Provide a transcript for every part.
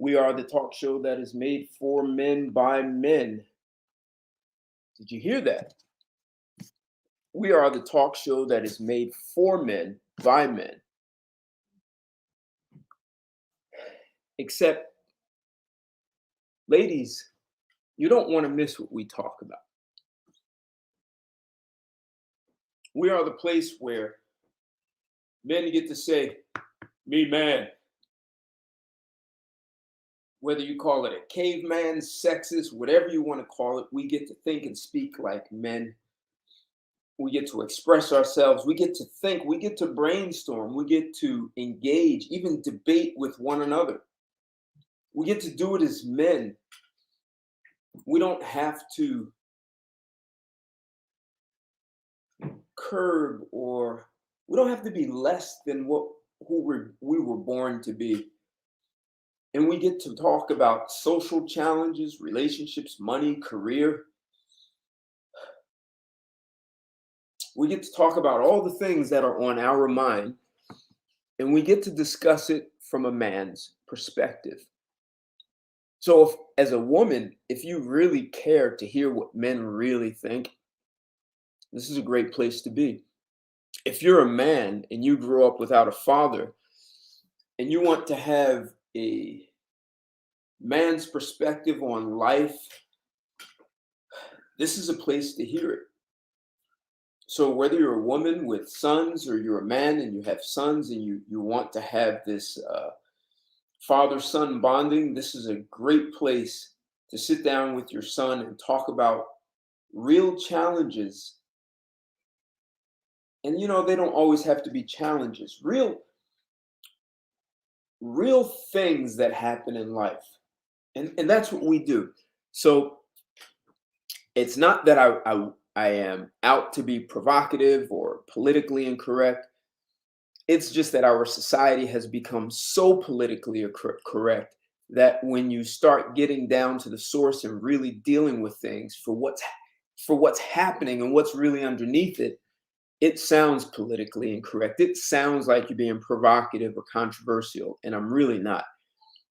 We are the talk show that is made for men by men. Did you hear that? We are the talk show that is made for men by men. Except, ladies, you don't want to miss what we talk about. We are the place where men get to say, me man. Whether you call it a caveman, sexist, whatever you want to call it, we get to think and speak like men. We get to express ourselves. We get to think. We get to brainstorm. We get to engage, even debate with one another. We get to do it as men. We don't have to curb, or we don't have to be less than who we were born to be. And we get to talk about social challenges, relationships, money, career. We get to talk about all the things that are on our mind, and we get to discuss it from a man's perspective. So as a woman, if you really care to hear what men really think, this is a great place to be. If you're a man and you grew up without a father and you want to have a man's perspective on life, this is a place to hear it. So whether you're a woman with sons or you're a man and you have sons and you want to have this father-son bonding, this is a great place to sit down with your son and talk about real challenges. And they don't always have to be challenges, real things that happen in life. And that's what we do. So it's not that I am out to be provocative or politically incorrect. It's just that our society has become so politically correct that when you start getting down to the source and really dealing with things for what's happening and what's really underneath it, it sounds politically incorrect. It sounds like you're being provocative or controversial, and I'm really not.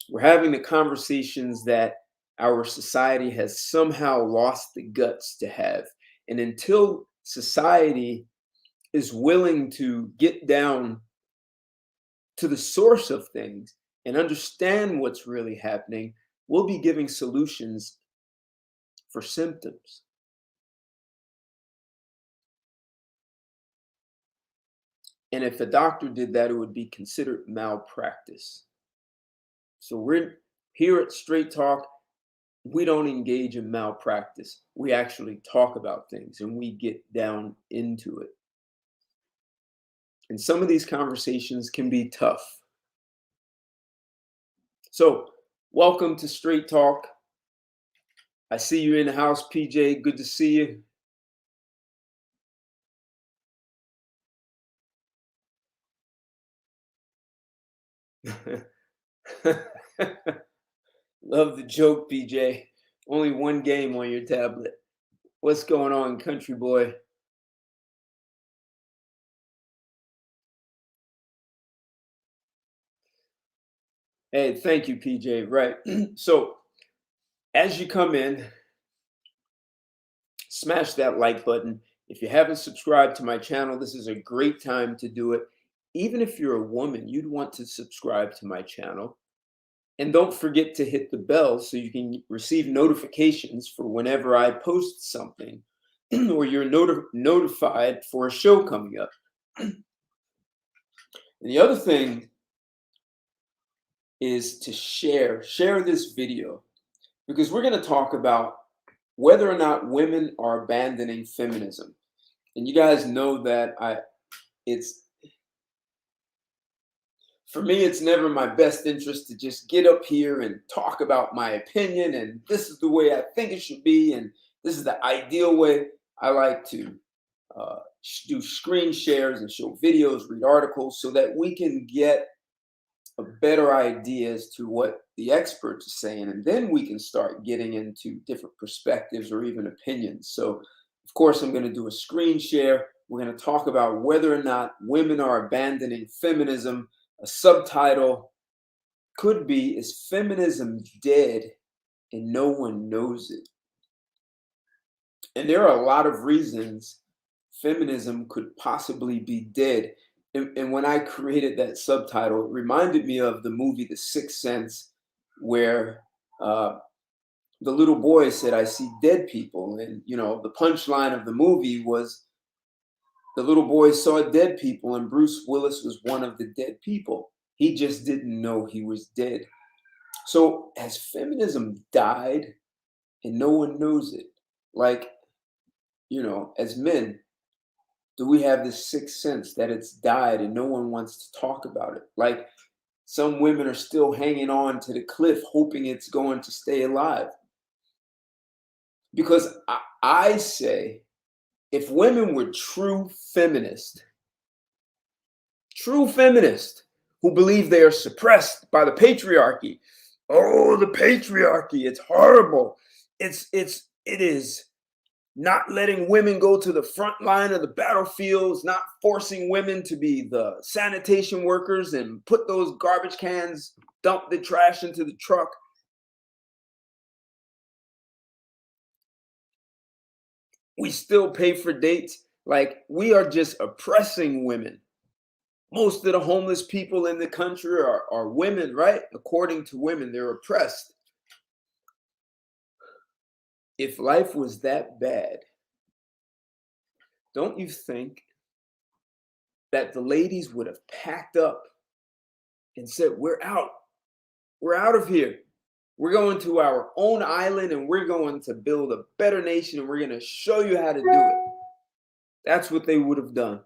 We're having the conversations that our society has somehow lost the guts to have. And until society is willing to get down to the source of things and understand what's really happening, we'll be giving solutions for symptoms. And if a doctor did that, it would be considered malpractice. So we're here at Straight Talk. We don't engage in malpractice. We actually talk about things and we get down into it. And some of these conversations can be tough. So welcome to Straight Talk. I see you in the house, PJ. Good to see you. Love the joke, PJ. Only one game on your tablet. What's going on, country boy? Hey, thank you, PJ. Right. So as you come in, smash that like button. If you haven't subscribed to my channel, this is a great time to do it. Even if you're a woman, you'd want to subscribe to my channel. And don't forget to hit the bell so you can receive notifications for whenever I post something or you're notified for a show coming up. And the other thing is to share this video, because we're going to talk about whether or not women are abandoning feminism. And you guys know that for me, it's never my best interest to just get up here and talk about my opinion and this is the way I think it should be and this is the ideal way. I like to do screen shares and show videos, read articles, so that we can get a better idea as to what the experts are saying, and then we can start getting into different perspectives or even opinions. So, of course, I'm going to do a screen share. We're going to talk about whether or not women are abandoning feminism. A subtitle could be is feminism dead and no one knows it? And there are a lot of reasons feminism could possibly be dead. And when I created that subtitle, it reminded me of the movie The Sixth Sense, where uh, the little boy said, "I see dead people." And, the punchline of the movie was the little boy saw dead people, and Bruce Willis was one of the dead people. He just didn't know he was dead. So has feminism died and no one knows it? Like, as men, do we have this sixth sense that it's died and no one wants to talk about it? Like, some women are still hanging on to the cliff, hoping it's going to stay alive. Because I say, if women were true feminists who believe they are suppressed by the patriarchy, oh, the patriarchy, it's horrible. It is not letting women go to the front line of the battlefields, not forcing women to be the sanitation workers and put those garbage cans, dump the trash into the truck. We still pay for dates. Like, we are just oppressing women. Most of the homeless people in the country are women, right? According to women, they're oppressed. If life was that bad, don't you think that the ladies would have packed up and said, "We're out. We're out of here. We're going to our own island and we're going to build a better nation and we're going to show you how to do it"? That's what they would have done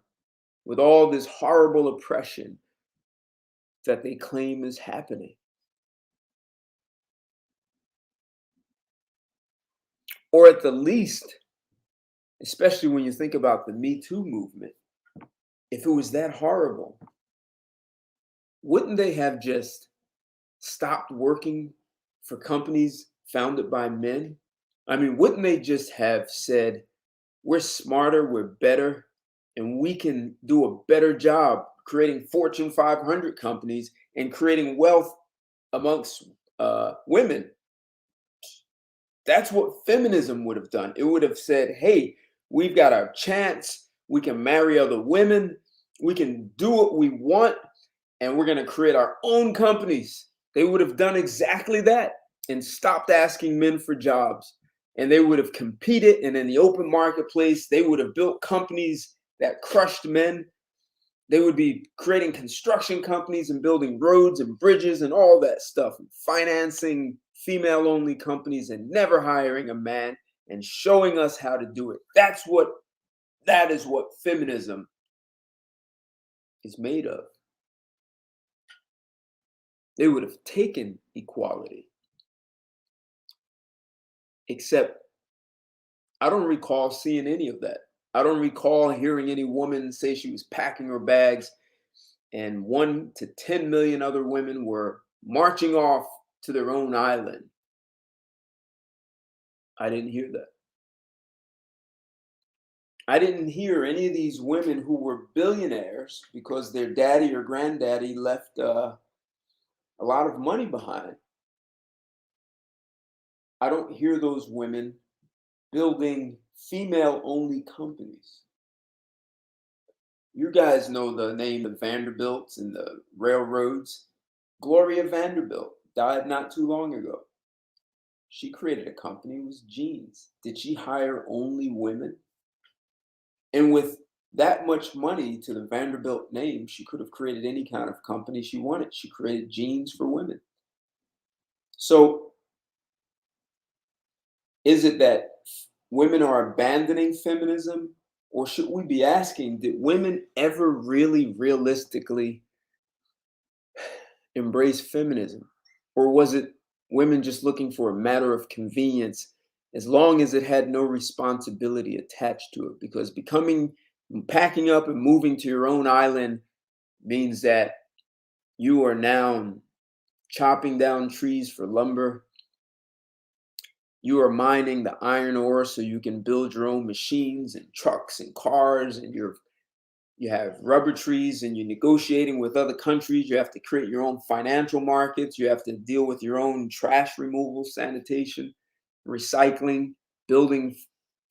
with all this horrible oppression that they claim is happening. Or at the least, especially when you think about the Me Too movement, if it was that horrible, wouldn't they have just stopped working for companies founded by men? I mean, wouldn't they just have said, "We're smarter, we're better, and we can do a better job creating Fortune 500 companies and creating wealth amongst women"? That's what feminism would have done. It would have said, "Hey, we've got our chance. We can marry other women. We can do what we want, and we're going to create our own companies." They would have done exactly that and stopped asking men for jobs. And they would have competed. And in the open marketplace, they would have built companies that crushed men. They would be creating construction companies and building roads and bridges and all that stuff, and financing female only companies and never hiring a man and showing us how to do it. That is what feminism is made of. They would have taken equality. Except I don't recall seeing any of that. I don't recall hearing any woman say she was packing her bags and 1 to 10 million other women were marching off to their own island. I didn't hear that. I didn't hear any of these women who were billionaires because their daddy or granddaddy left a lot of money behind. I don't hear those women building female only companies. You guys know the name of Vanderbilts and the railroads. Gloria Vanderbilt died not too long ago. She created a company, it was jeans. Did she hire only women? And with that much money to the Vanderbilt name, she could have created any kind of company she wanted. She created jeans for women. So is it that women are abandoning feminism? Or should we be asking, did women ever really realistically embrace feminism? Or was it women just looking for a matter of convenience as long as it had no responsibility attached to it? Because packing up and moving to your own island means that you are now chopping down trees for lumber. You are mining the iron ore so you can build your own machines and trucks and cars, and you're You have rubber trees and you're negotiating with other countries. You have to create your own financial markets. You have to deal with your own trash removal, sanitation, recycling, building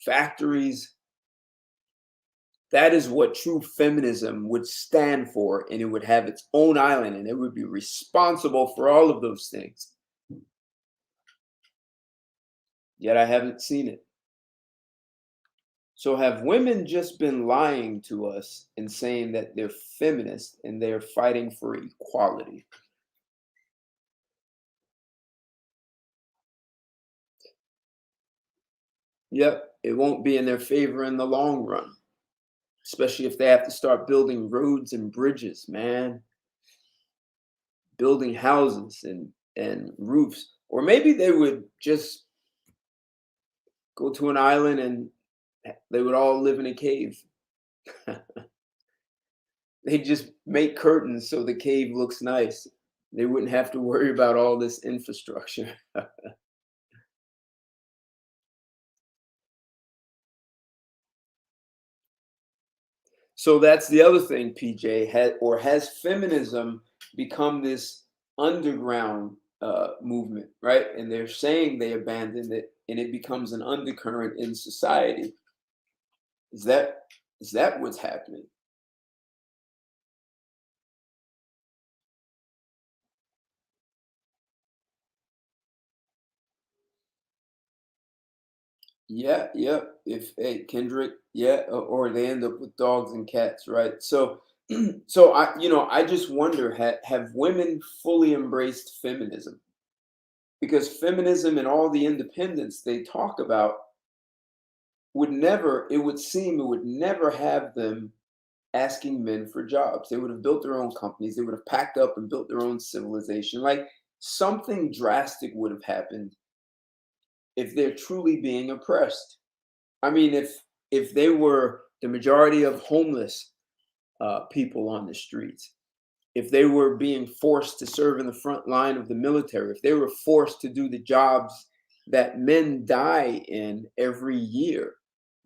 factories. That is what true feminism would stand for, and it would have its own island, and it would be responsible for all of those things. Yet I haven't seen it. So have women just been lying to us and saying that they're feminist and they're fighting for equality? Yep, it won't be in their favor in the long run, especially if they have to start building roads and bridges, man, building houses and roofs. Or maybe they would just go to an island and they would all live in a cave. They just make curtains so the cave looks nice. They wouldn't have to worry about all this infrastructure. So that's the other thing, PJ, has feminism become this underground movement, right? And they're saying they abandoned it, and it becomes an undercurrent in society. Is that is that what's happening? Yeah, yeah. If hey, Kendrick, yeah, or they end up with dogs and cats, right? So, so I just wonder, have women fully embraced feminism? Because feminism and all the independence they talk about would never, it would seem, it would never have them asking men for jobs. They would have built their own companies. They would have packed up and built their own civilization. Like something drastic would have happened if they're truly being oppressed. I mean, if they were the majority of homeless people on the streets, if they were being forced to serve in the front line of the military, if they were forced to do the jobs that men die in every year.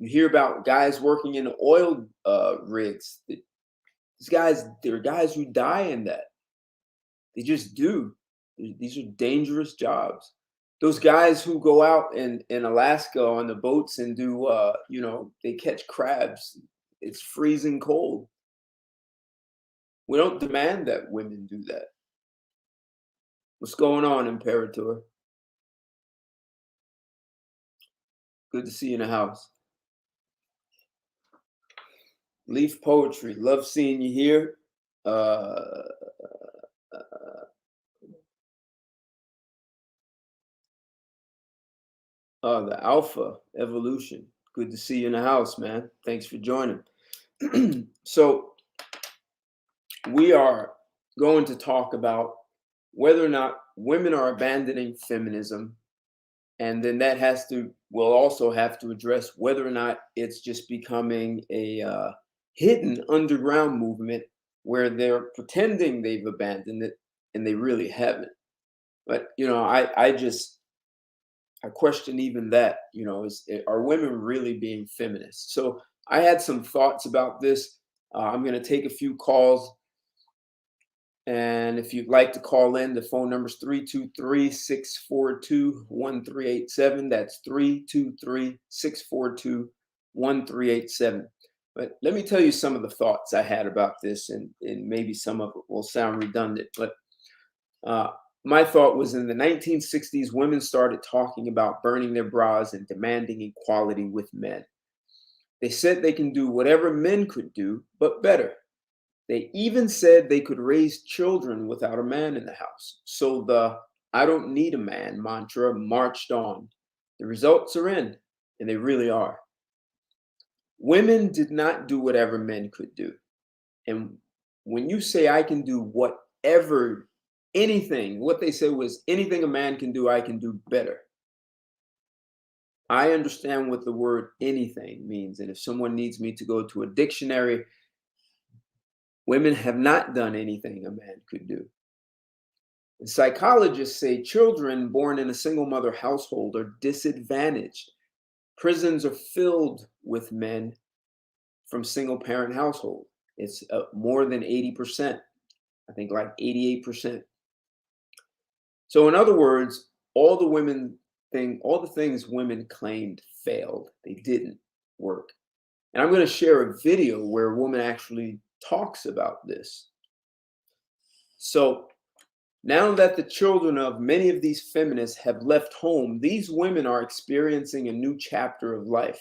You hear about guys working in oil rigs. These guys, there are guys who die in that. They just do. These are dangerous jobs. Those guys who go out in Alaska on the boats and do, they catch crabs. It's freezing cold. We don't demand that women do that. What's going on, Imperator? Good to see you in the house. Leaf Poetry. Love seeing you here. Uh, the Alpha Evolution. Good to see you in the house, man. Thanks for joining. So we are going to talk about whether or not women are abandoning feminism, and then that will also have to address whether or not it's just becoming a hidden underground movement where they're pretending they've abandoned it and they really haven't. But I question even that. Are women really being feminists? So I had some thoughts about this. I'm going to take a few calls. And if you'd like to call in, the phone number is 323-642-1387. That's 323-642-1387. But let me tell you some of the thoughts I had about this, and maybe some of it will sound redundant. But uh, my thought was in the 1960s, women started talking about burning their bras and demanding equality with men. They said they can do whatever men could do, but better. They even said they could raise children without a man in the house. So the "I don't need a man" mantra marched on. The results are in, and they really are. Women did not do whatever men could do. And when you say I can do whatever, anything, what they said was anything a man can do, I can do better. I understand what the word anything means. And if someone needs me to go to a dictionary, women have not done anything a man could do. And psychologists say children born in a single mother household are disadvantaged. Prisons are filled with men from single parent households. It's more than 80%. I think like 88%. So in other words, all the things women claimed failed. They didn't work. And I'm going to share a video where a woman actually talks about this. So now that the children of many of these feminists have left home, these women are experiencing a new chapter of life.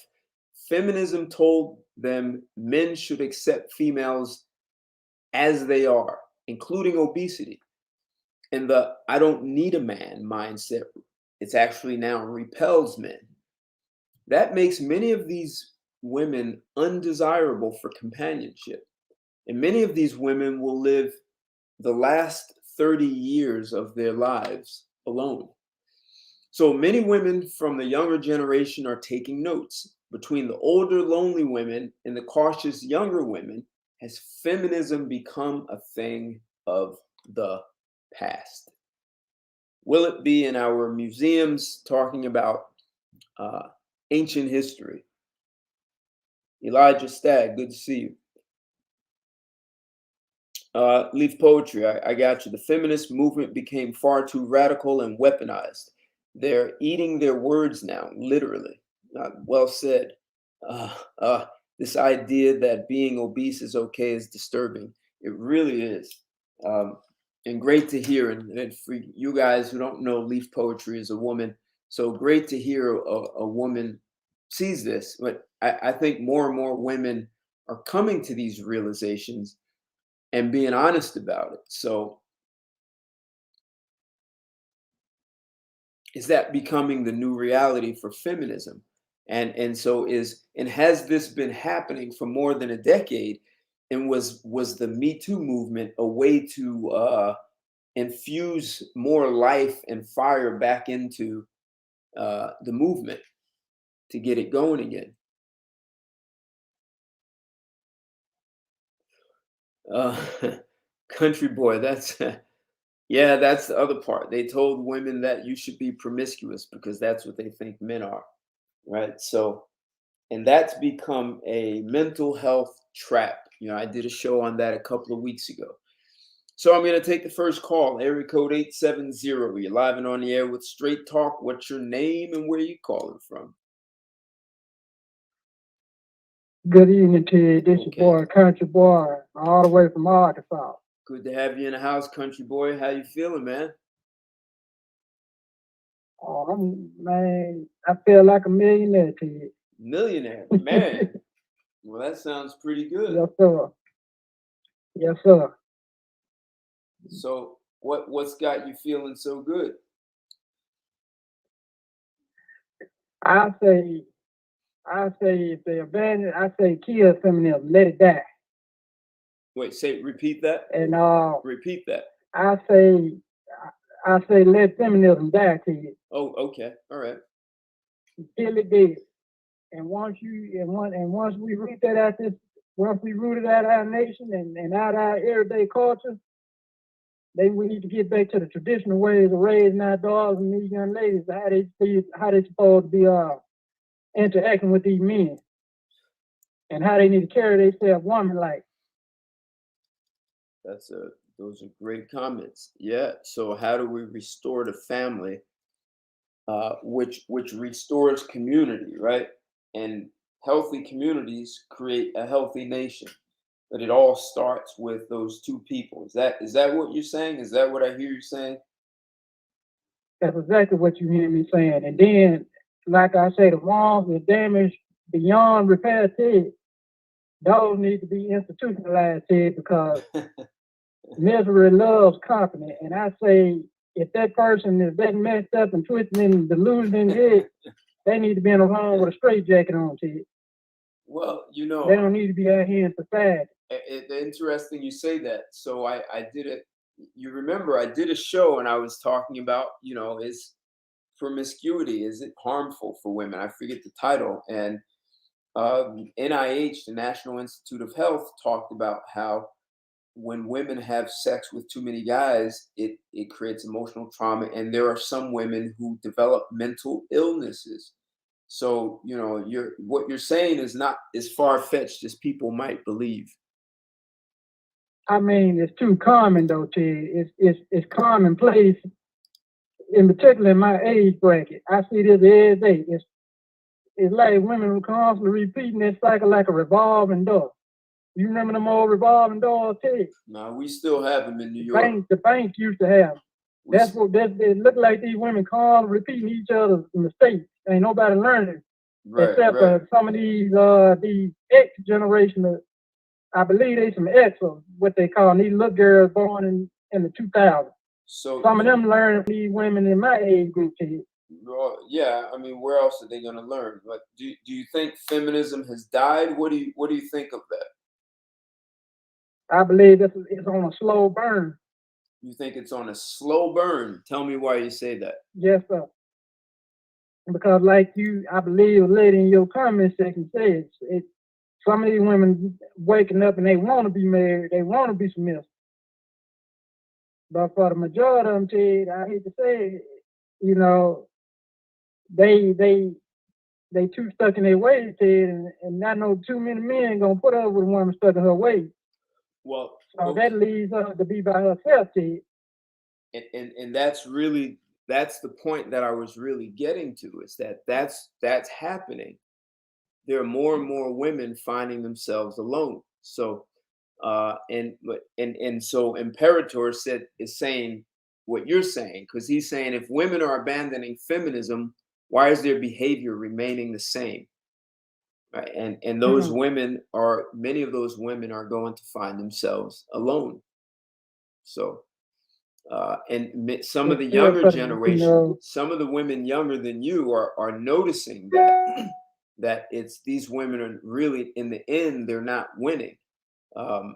Feminism told them men should accept females as they are, including obesity. And the "I don't need a man" mindset, it's actually now repels men. That makes many of these women undesirable for companionship. And many of these women will live the last 30 years of their lives alone. So many women from the younger generation are taking notes. Between the older, lonely women and the cautious, younger women, has feminism become a thing of the past? Will it be in our museums talking about uh, ancient history? Elijah Stagg, good to see you. Leaf Poetry, I got you. The feminist movement became far too radical and weaponized. They're eating their words now, literally. Well said. Uh, uh, this idea that being obese is okay is disturbing. It really is. Um, and great to hear. And for you guys who don't know, Leaf Poetry is a woman. So great to hear a woman sees this. But I think more and more women are coming to these realizations and being honest about it. So is that becoming the new reality for feminism? And has this been happening for more than a decade? And was the Me Too movement a way to infuse more life and fire back into the movement to get it going again? Uh, Country boy, that's yeah, that's the other part. They told women that you should be promiscuous because that's what they think men are, right? So, and that's become a mental health trap. I did a show on that a couple of weeks ago. So I'm going to take the first call, area code 870. You're live and on the air with Straight Talk. What's your name and where you calling from? Good evening to you. This is boy, Country Boy, all the way from Arkansas. Good to have you in the house, Country Boy. How you feeling, man? Oh, man, I feel like a millionaire to you. Millionaire, man. Well, that sounds pretty good. Yes, sir. Yes, sir. So, what's got you feeling so good? I say, if they abandon, I say kill feminism, let it die. Wait, repeat that. And repeat that. I say, let feminism die to you. Oh, okay, all right. Kill it dead. And once we root that out once we root it out of our nation and out of our everyday culture, then we need to get back to the traditional ways of raising our daughters and these young ladies, how they supposed to be interacting with these men, and how they need to carry themselves woman-like. Those are great comments. Yeah. So how do we restore the family, which restores community, right? And healthy communities create a healthy nation. But it all starts with those two people. Is that what you're saying? Is that what I hear you saying? That's exactly what you hear me saying. And then, like I say, the wrongs, the damage beyond repair, Ted, those need to be institutionalized, Ted, because misery loves company. And I say, if that person is that messed up and twisted and delusioned in the head, they need to be in a home with a straitjacket on, Ted. Well, they don't need to be out here in society. It's interesting you say that. So I did it. You remember I did a show and I was talking about, is promiscuity, is it harmful for women? I forget the title. And NIH, the National Institute of Health, talked about how when women have sex with too many guys, it creates emotional trauma. And there are some women who develop mental illnesses. So, what you're saying is not as far fetched as people might believe. I mean, it's too common though, Ted. It's commonplace, in particular in my age bracket. I see this every day. It's like women constantly repeating this cycle like a revolving door. You remember them old revolving doors, Ted? No, we still have them in New York. The bank used to have them. That's what it looked like. These women constantly repeating each other's mistakes. Ain't nobody learning except some of these X generation. I believe they some X, or what they call these little girls born in the 2000s. So some of them learning from these women in my age group, Ted. Yeah, I mean, where else are they going to learn? But do you think feminism has died? What do you think of that? I believe it's on a slow burn. You think it's on a slow burn? Tell me why you say that. Yes, sir. Because like I believe a lady in your comment section says, some of these women waking up and they want to be married, they want to be submissive. But for the majority of them, Ted, I hate to say it, you know, they too stuck in their ways, Ted, and I know too many men gonna put up with a woman stuck in her ways. Well, so that leads her to be by herself, Ted. And that's the point that I was really getting to, is that's happening. There are more and more women finding themselves alone. So and so Imperator is saying what you're saying, because he's saying if women are abandoning feminism, why is their behavior remaining the same? Right? And those women many of those women are going to find themselves alone. So and some of the younger generation, some of the women younger than you are noticing that it's these women are really, in the end, they're not winning. I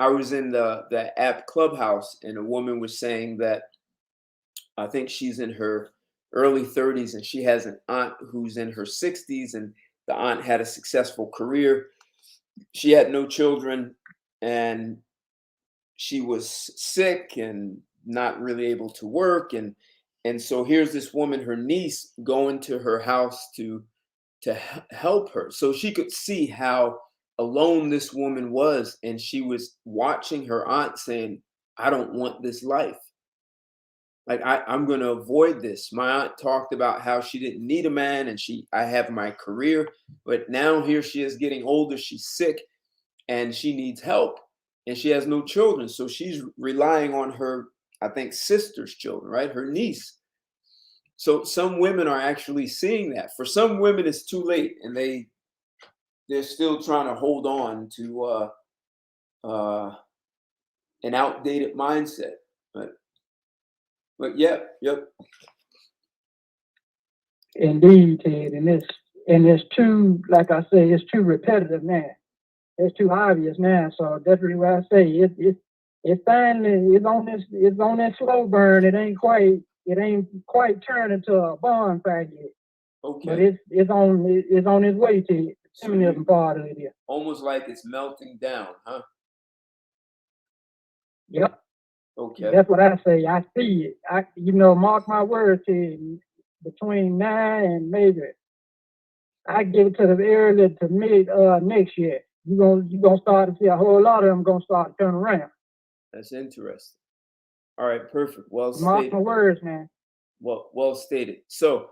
was in the app Clubhouse, and a woman was saying that I think she's in her early 30s, and she has an aunt who's in her 60s, and the aunt had a successful career. She had no children, and she was sick and not really able to work, and so here's this woman, her niece, going to her house to help her, so she could see how alone this woman was, and she was watching her aunt saying, I don't want this life. Like, I'm going to avoid this. My aunt talked about how she didn't need a man, and I have my career, but now here she is getting older, she's sick, and she needs help, and she has no children, so she's relying on her, I think, sister's children, right? Her niece. So some women are actually seeing that. For some women, it's too late, and they're still trying to hold on to an outdated mindset. But yep. Indeed, Ted, and it's too, like I say, it's too repetitive now. It's too obvious now. So that's really what I say. It's finally it's on that slow burn. It ain't quite turned into a bonfire yet. Okay. But it's on its way to it. Feminism part of it here. Almost like it's melting down, huh? Yep. Okay. That's what I say. I see it. Mark my words, Ted, between now and maybe I give it to the early to mid next year. You're gonna start to see a whole lot of them gonna start to turn around. That's interesting. All right, perfect. Well stated. Mark my words, man. Well stated. So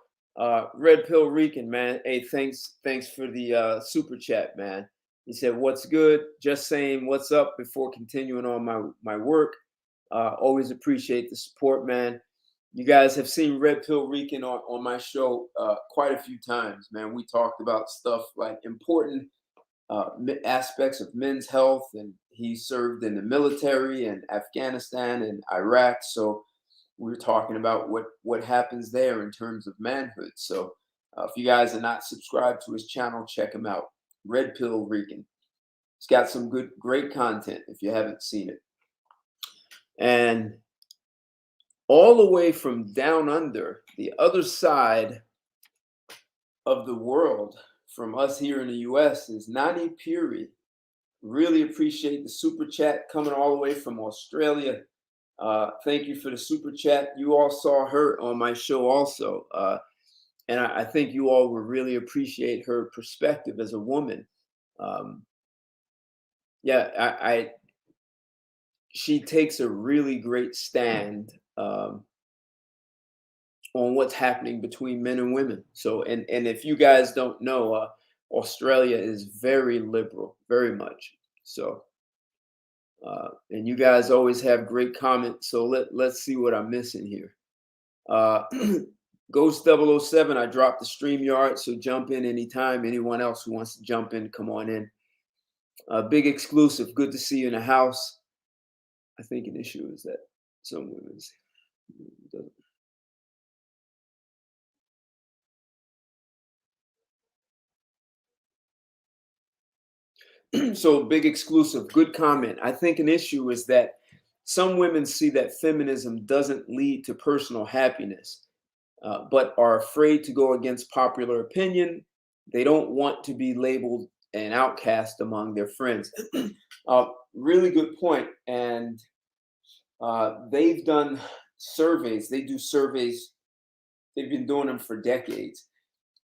Red Pill Rican, man. Hey, thanks for the super chat, man. He said, what's good? Just saying what's up before continuing on my work. Always appreciate the support, man. You guys have seen Red Pill Rican on my show quite a few times, man. We talked about stuff like important aspects of men's health, and he served in the military in Afghanistan and Iraq. So we were talking about what happens there in terms of manhood. So if you guys are not subscribed to his channel, check him out. Red Pill Rican. He's got some great content if you haven't seen it. And all the way from down under, the other side of the world from us here in the US, is Nani Puri. Really appreciate the super chat coming all the way from Australia. Thank you for the super chat. You all saw her on my show also. And I think you all will really appreciate her perspective as a woman. Yeah, she takes a really great stand on what's happening between men and women. So, and if you guys don't know, Australia is very liberal, very much. So, and you guys always have great comments. So let's see what I'm missing here. Uh, Ghost 007, I dropped the StreamYard, so jump in anytime. Anyone else who wants to jump in, come on in. Big exclusive, good to see you in the house. I think an issue is that some women's so big exclusive, good comment. I think an issue is that some women see that feminism doesn't lead to personal happiness, but are afraid to go against popular opinion. They don't want to be labeled an outcast among their friends. Really good point. And they've done surveys. They do surveys. They've been doing them for decades,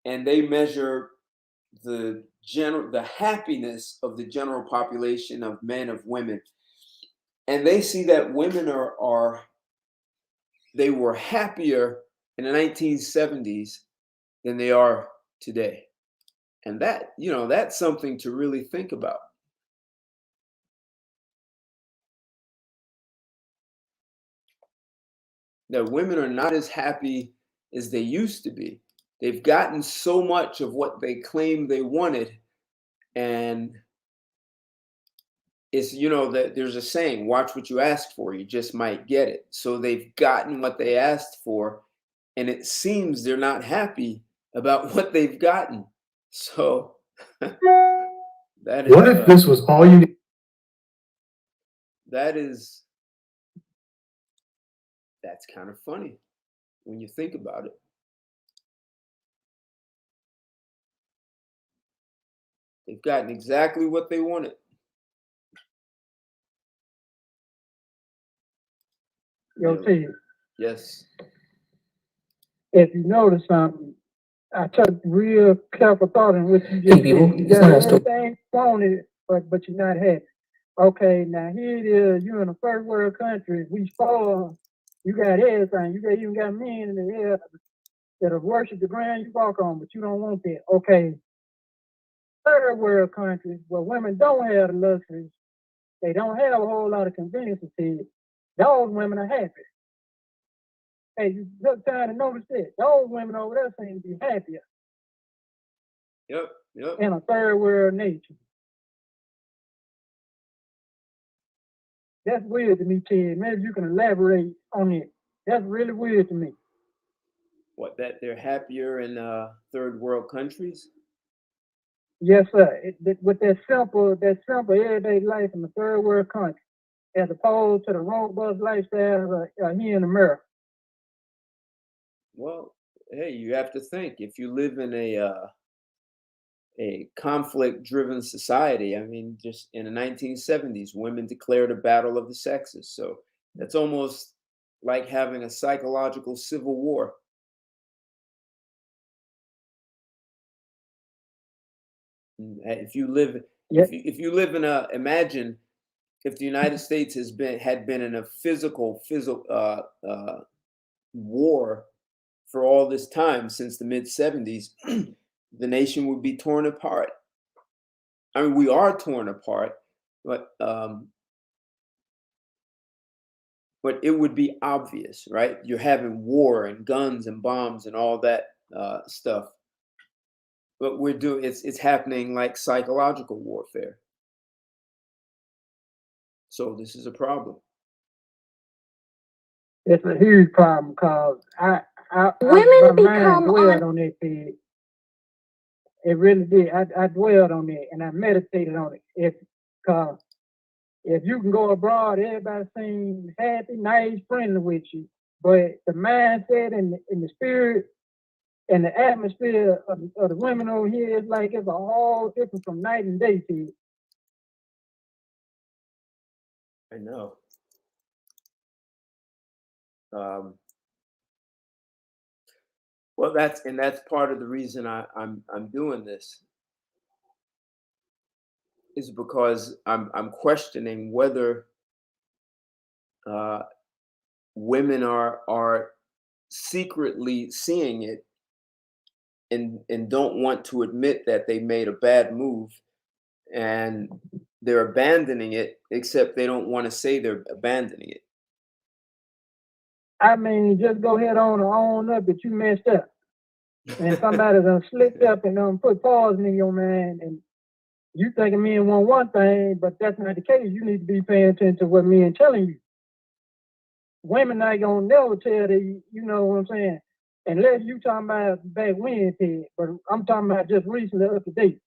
and they measure the happiness of the general population of men, of women, and they see that women are they were happier in the 1970s than they are today. And that, that's something to really think about. That women are not as happy as they used to be. They've gotten so much of what they claimed they wanted. And it's, that there's a saying, watch what you ask for, you just might get it. So they've gotten what they asked for, and it seems they're not happy about what they've gotten. So that is, what if this was all you need? That's kind of funny when you think about it. They've gotten exactly what they wanted. Yo, Ted, Yes. if you notice something, I took real careful thought in what you Hey, just people, said. You it's got not still. everything you wanted, but you're not happy. Okay, now here it is. You're in a first world country. We spoil. You got everything. You even got men in the air that'll worship the ground you walk on, but you don't want that. Okay, third world countries where women don't have the luxuries, they don't have a whole lot of conveniences. Those women are happy. Hey, you took time to notice that. Those women over there seem to be happier Yep. in a third world nation. That's weird to me, Ted. Maybe you can elaborate on it. That's really weird to me. What, that they're happier in third world countries? Yes, sir. With that simple everyday life in the third world country, as opposed to the robust lifestyle here in America. Well, hey, you have to think, if you live in a conflict-driven society. I mean, just in the 1970s, women declared a battle of the sexes. So that's almost like having a psychological civil war. If you live, Yep. if you live in a, imagine if the United States had been in a physical war for all this time since the mid 70s, the nation would be torn apart. I mean, we are torn apart, but it would be obvious, right? You're having war and guns and bombs and all that stuff. But it's happening like psychological warfare. So this is a problem. It's a huge problem because Women my mind become dwelled on that thing. It really did. I dwelled on it and I meditated on it. If you can go abroad, everybody seems happy, nice, friendly with you. But the mindset and the spirit and the atmosphere of the women over here is like it's a whole different from night and day to you. I know. Um, well, that's part of the reason I'm doing this. is because I'm questioning whether uh, women are secretly seeing it and don't want to admit that they made a bad move and they're abandoning it, except they don't want to say they're abandoning it. I mean, just go ahead on and own up that you messed up. And somebody done slipped up and put poison in your mind, and you thinking men want one thing, but that's not the case. You need to be paying attention to what men telling you. Women ain't gonna never tell you, you know what I'm saying? Unless you talking about back when, Ted, but I'm talking about just recently up to date.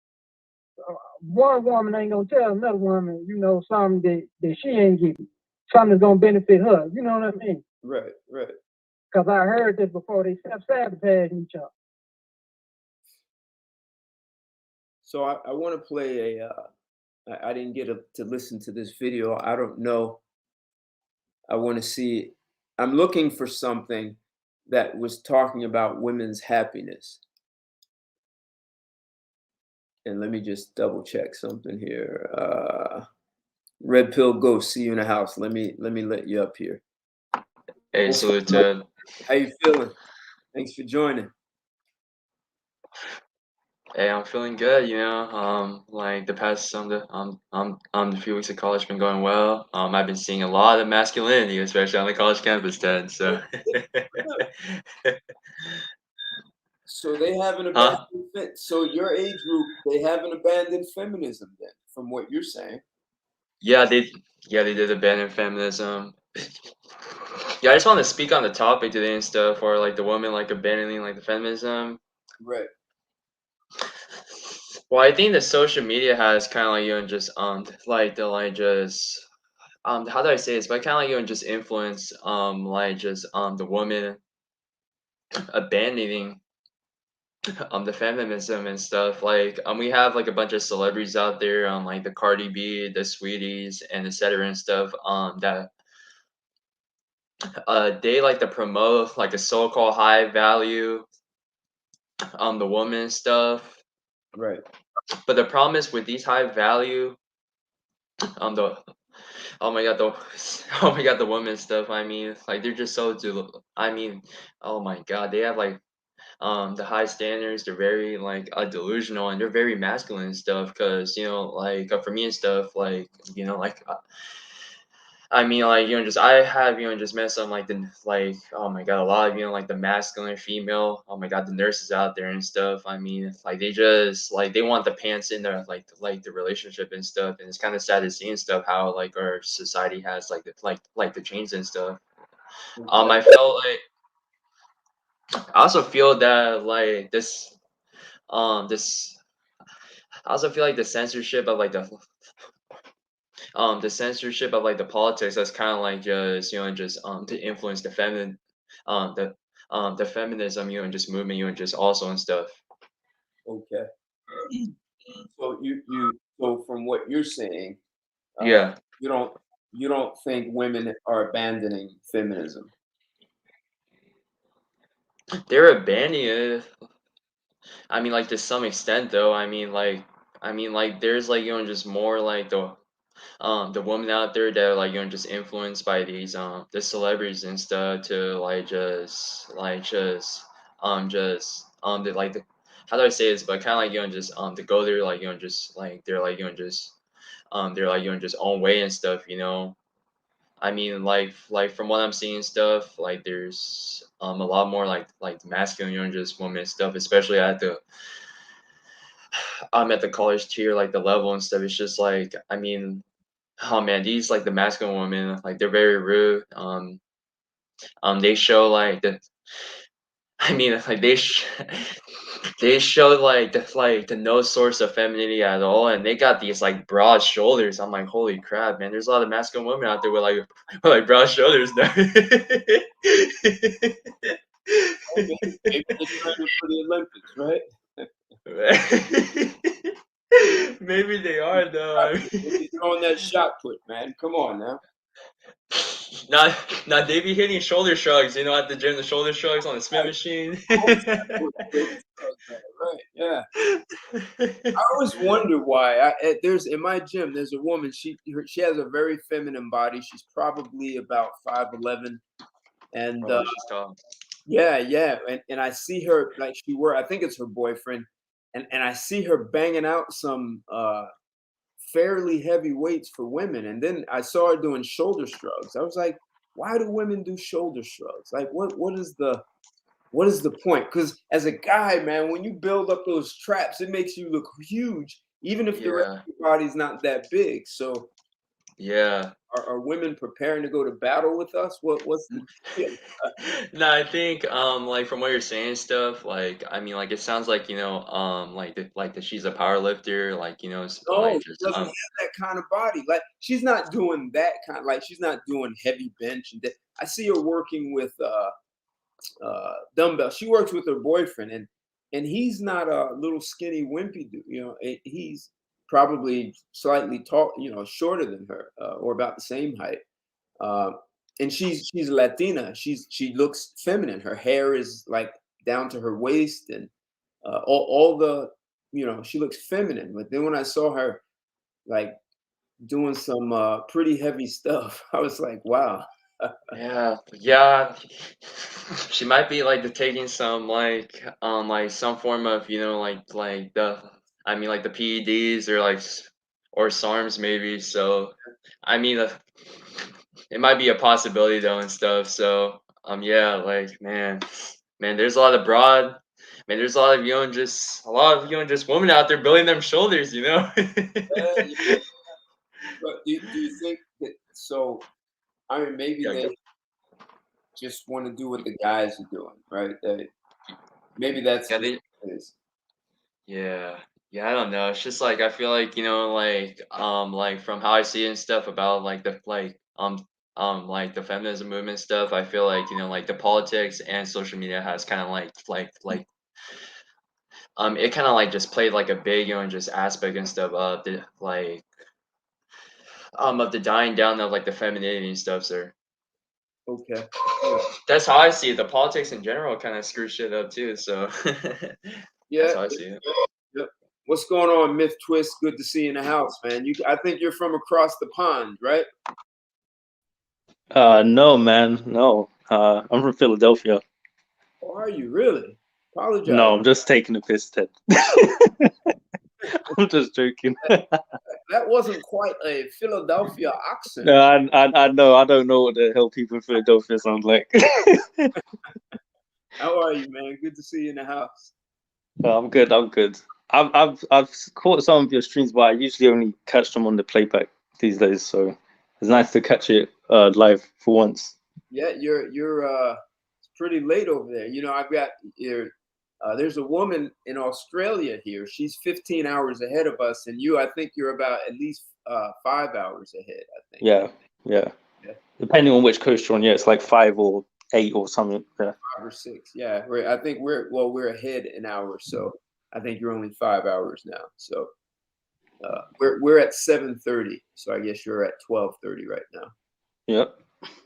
One woman ain't gonna tell another woman, you know, something that she ain't getting, something that's gonna benefit her. You know what I mean? Right, right. Because I heard this before, they sabotage each other. So I want to play a. I didn't get to listen to this video. I don't know. I want to see. I'm looking for something that was talking about women's happiness. And let me just double check something here. Red Pill Ghost, see you in the house. Let me let you up here. Hey, salute to How you feeling? Thanks for joining. Hey, I'm feeling good, you know. Like the past the few weeks of college been going well. I've been seeing a lot of masculinity, especially on the college campus, Ted. So, So they haven't huh? abandoned. So your age group, they haven't abandoned feminism then, from what you're saying. Yeah, they did abandon feminism. Yeah, I just want to speak on the topic today and stuff, or like the woman like abandoning like the feminism. Right. Well, I think the social media has kind of like just like the like just how do I say this? But kind of like just influence like just the woman abandoning the feminism and stuff. Like we have like a bunch of celebrities out there like the Cardi B, the Sweeties, and etc. and stuff that they like to promote like a so-called high value the woman and stuff. Right. But the problem is with these high value the oh my god the oh my god the women stuff. I mean like they're just so I mean oh my god they have like the high standards. They're very like delusional and they're very masculine and stuff because you know like for me and stuff like you know like I mean like just I have just met some like the like oh my god a lot of like the masculine female oh my god the nurses out there and stuff. I mean like they just like they want the pants in their like the relationship and stuff, and it's kind of sad to see and stuff how like our society has like the change and stuff. Okay. I felt like I also feel that like this I also feel like the censorship of like the politics that's kind of like just just to influence the feminine um the the feminism and just movement and just also and stuff. Okay. So so from what you're saying, uh, Yeah, you don't you don't think women are abandoning feminism. they're abandoning it. I mean like to some extent though. I mean like there's like just more like the women out there that are like just influenced by these the celebrities and stuff to the like the how do I say this but kind of like just to go there like just like they're like just they're like just own way and stuff, you know. I mean like from what I'm seeing and stuff like there's a lot more like masculine just women and stuff, especially at the college tier like the level and stuff. It's just like I mean oh man, these like the masculine women, like they're very rude. They show like the, I mean, like they show like the no source of femininity at all, and they got these like broad shoulders. I'm like, holy crap, man! There's a lot of masculine women out there with like with, like broad shoulders now. Oh, maybe they're training for the Olympics, right? Maybe they are though. I Maybe mean. throwing that shot put, man. Come on now. Now, now they be hitting shoulder shrugs, you know, at the gym, the shoulder shrugs on the Smith Right. machine. Most of those Right. Yeah. I always wonder why. There's in my gym. There's a woman. She has a very feminine body. She's probably about 5'11", and Oh, she's tall. yeah, yeah. And I see her like I think it's her boyfriend, and I see her banging out some fairly heavy weights for women. And then I saw her doing shoulder shrugs. I was like, why do women do shoulder shrugs? Like, what is the point? Because as a guy, man, when you build up those traps, it makes you look huge, even if the rest Yeah, of your body's not that big. So, yeah. are women preparing to go to battle with us? What's the deal? No, I think like from what you're saying stuff, like I mean like it sounds like, like that she's a power lifter, like, No, like she just doesn't have that kind of body. Like she's not doing that kind. Like she's not doing heavy bench and I see her working with dumbbell. She works with her boyfriend, and he's not a little skinny wimpy dude. He's probably slightly tall, shorter than her, or about the same height. Uh, and she's Latina. She looks feminine. Her hair is like down to her waist, and all the she looks feminine. But then when I saw her like doing some pretty heavy stuff, I was like, wow. yeah, yeah. She might be like taking some like some form of, like the I mean like the PEDs or or SARMs maybe. So I mean it might be a possibility though and stuff. So yeah, like man, there's a lot of broad man, there's a lot of just women out there building them shoulders, you know? Yeah, but do you think that so? I mean, maybe Yeah, they just want to do what the guys are doing, right? Maybe that's yeah, just what it is. yeah, yeah, I don't know. It's just like I feel like, like from how I see it and stuff about like like the feminism movement stuff, I feel like, like the politics and social media has kind of it kind of like just played like a big, just aspect and stuff of the of the dying down of like the femininity and stuff, sir. Okay. Yeah. That's how I see it. The politics in general kind of screw shit up too. So that's Yeah. how I see it. Yep. What's going on, Myth Twist? Good to see you in the house, man. I think you're from across the pond, right? No, man, no. I'm from Philadelphia. Or are you really? Apologize. No, I'm just taking the piss, Ted. I'm just joking. That wasn't quite a Philadelphia accent. No, I know. I don't know what the hell people in Philadelphia sound like. How are you, man? Good to see you in the house. I'm good. I'm good. I've caught some of your streams, but I usually only catch them on the playback these days. So it's nice to catch it live for once. Yeah, you're it's pretty late over there. I've got here. There's a woman in Australia here. She's 15 hours ahead of us, and I think you're about at least 5 hours ahead. I think. Yeah, yeah. Yeah. Depending on which coast you're on, yeah, it's like 5 or 8 or something. Yeah. 5 or 6. Yeah, I think we're ahead an hour, so I think you're only 5 hours now. So we're at 7:30, so I guess you're at 12:30 right now. Yep.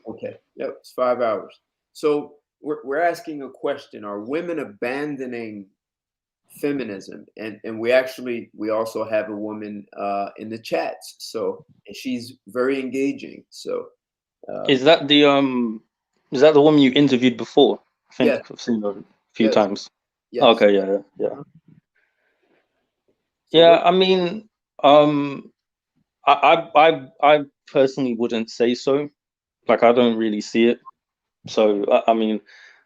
Okay, yep, it's 5 hours. So we're asking a question: are women abandoning feminism? And we also have a woman in the chats, and she's very engaging. So uh, Is that the woman you interviewed before? I yeah, think I've seen her a few yes, times. yes. Okay, yeah, yeah. So Yeah, I mean, I personally wouldn't say so. Like, I don't really see it. So, I mean,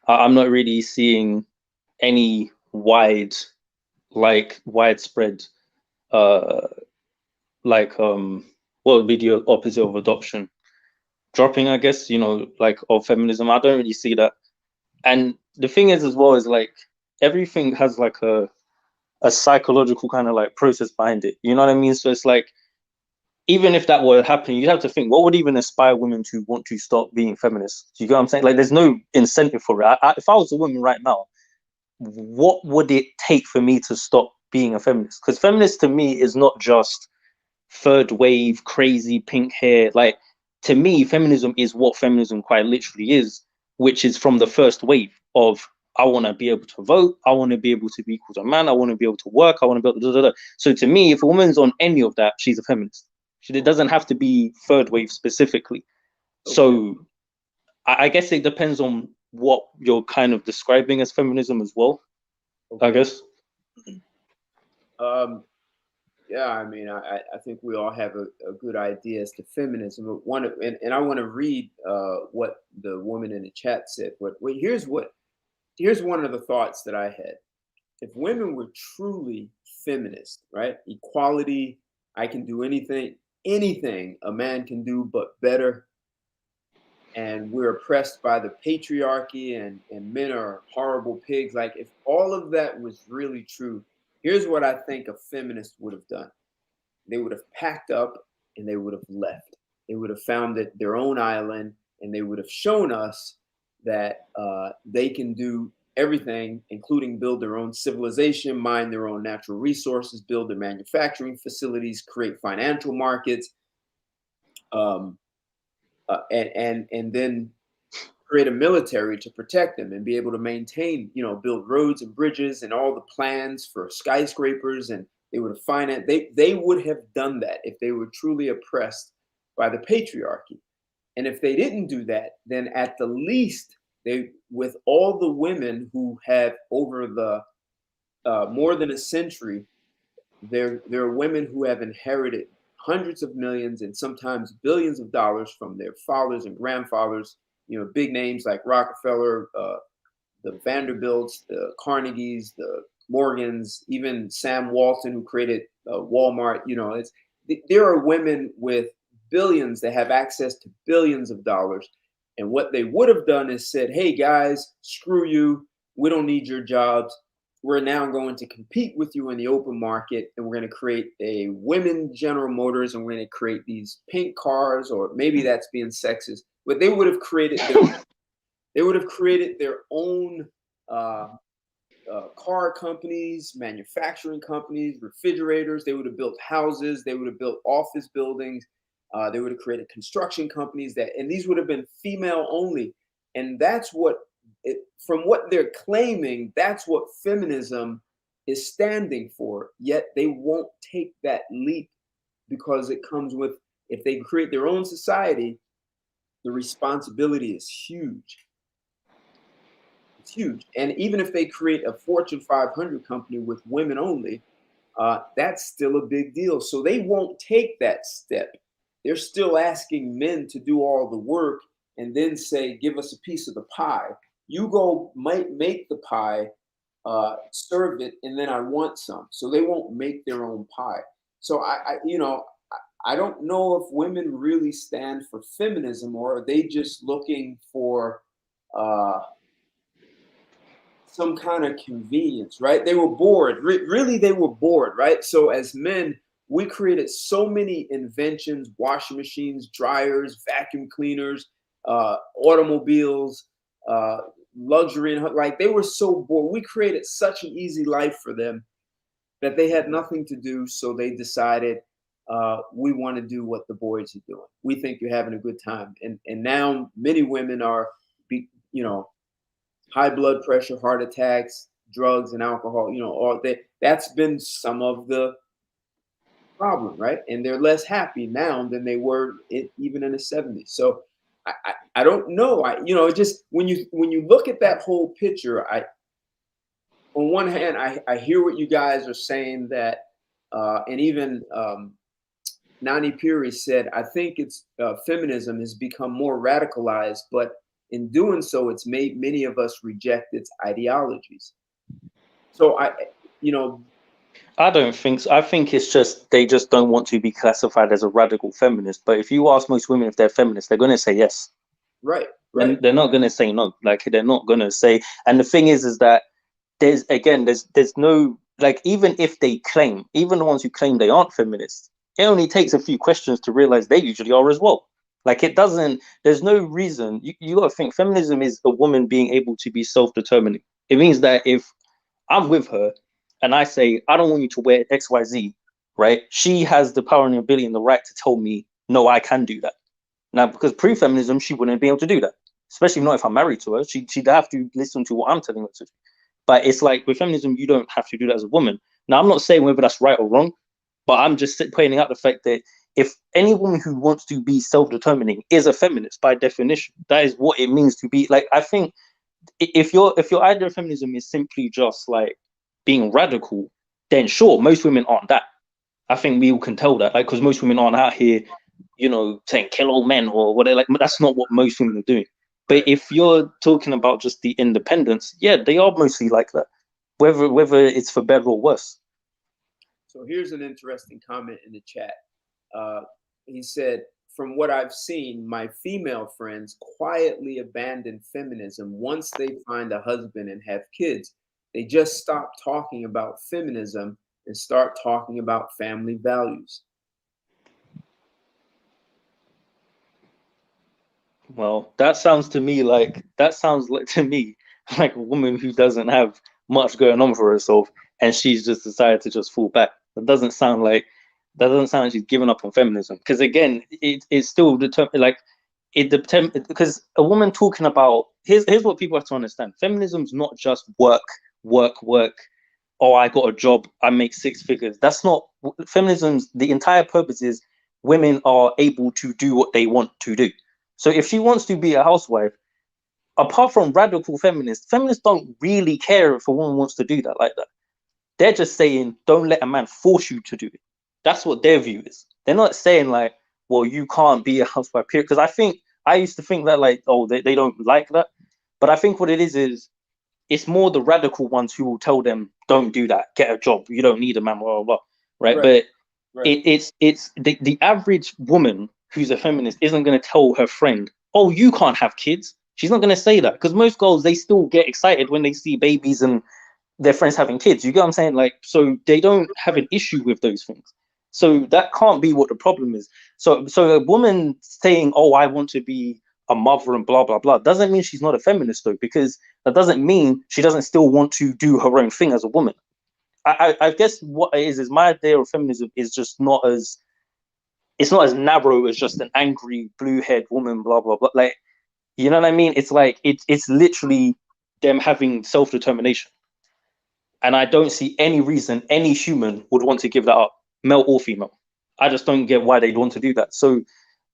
I'm not really seeing any widespread, uh, what would be the opposite of adoption? Dropping, I guess, like of feminism. I don't really see that. And the thing is, as well, is like everything has like a psychological kind of like process behind it. You know what I mean? So it's like even if that were happening, you have to think what would even inspire women to want to stop being feminists. Do you get what I'm saying? Like, there's no incentive for it. If I was a woman right now, what would it take for me to stop being a feminist? Because feminist to me is not just third wave, crazy pink hair. Like, to me, feminism is what feminism quite literally is, which is from the first wave of I want to be able to vote. I want to be able to be equal to a man. I want to be able to work. I want to be able to da, da, da. So to me, if a woman's on any of that, she's a feminist. It doesn't have to be third wave specifically. So I guess it depends on what you're kind of describing as feminism as well, I guess. Yeah, I mean, I think we all have a good idea as to feminism. But and I want to read what the woman in the chat said. But here's one of the thoughts that I had. If women were truly feminist, right? Equality, I can do anything a man can do, but better. And we're oppressed by the patriarchy and men are horrible pigs. Like if all of that was really true, here's what I think a feminist would have done. They would have packed up and they would have left. They would have founded their own island and they would have shown us that they can do everything, including build their own civilization, mine their own natural resources, build their manufacturing facilities, create financial markets, and then create a military to protect them and be able to maintain, build roads and bridges and all the plans for skyscrapers, and they would have financed. They would have done that if they were truly oppressed by the patriarchy. And if they didn't do that, then at the least with all the women who have over the more than a century, there are women who have inherited hundreds of millions and sometimes billions of dollars from their fathers and grandfathers. Big names like Rockefeller, the Vanderbilts, the Carnegies, the Morgans, even Sam Walton, who created Walmart. There are women with billions that have access to billions of dollars. And what they would have done is said, hey guys, screw you. We don't need your jobs. We're now going to compete with you in the open market, and we're going to create a women General Motors, and we're going to create these pink cars, or maybe that's being sexist, but they would have created their own car companies, manufacturing companies, refrigerators. They would have built houses. They would have built office buildings. They would have created construction companies and these would have been female only. And that's from what they're claiming, that's what feminism is standing for. Yet they won't take that leap because it comes with, if they create their own society, the responsibility is huge. It's huge. And even if they create a Fortune 500 company with women only, that's still a big deal. So they won't take that step. They're still asking men to do all the work and then say, give us a piece of the pie. You go make the pie, serve it, and then I want some. So they won't make their own pie. So I don't know if women really stand for feminism, or are they just looking for some kind of convenience, right? They were bored. Really, they were bored, right? So as men, we created so many inventions: washing machines, dryers, vacuum cleaners, automobiles, luxury, and like they were so bored. We created such an easy life for them that they had nothing to do. So they decided, we want to do what the boys are doing. We think you're having a good time. And now many women are, high blood pressure, heart attacks, drugs and alcohol, all that. That's been some of the problem, right? And they're less happy now than they were even in the 70s. So I don't know. Just when you look at that whole picture, on one hand, I hear what you guys are saying, that, and even Nani Puri said, I think it's feminism has become more radicalized, but in doing so, it's made many of us reject its ideologies. So I don't think so. I think it's just they just don't want to be classified as a radical feminist. But if you ask most women if they're feminists, they're going to say yes. Right. They're not going to say no. Like they're not going to say. And the thing is that there's no, like, even if they claim, even the ones who claim they aren't feminists, it only takes a few questions to realize they usually are as well. Like there's no reason. You got to think feminism is a woman being able to be self-determining. It means that if I'm with her and I say, I don't want you to wear XYZ, right? She has the power and the ability and the right to tell me, no, I can do that. Now, because pre-feminism, she wouldn't be able to do that. especially not if I'm married to her. She'd have to listen to what I'm telling her to do. But it's like with feminism, you don't have to do that as a woman. Now, I'm not saying whether that's right or wrong, but I'm just pointing out the fact that if any woman who wants to be self-determining is a feminist by definition, that is what it means to be. Like, I think if your idea of feminism is simply just like being radical, then sure, most women aren't that. I think we all can tell that, like, because most women aren't out here, saying kill all men or whatever. Like, that's not what most women are doing. But if you're talking about just the independence, yeah, they are mostly like that, whether it's for better or worse. So here's an interesting comment in the chat. He said, from what I've seen, my female friends quietly abandon feminism once they find a husband and have kids. They just stop talking about feminism and start talking about family values. Well, that sounds to me like like a woman who doesn't have much going on for herself, and she's just decided to just fall back. That doesn't sound like she's given up on feminism. Because again, it's still determined. Like it depends, because a woman talking about here's what people have to understand: feminism's not just work, work, work. Oh, I got a job, I make six figures. That's not feminism's. The entire purpose is women are able to do what they want to do. So if she wants to be a housewife, apart from radical feminists don't really care if a woman wants to do that like that. They're just saying, don't let a man force you to do it. That's what their view is. They're not saying like, well, you can't be a housewife, period. Because I used to think that like, oh, they don't like that. But I think what it is it's more the radical ones who will tell them, don't do that, get a job, you don't need a man, blah, blah, blah. Right? But it's the average woman who's a feminist isn't going to tell her friend, oh, you can't have kids. She's not going to say that, because most girls, they still get excited when they see babies and their friends having kids. You get what I'm saying? Like, so they don't have an issue with those things. So that can't be what the problem is. So a woman saying, oh, I want to be a mother and blah, blah, blah, doesn't mean she's not a feminist, though, because that doesn't mean she doesn't still want to do her own thing as a woman. I guess what it is my idea of feminism is just not as narrow as just an angry blue-haired woman, blah, blah, blah. Like, you know what I mean? It's like, it's literally them having self-determination. And I don't see any reason any human would want to give that up, male or female. I just don't get why they'd want to do that. So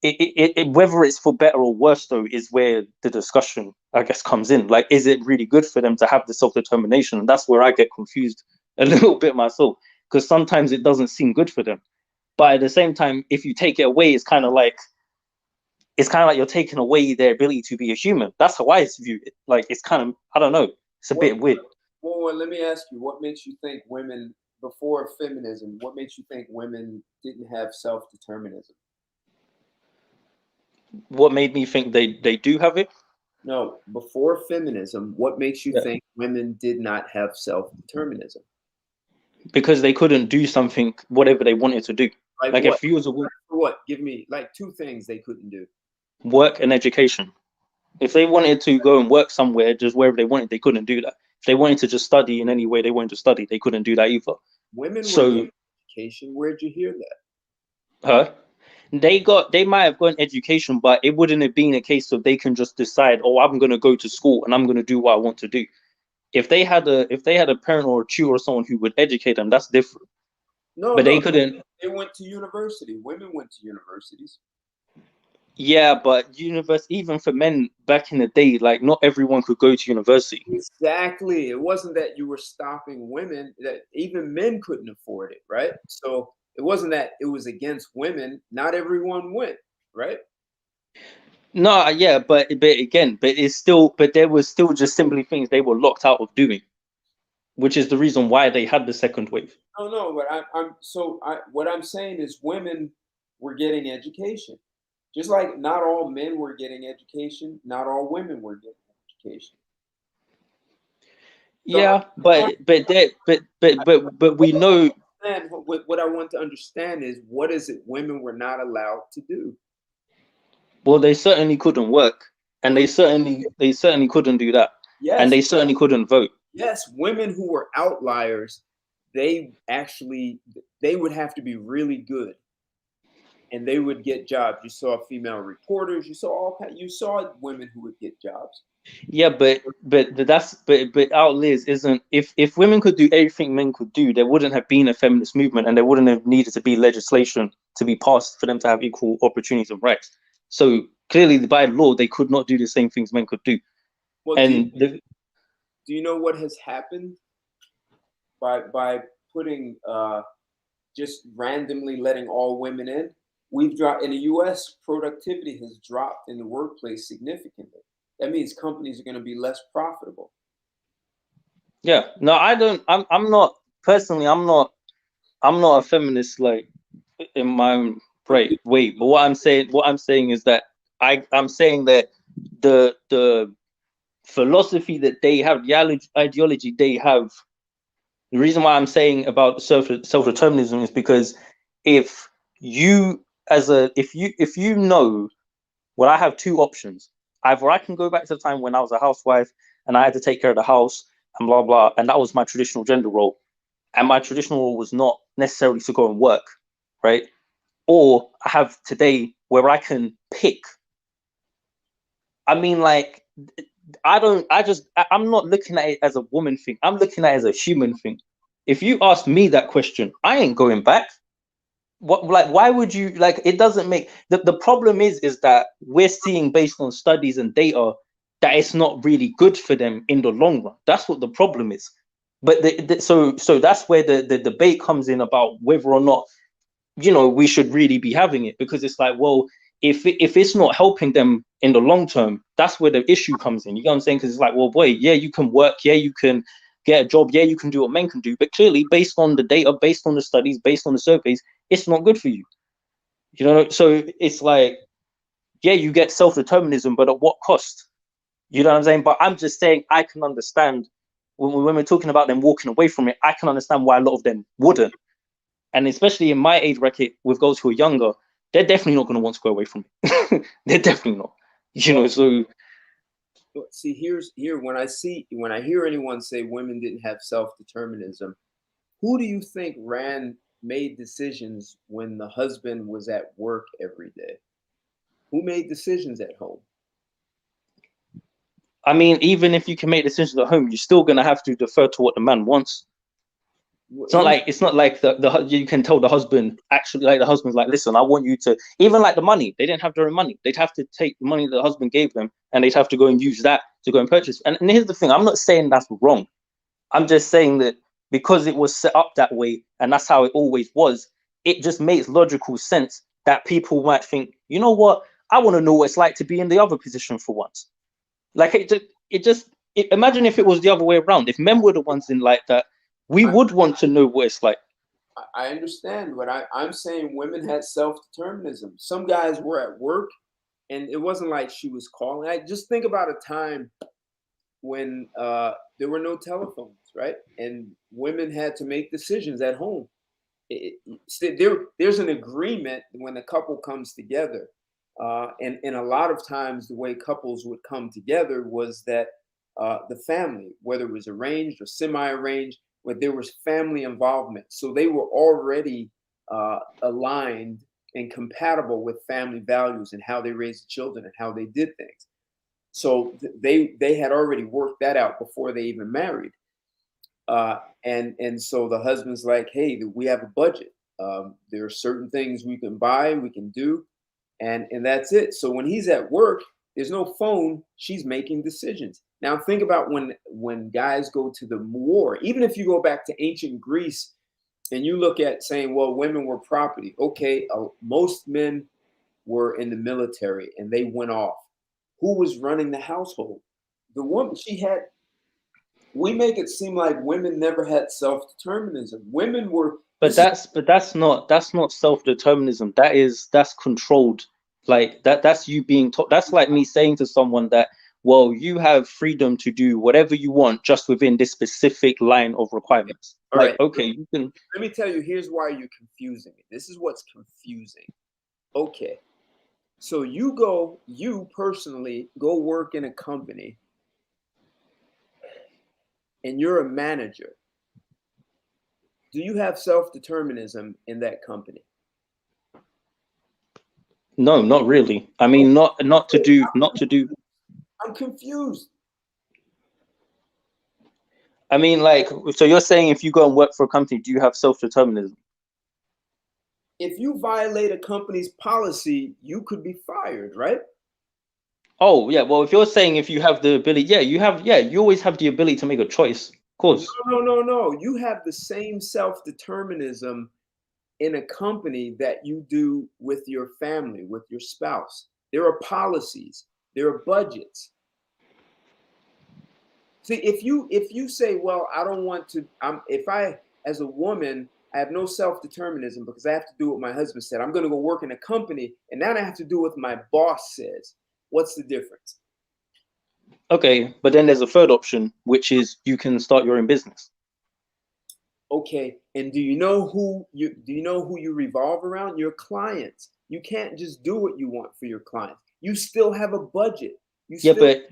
whether it's for better or worse, though, is where the discussion, I guess, comes in. Like, is it really good for them to have the self-determination? And that's where I get confused a little bit myself, because sometimes it doesn't seem good for them. But at the same time, if you take it away, it's kind of like you're taking away their ability to be a human. That's how I view it. Like, it's kind of, I don't know, it's a bit weird. Well, let me ask you, what makes you think women, before feminism, what makes you think women didn't have self-determinism? What made me think they do have it? No, before feminism, what makes you think women did not have self-determinism? Because they couldn't do something, whatever they wanted to do. Like what? If you was a woman, what? Give me like two things they couldn't do. Work and education. If they wanted to go and work somewhere, just wherever they wanted, they couldn't do that. If they wanted to just study in any way they wanted to study, they couldn't do that either. Women were getting education. Where'd you hear that? They might have gotten education, but it wouldn't have been a case of they can just decide, oh, I'm going to go to school and I'm going to do what I want to do. If they had a parent or a tutor or someone who would educate them, that's different. But they couldn't. They went to university. Women went to universities. Yeah, but even for men back in the day, like, not everyone could go to university. Exactly. It wasn't that you were stopping women, that even men couldn't afford it, right? So it wasn't that it was against women. Not everyone went, right? No, yeah, but there was still just simply things they were locked out of doing, which is the reason why they had the second wave. No, but what I'm saying is women were getting education. Just like not all men were getting education, not all women were getting education. Yeah, but we know. And what I want to understand is, what is it women were not allowed to do? Well, they certainly couldn't work, and they certainly couldn't do that. Yes, and they certainly couldn't vote. Yes, women who were outliers, they would have to be really good. and they would get jobs. You saw female reporters. You saw you saw women who would get jobs. Yeah, but our Liz isn't. If women could do everything men could do, there wouldn't have been a feminist movement, and there wouldn't have needed to be legislation to be passed for them to have equal opportunities and rights. So clearly, by law, they could not do the same things men could do. Well, And do you know what has happened by putting just randomly letting all women in? We've dropped in the U.S. Productivity has dropped in the workplace significantly. That means companies are going to be less profitable. yeah, no, I don't. I'm not personally. I'm not a feminist like in my own right way. But what I'm saying is that I'm saying that the philosophy that they have, the ideology they have. The reason why I'm saying about self-determinism is because if you if you know, well, I have two options. Either I can go back to the time when I was a housewife and I had to take care of the house and blah blah, and that was my traditional gender role, and my traditional role was not necessarily to go and work, right? Or I have today where I can pick. I mean, like, I'm not looking at it as a woman thing. I'm looking at it as a human thing. If you ask me that question, I ain't going back. What, like, why would you, like, it doesn't make, the problem is that we're seeing based on studies and data that it's not really good for them in the long run. That's what the problem is. But so that's where the debate comes in about whether or not, we should really be having it, because it's like, well, if it's not helping them in the long term, that's where the issue comes in. You know what I'm saying? Because it's like, well, boy, yeah, you can work, yeah, you can get a job, yeah, you can do what men can do, but clearly, based on the data, based on the studies, based on the surveys, it's not good for you. So it's like, yeah, you get self-determinism, but at what cost? You know what I'm saying? But I'm just saying, I can understand when we're talking about them walking away from it, I can understand why a lot of them wouldn't. And especially in my age bracket with girls who are younger, they're definitely not going to want to go away from it. They're definitely not. So See, here when I hear anyone say women didn't have self-determinism, who do you think made decisions when the husband was at work every day? Who made decisions at home? I mean, even if you can make decisions at home, you're still going to have to defer to what the man wants. It's not like the you can tell the husband, actually, like, the husband's like, listen, I want you to, even like the money, they didn't have their own money. They'd have to take the money that the husband gave them and they'd have to go and use that to go and purchase. And here's the thing, I'm not saying that's wrong. I'm just saying that because it was set up that way and that's how it always was, it just makes logical sense that people might think, you know what, I want to know what it's like to be in the other position for once. Like, imagine if it was the other way around. If men were the ones in like that, we would want to know what it's like. I understand, but I'm saying women had self-determinism. Some guys were at work, and it wasn't like she was calling. I just think about a time when there were no telephones, right? And women had to make decisions at home. There's an agreement when a couple comes together, and a lot of times the way couples would come together was that the family, whether it was arranged or semi-arranged, where there was family involvement, so they were already aligned and compatible with family values and how they raised the children and how they did things. So they had already worked that out before they even married. And so the husband's like, hey, we have a budget. There are certain things we can buy, we can do, and that's it. So when he's at work, there's no phone. She's making decisions. Now think about when guys go to the war. Even if you go back to ancient Greece and you look at saying, well, women were property. Okay, most men were in the military and they went off. Who was running the household? The woman. We make it seem like women never had self-determinism. Women were. But that's not self-determinism. That's controlled. Like, that's you being taught. That's like me saying to someone that, well, you have freedom to do whatever you want just within this specific line of requirements. All like, right. okay, you can. Let me tell you, here's why you're confusing me. This is what's confusing. Okay. So you personally go work in a company and you're a manager. Do you have self-determinism in that company? No, not really. I mean, not to do. I'm confused. I mean, like, so you're saying if you go and work for a company, do you have self-determinism? If you violate a company's policy, you could be fired, right? Oh, yeah. Well, if you're saying if you have the ability, yeah, you always have the ability to make a choice, of No, course. no, no, no. You have the same self-determinism in a company that you do with your family, with your spouse. There are policies, there are budgets. See, if you say, well, I don't want to, if I as a woman, I have no self-determinism because I have to do what my husband said. I'm going to go work in a company, and now I have to do what my boss says. What's the difference? Okay, but then there's a third option, which is you can start your own business. Okay, and do you know who you revolve around? Your clients. You can't just do what you want for your clients. You still have a budget. You Yeah, still but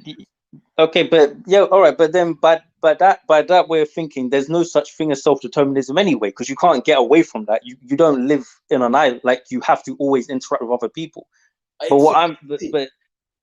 okay, but yeah, all right, but then by that way of thinking, there's no such thing as self-determinism anyway, because you can't get away from that. You don't live in an island, like you have to always interact with other people. But what I'm exactly. but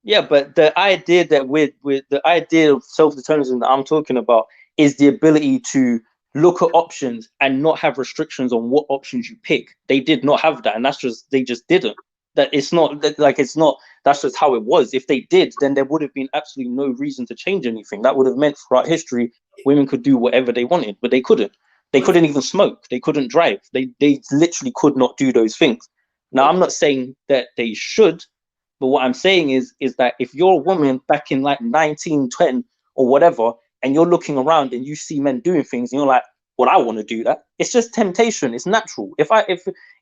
yeah, but the idea that with the idea of self-determinism that I'm talking about is the ability to look at options and not have restrictions on what options you pick. They did not have that, and they just didn't. That it's not that like it's not that's just how it was. If they did, then there would have been absolutely no reason to change anything. That would have meant throughout history women could do whatever they wanted, but they couldn't. They But if, couldn't even smoke. They couldn't drive. They literally could not do those things. Now oh, I'm not saying that they should, but what I'm saying is that if you're a woman back in like 1910 or whatever, and you're looking around and you see men doing things, and you're like, well, I want to do that. It's just temptation. It's natural. If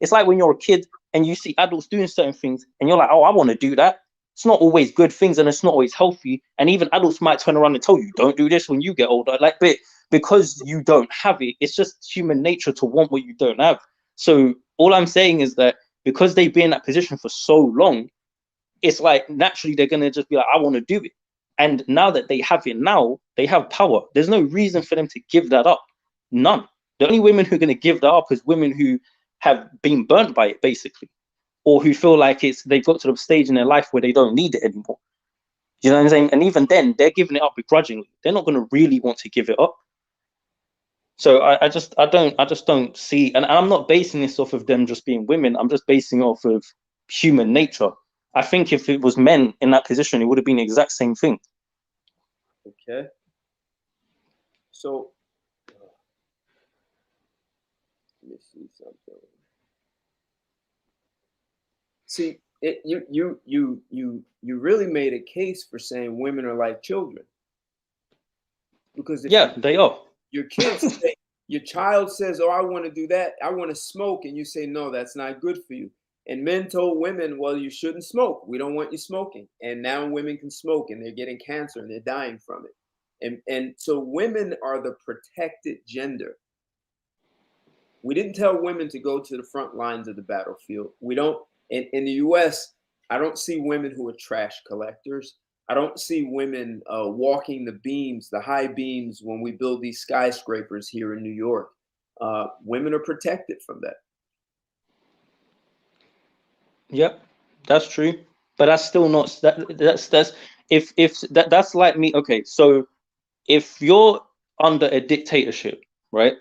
it's like when you're a kid and you see adults doing certain things, and you're like, oh, I want to do that. It's not always good things, and it's not always healthy. And even adults might turn around and tell you, don't do this when you get older. Like, but because you don't have it, it's just human nature to want what you don't have. So all I'm saying is that because they've been in that position for so long, it's like naturally they're gonna just be like, I want to do it. And now that they have it now, they have power. There's no reason for them to give that up. None. The only women who are gonna give that up is women who have been burnt by it, basically, or who feel like they've got to the stage in their life where they don't need it anymore. You know what I'm saying? And even then, they're giving it up begrudgingly. They're not gonna really want to give it up. So I just don't see, and I'm not basing this off of them just being women. I'm just basing it off of human nature. I think if it was men in that position, it would have been the exact same thing. okay. So let me see something. See, you really made a case for saying women are like children because if Yeah, they are. your kids say, your child says, "Oh, I want to do that. I want to smoke," and you say, "No, that's not good for you." And men told women, "Well, you shouldn't smoke. We don't want you smoking." And now women can smoke, and they're getting cancer, and they're dying from it. And so women are the protected gender. We didn't tell women to go to the front lines of the battlefield. We don't in the US, I don't see women who are trash collectors. I don't see women walking the beams, the high beams when we build these skyscrapers here in New York. Women are protected from that. Yep, that's true. But that's still not that's if that's like me. Okay, so if you're under a dictatorship, right?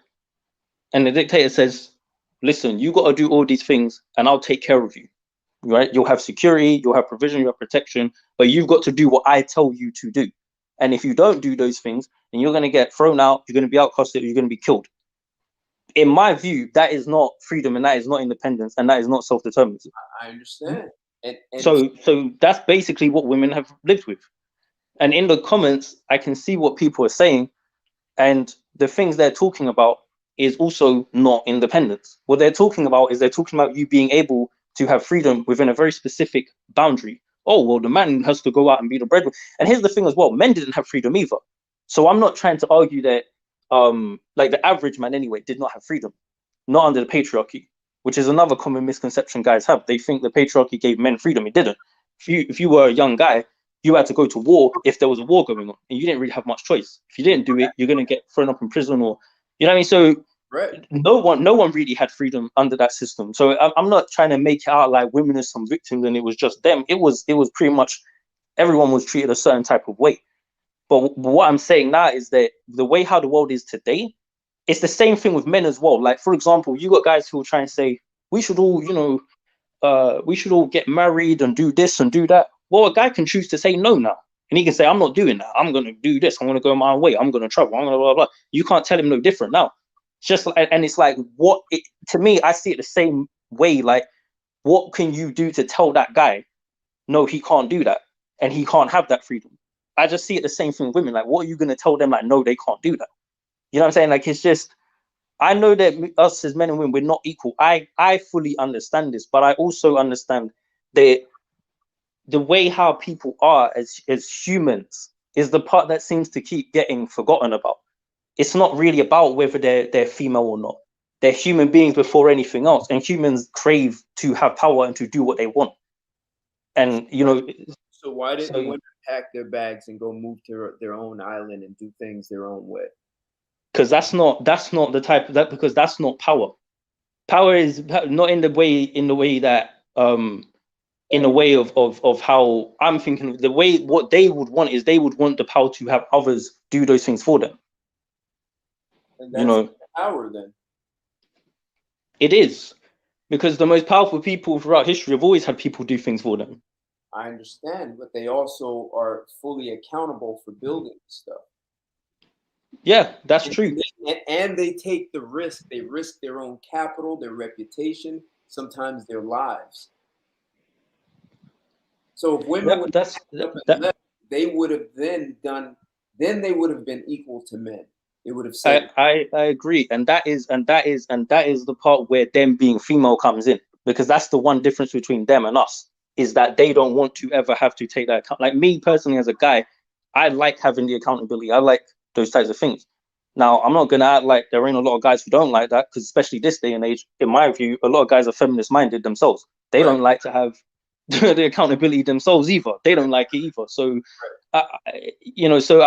And the dictator says, listen, you got to do all these things and I'll take care of you, right? You'll have security, you'll have provision, you'll have protection, but you've got to do what I tell you to do. And if you don't do those things, then you're going to get thrown out, you're going to be outcasted, you're going to be killed. In my view, that is not freedom and that is not independence and that is not self-determination. I understand. And So that's basically what women have lived with. And in the comments, I can see what people are saying, and the things they're talking about is also not independence. What they're talking about is they're talking about you being able to have freedom within a very specific boundary. Oh, well, the man has to go out and be the breadwinner. And here's the thing as well, men didn't have freedom either. So I'm not trying to argue that like the average man anyway did not have freedom, not under the patriarchy, which is another common misconception guys have. They think the patriarchy gave men freedom. It didn't. If you were a young guy, you had to go to war if there was a war going on, and you didn't really have much choice. If you didn't do it, you're gonna get thrown up in prison, or you know what I mean. So Right. no one really had freedom under that system. So I'm not trying to make it out like women are some victims and it was just them. It was pretty much everyone was treated a certain type of way. But what I'm saying now is that the way how the world is today, it's the same thing with men as well. Like, for example, you got guys who will try and say we should all, we should all get married and do this and do that. Well, a guy can choose to say no now. And he can say, I'm not doing that. I'm going to do this. I'm going to go my own way. I'm going to travel. I'm going to blah, blah, blah. You can't tell him no different now. It's just, and it's like, to me, I see it the same way. Like, what can you do to tell that guy, no, he can't do that. And he can't have that freedom. I just see it the same thing with women. Like, what are you going to tell them? Like, no, they can't do that. You know what I'm saying? Like, it's just, I know that us as men and women, we're not equal. I fully understand this, but I also understand that the way how people are as humans is the part that seems to keep getting forgotten about. It's not really about whether they're female or not. They're human beings before anything else, and humans crave to have power and to do what they want. And So why didn't so women pack their bags and go move to their own island and do things their own way? because that's not the type that because that's not power. Power is not in the way that in a way of how I'm thinking. The way what they would want is they would want the power to have others do those things for them. And that's power then. It is, because the most powerful people throughout history have always had people do things for them. I understand, but they also are fully accountable for building stuff. Yeah, that's true. And they take the risk. They risk their own capital, their reputation, sometimes their lives. So if women would have left, they would have then they would have been equal to men. They would have said, I agree, and that is the part where them being female comes in, because that's the one difference between them and us, is that they don't want to ever have to take that account. Like me personally as a guy, I like having the accountability. I like those types of things. Now, I'm not gonna act like there ain't a lot of guys who don't like that, because especially this day and age, in my view, a lot of guys are feminist minded themselves. They don't like to have the accountability themselves either. They don't like it either. So, so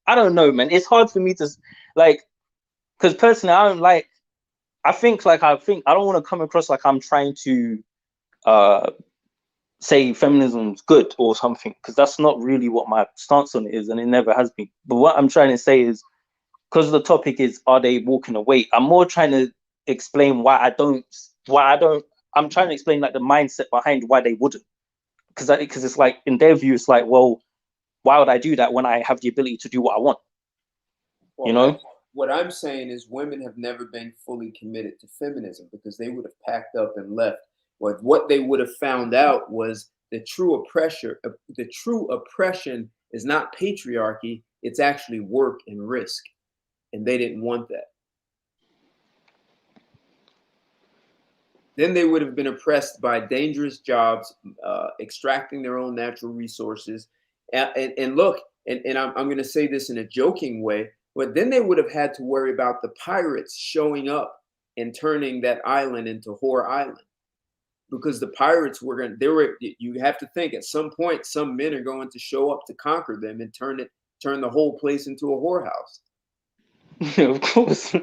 I don't know, man. It's hard for me to like, because personally, I don't like. I think I don't want to come across like I'm trying to say feminism's good or something, because that's not really what my stance on it is, and it never has been. But what I'm trying to say is, because the topic is, are they walking away? I'm more trying to explain why I don't. I'm trying to explain like the mindset behind why they wouldn't, because it's like in their view, it's like, well, why would I do that when I have the ability to do what I want? Well, what I'm saying is women have never been fully committed to feminism, because they would have packed up and left. What they would have found out was the true oppression is not patriarchy, it's actually work and risk. And they didn't want that. Then they would have been oppressed by dangerous jobs, extracting their own natural resources. And look, and I'm going to say this in a joking way, but then they would have had to worry about the pirates showing up and turning that island into Whore Island. Because the pirates you have to think at some point, some men are going to show up to conquer them and turn the whole place into a whorehouse. Of course.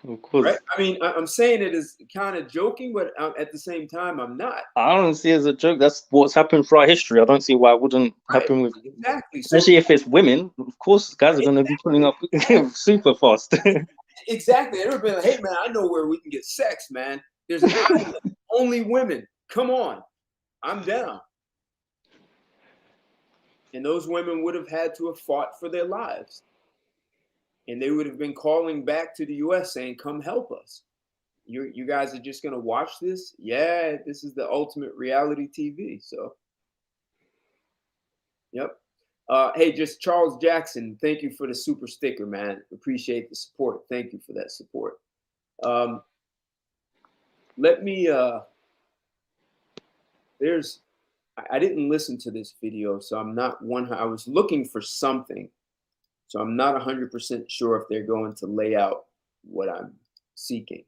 Of course. Right? I mean, I'm saying it is kind of joking, but at the same time, I'm not. I don't see it as a joke. That's what's happened throughout history. I don't see why it wouldn't happen with, exactly. Especially if it's women. Of course, guys are going to be pulling up super fast. Exactly. They've been like, hey, man, I know where we can get sex, man. There's an island, only women. Come on. I'm down. And those women would have had to have fought for their lives. And they would have been calling back to the US saying, come help us. You guys are just going to watch this? Yeah, this is the ultimate reality TV. So, yep. Hey, just Charles Jackson, thank you for the super sticker, man. Appreciate the support. Thank you for that support. Let me, I didn't listen to this video, so I'm not I was looking for something, so I'm not 100% sure if they're going to lay out what I'm seeking.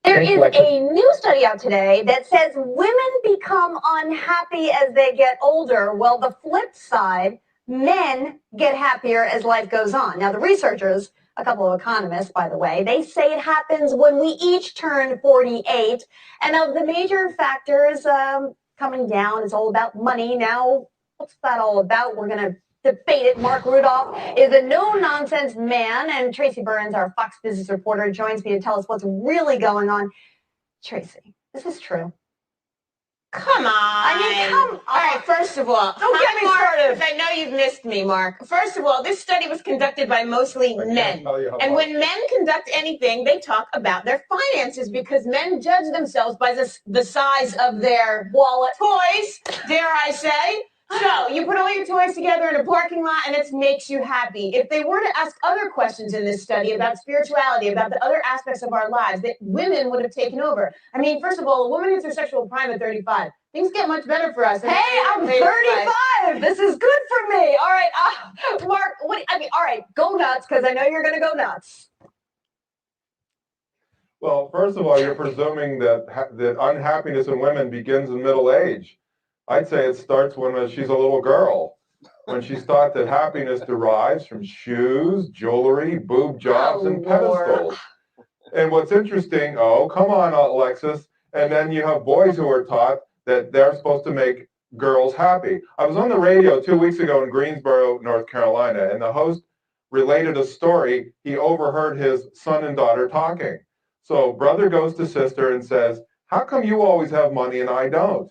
There is a new study out today that says women become unhappy as they get older. Well, the flip side, men get happier as life goes on. Now, the researchers, a couple of economists, by the way, they say it happens when we each turn 48. And of the major factors coming down, it's all about money. Now, what's that all about? We're going to debate it. Mark Rudolph is a no-nonsense man, and Tracy Burns, our Fox Business reporter, joins me to tell us what's really going on. Tracy, this is true. Come on. I mean, come on. All right, first of all, Don't get me started. because I know you've missed me, Mark. First of all, this study was conducted by mostly men. And when men conduct anything, they talk about their finances because men judge themselves by the size of their wallet. Toys, dare I say. So you put all your toys together in a parking lot and it makes you happy. If they were to ask other questions in this study about spirituality, about the other aspects of our lives, that women would have taken over. I mean, first of all, a woman hits her sexual prime at 35. Things get much better for us. Hey, I'm 35. This is good for me. All right, Mark. All right, go nuts because I know you're going to go nuts. Well, first of all, you're presuming that that unhappiness in women begins in middle age. I'd say it starts when she's a little girl, when she's taught that happiness derives from shoes, jewelry, boob jobs, and pedestals. And what's interesting, oh, come on, Alexis, and then you have boys who are taught that they're supposed to make girls happy. I was on the radio 2 weeks ago in Greensboro, North Carolina, and the host related a story. He overheard his son and daughter talking. So brother goes to sister and says, "How come you always have money and I don't?"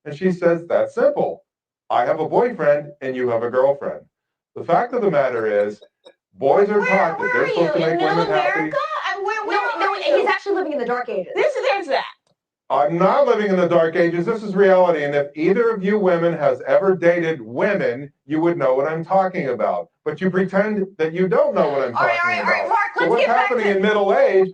And she says, "That's simple. I have a boyfriend and you have a girlfriend." The fact of the matter is, boys are taught that they're supposed to make women happy. No, he's actually living in the dark ages. There's that. I'm not living in the dark ages. This is reality. And if either of you women has ever dated women, you would know what I'm talking about. But you pretend that you don't know what I'm talking about. All right, Mark, So what's happening in middle age?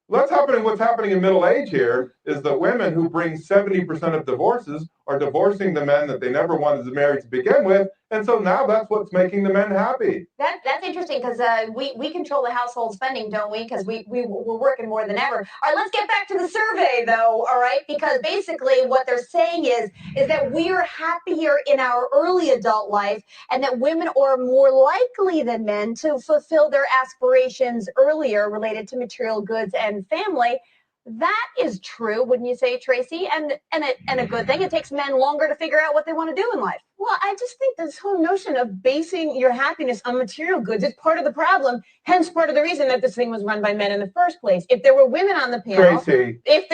What's happening in middle age here is the women who bring 70% of divorces are divorcing the men that they never wanted to marry to begin with, and so now that's what's making the men happy. That's interesting because we control the household spending, don't we? Because we're working more than ever. All right, let's get back to the survey, though. All right, because basically what they're saying is that we are happier in our early adult life, and that women are more likely than men to fulfill their aspirations earlier related to material goods and family. That is true, wouldn't you say, Tracy? And a good thing. It takes men longer to figure out what they want to do in life. Well, I just think this whole notion of basing your happiness on material goods is part of the problem, hence part of the reason that this thing was run by men in the first place. If there were women on the panel, Tracy. They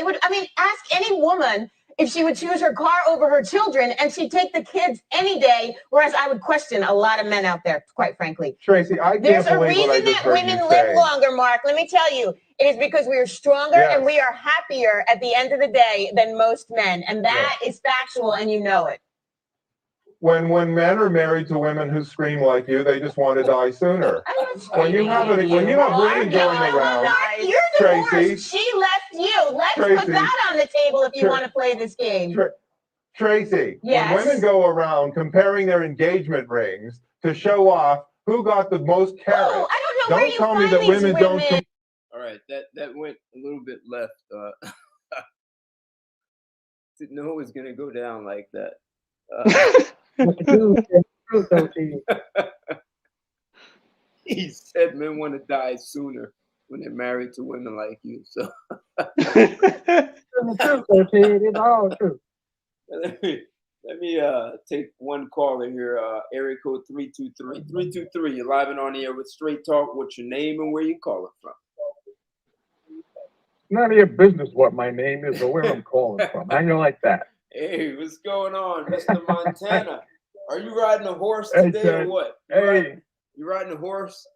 would, ask any woman if she would choose her car over her children, and she'd take the kids any day, whereas I would question a lot of men out there, quite frankly. Tracy, I can't There's a believe what I reason just that heard women you live say. longer, Mark. Let me tell you. It is because we are stronger and we are happier at the end of the day than most men. And that is factual, and you know it. When men are married to women who scream like you, they just want to die sooner. When you have women going around, You're Tracy, divorced. She left you. Let's put that on the table if you want to play this game. Tracy, Yes. when women go around comparing their engagement rings to show off who got the most carats, Oh, I don't know where you tell me find that these women don't. All right, that went a little bit left. Didn't know it was gonna go down like that. He said men want to die sooner when they're married to women like you. So It's all true. let me take one caller here. Area code 323. 323. You're live and on the air with Straight Talk. What's your name and where you calling from? None of your business what my name is or where I'm calling from. How you like that? Hey, what's going on, Mr. Montana? Are you riding a horse today or what? You riding a horse?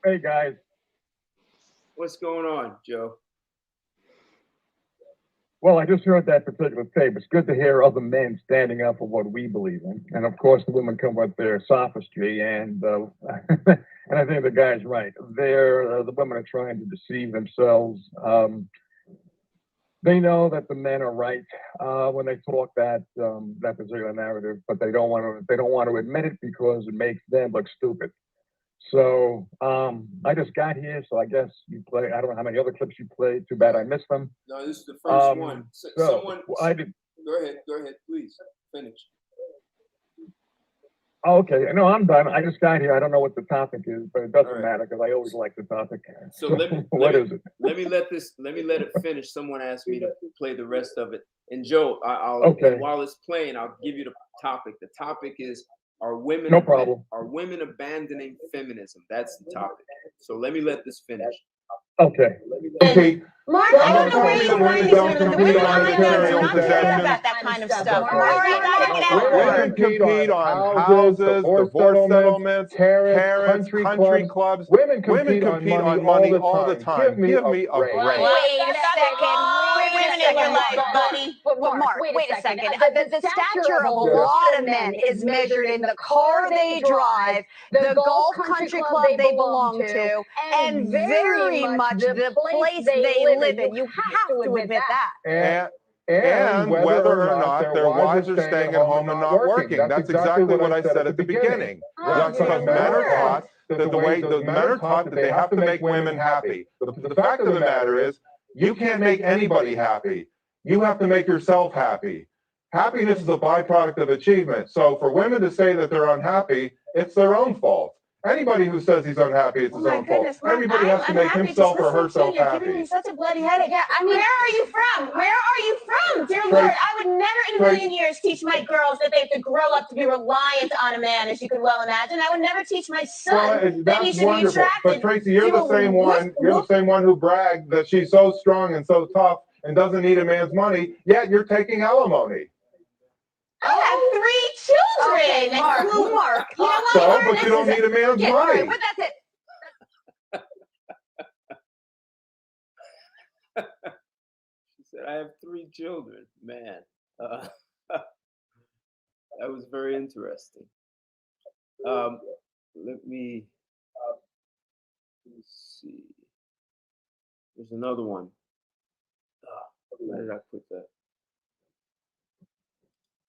Hey, guys. What's going on, Joe? Well, I just heard that particular tape. It's good to hear other men standing up for what we believe in. And, of course, the women come with their sophistry. And and I think the guy's right. The women are trying to deceive themselves. They know that the men are right when they talk that particular narrative, but they don't want to admit it because it makes them look stupid. So I just got here, so I guess you play. I don't know how many other clips you played. Too bad I missed them. No, this is the first one. Someone, I did. go ahead, please finish. Okay, no, I'm done. I just got here. I don't know what the topic is, but it doesn't All right. matter because I always like the topic. So let me, what is it? Let me let it finish. Someone asked me to play the rest of it. And Joe, I'll Okay. and while it's playing, I'll give you the topic. The topic is are women abandoning feminism? That's the topic. So let me let this finish. Okay. Okay. Mark, I don't know where you find these women. The women I know do not care about that kind of stuff. All right, I gotta get out Women there. compete on houses, divorce settlements, parents, country clubs. Women compete on money all the time. Give me a break. Wait a second. Women in your life, buddy. But Mark, wait a second. The stature of a lot of men is measured in the car they drive, the golf country club they belong to, and very much the place they live in. You have to admit that. And whether or not their wives are staying at home and not working. That's exactly what I said at the beginning. That's because men are taught that the men are taught that they have to make women happy. The fact of the matter is, you can't make anybody happy. You have to make yourself happy. Happiness is a byproduct of achievement. So for women to say that they're unhappy, it's their own fault. Anybody who says he's unhappy, it's his own fault. Everybody has to make himself or herself happy. You're giving me such a bloody headache. Yeah, I mean, where are you from? Where are you from? Dear Lord, I would never in a million years teach my girls that they have to grow up to be reliant on a man, as you can well imagine. I would never teach my son that he should be attracted. But Tracy, you're the same one. You're the same one who bragged that she's so strong and so tough and doesn't need a man's money. Yet you're taking alimony. I have 3 children. Okay, Mark. You know what? So, but you don't need a man's Okay, all money. right, but that's it. She said, "I have 3 children." Man, that was very interesting. Let me see. There's another one. Where did I put that?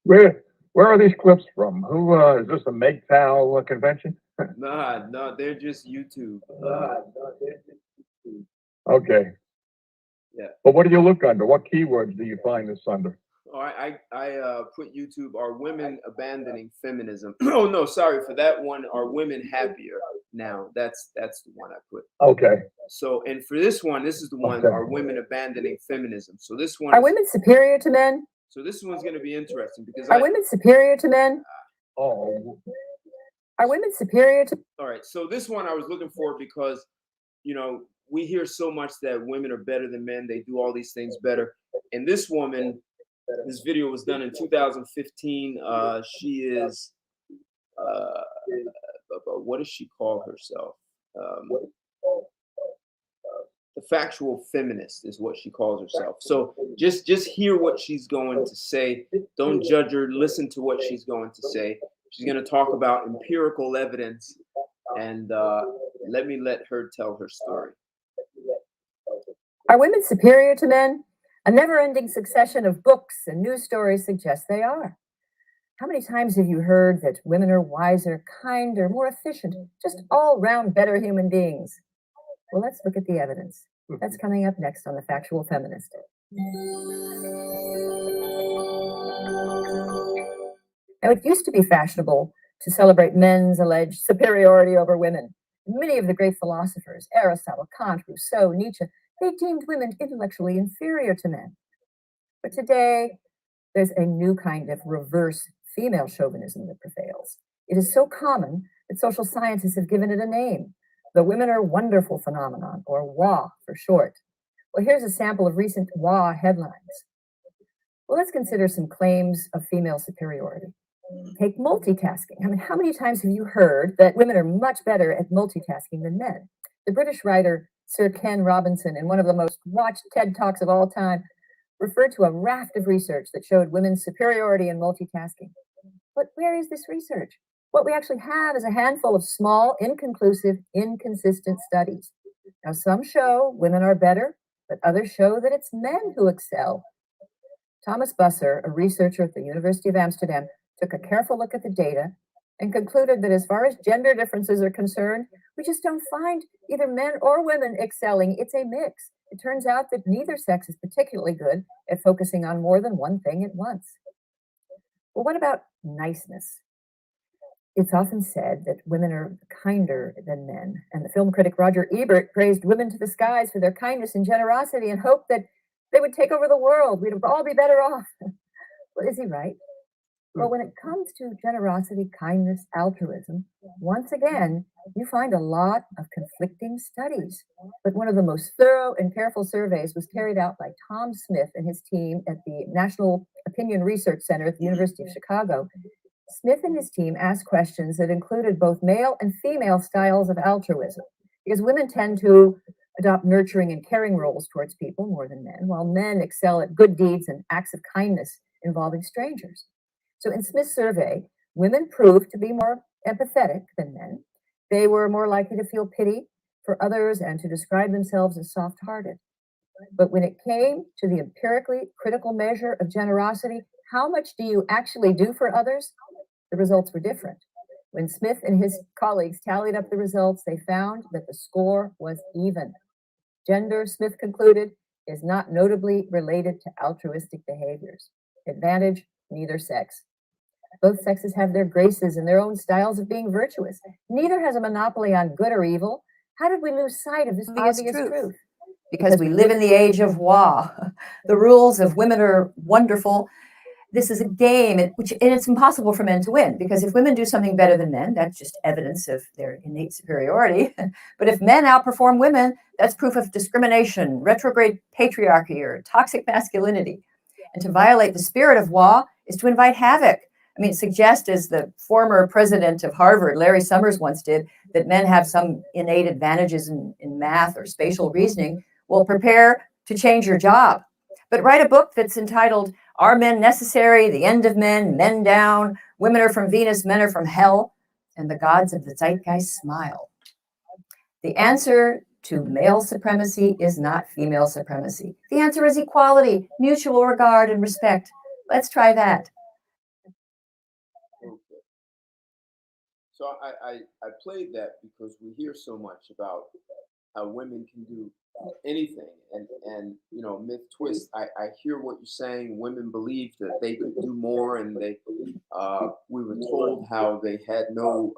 Where are these clips from? Who is this a MGTOW convention? No, they're just YouTube. Okay. Yeah. But what do you look under? What keywords do you find this under? Oh, I put YouTube. Are women abandoning feminism? Oh no, sorry for that one. Are women happier now? That's the one I put. Okay. So, and for this one, this is the one. Okay. Are women abandoning feminism? So this one. Are women superior to men? So this one's going to be interesting because Are women superior to men? Oh. Are women superior to? All right. So this one I was looking for because, we hear so much that women are better than men. They do all these things better. And this woman, this video was done in 2015. She is, what does she call herself? The factual feminist is what she calls herself. So just hear what she's going to say. Don't judge her. Listen to what she's going to say. She's going to talk about empirical evidence, and let her tell her story. Are women superior to men? A never-ending succession of books and news stories suggests they are. How many times have you heard that women are wiser, kinder, more efficient, just all-round better human beings? Well, let's look at the evidence. That's coming up next on The Factual Feminist. Now, it used to be fashionable to celebrate men's alleged superiority over women. Many of the great philosophers, Aristotle, Kant, Rousseau, Nietzsche, they deemed women intellectually inferior to men. But today, there's a new kind of reverse female chauvinism that prevails. It is so common that social scientists have given it a name, the women are wonderful phenomenon, or WA for short. Well, here's a sample of recent WA headlines. Well, let's consider some claims of female superiority. Take multitasking. I mean, how many times have you heard that women are much better at multitasking than men? The British writer Sir Ken Robinson, in one of the most watched TED Talks of all time, referred to a raft of research that showed women's superiority in multitasking. But where is this research? What we actually have is a handful of small, inconclusive, inconsistent studies. Now, some show women are better, but others show that it's men who excel. Thomas Busser, a researcher at the University of Amsterdam, took a careful look at the data and concluded that as far as gender differences are concerned, we just don't find either men or women excelling. It's a mix. It turns out that neither sex is particularly good at focusing on more than one thing at once. Well, what about niceness? It's often said that women are kinder than men, and the film critic Roger Ebert praised women to the skies for their kindness and generosity and hoped that they would take over the world. We'd all be better off. Well, is he right? Well, when it comes to generosity, kindness, altruism, once again, you find a lot of conflicting studies. But one of the most thorough and careful surveys was carried out by Tom Smith and his team at the National Opinion Research Center at the University of Chicago. Smith and his team asked questions that included both male and female styles of altruism, because women tend to adopt nurturing and caring roles towards people more than men, while men excel at good deeds and acts of kindness involving strangers. So in Smith's survey, women proved to be more empathetic than men. They were more likely to feel pity for others and to describe themselves as soft-hearted. But when it came to the empirically critical measure of generosity, how much do you actually do for others? The results were different. When Smith and his colleagues tallied up the results, they found that the score was even. Gender, Smith concluded, is not notably related to altruistic behaviors. Advantage, neither sex. Both sexes have their graces and their own styles of being virtuous. Neither has a monopoly on good or evil. How did we lose sight of this obvious truth? Because we live in the age of wa. The rules of women are wonderful. This is a game, and it's impossible for men to win, because if women do something better than men, that's just evidence of their innate superiority. But if men outperform women, that's proof of discrimination, retrograde patriarchy, or toxic masculinity. And to violate the spirit of wa is to invite havoc. I mean, suggest, as the former president of Harvard, Larry Summers, once did, that men have some innate advantages in math or spatial reasoning. Well, prepare to change your job. But write a book that's entitled, Are Men Necessary? The End of Men, Men Down, Women Are from Venus, Men Are from Hell, and the gods of the zeitgeist smile. The answer to male supremacy is not female supremacy. The answer is equality, mutual regard, and respect. Let's try that. Okay. So I played that because we hear so much about how women can do anything, and you know, myth twist. I hear what you're saying. Women believe that they could do more, and we were told how they had no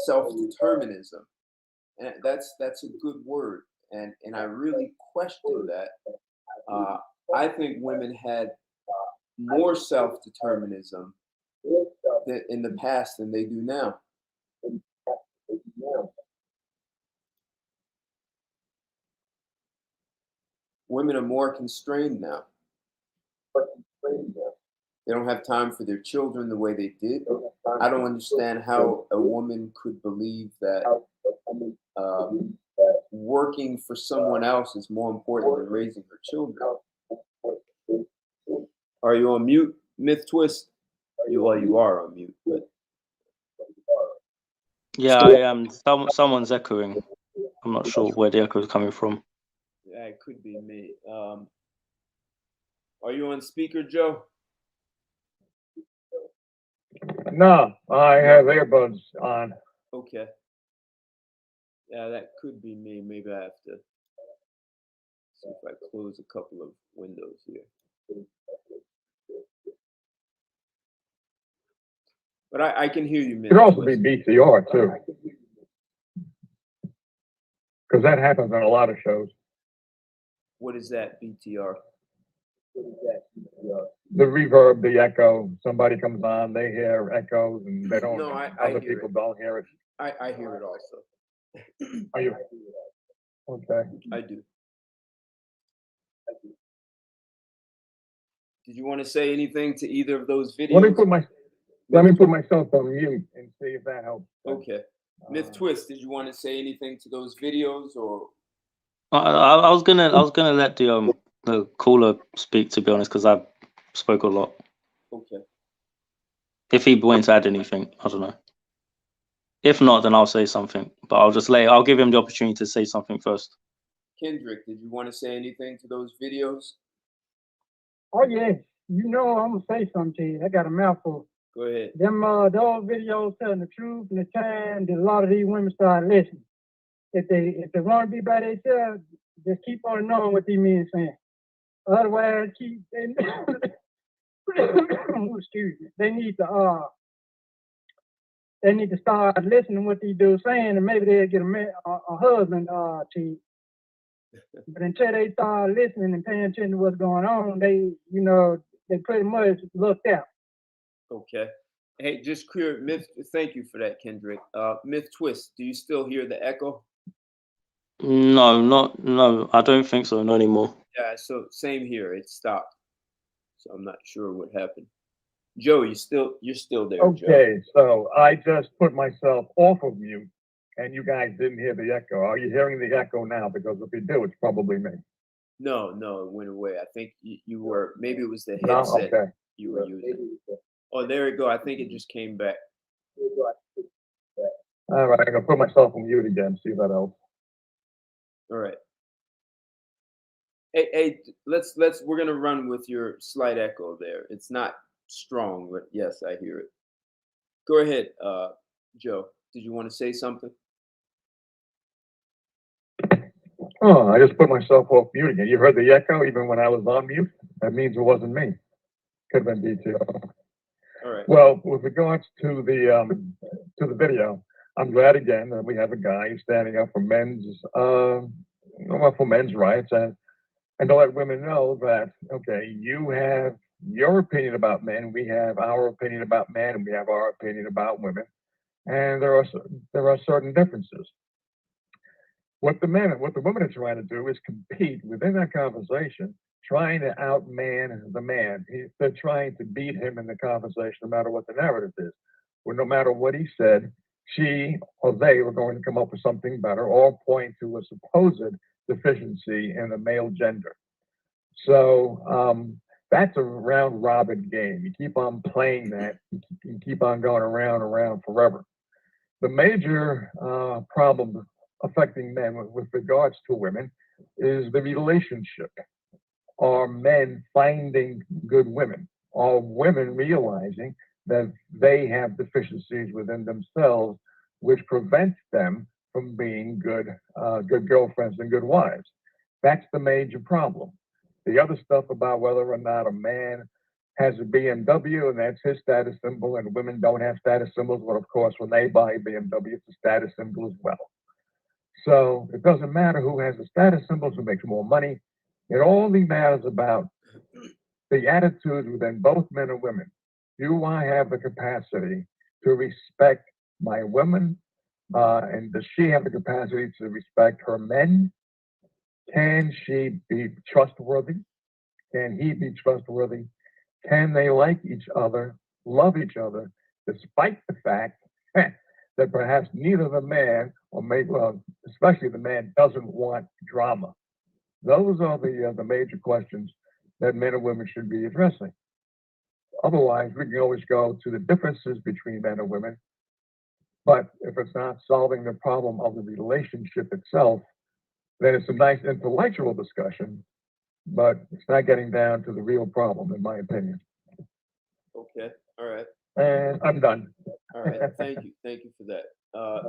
self-determinism, and that's a good word, and I really question that. I think women had more self-determinism in the past than they do now. Women are more constrained now. They don't have time for their children the way they did. I don't understand how a woman could believe that working for someone else is more important than raising her children. Are you on mute, Myth Twist? You are on mute. But Yeah, I am. Someone's echoing. I'm not sure where the echo is coming from. yeah, it could be me. Are you on speaker, Joe? No, I have earbuds on. Okay. Yeah, that could be me. Maybe I have to see if I close a couple of windows here. But I can hear you, It Myth could also Twist. be BTR too, because that happens on a lot of shows. What is that, BTR? The reverb, the echo. Somebody comes on, they hear echoes, and they don't. No, I other hear people it. don't hear it. I hear it also. Are you? Okay. I do. Did you want to say anything to either of those videos? Let me put myself on mute and see if that helps. Okay. Myth Twist, did you want to say anything to those videos, or? I was gonna let the caller speak, to be honest, because I spoke a lot. Okay. If he wanted to add anything, I don't know. If not, then I'll say something. But I'll give him the opportunity to say something first. Kendrick, did you want to say anything to those videos? Oh yeah, you know I'm gonna say something to you. I got a mouthful. Go ahead. Those videos telling the truth and the time that a lot of these women start listening. If they want to be by themselves, just keep on knowing what these men saying. Otherwise, excuse me, they need to start listening to what these dudes saying, and maybe they'll get a husband to. But until they start listening and paying attention to what's going on, they pretty much looked out. Okay. Hey, just clear myth. Thank you for that, Kendrick. Myth twist. Do you still hear the echo? No, I don't think so, not anymore. Yeah. So same here. It stopped. So I'm not sure what happened. Joe, you're still there. Okay, Joe. so I just put myself off of mute, and you guys didn't hear the echo. Are you hearing the echo now? Because if you do, it's probably me. No, it went away. I think you were. Maybe it was the No? headset Okay. you were using. Oh, there you go. I think it just came back. All right, I'm gonna put myself on mute again. See if that helps. All right. Hey, we're gonna run with your slight echo there. It's not strong, but yes, I hear it. Go ahead, Joe. Did you want to say something? Oh, I just put myself off mute again. You heard the echo even when I was on mute? That means it wasn't me. Could have been DTO. All right. Well, with regards to the video, I'm glad again that we have a guy standing up for men's rights and to let women know that, okay, you have your opinion about men, we have our opinion about men, and we have our opinion about women, and there are certain differences. What the women are trying to do is compete within that conversation, trying to outman the man. They're trying to beat him in the conversation, no matter what the narrative is. Well, no matter what he said, she or they were going to come up with something better or point to a supposed deficiency in the male gender. So that's a round robin game. You keep on playing that, you keep on going around and around forever. The major problem affecting men with regards to women is the relationship. Are men finding good women? Are women realizing that they have deficiencies within themselves which prevent them from being good girlfriends and good wives? That's the major problem. The other stuff about whether or not a man has a BMW and that's his status symbol and women don't have status symbols, well, of course, when they buy a BMW, it's a status symbol as well. So it doesn't matter who has the status symbols, who makes more money. It only matters about the attitudes within both men and women. Do I have the capacity to respect my women? And does she have the capacity to respect her men? Can she be trustworthy? Can he be trustworthy? Can they like each other, love each other, despite the fact that perhaps neither the man, or maybe, well, especially the man, doesn't want drama? Those are the major questions that men and women should be addressing. Otherwise, we can always go to the differences between men and women, but if it's not solving the problem of the relationship itself, then it's a nice intellectual discussion, but it's not getting down to the real problem, in my opinion. Okay. All right. And I'm done. All right. Thank you for that.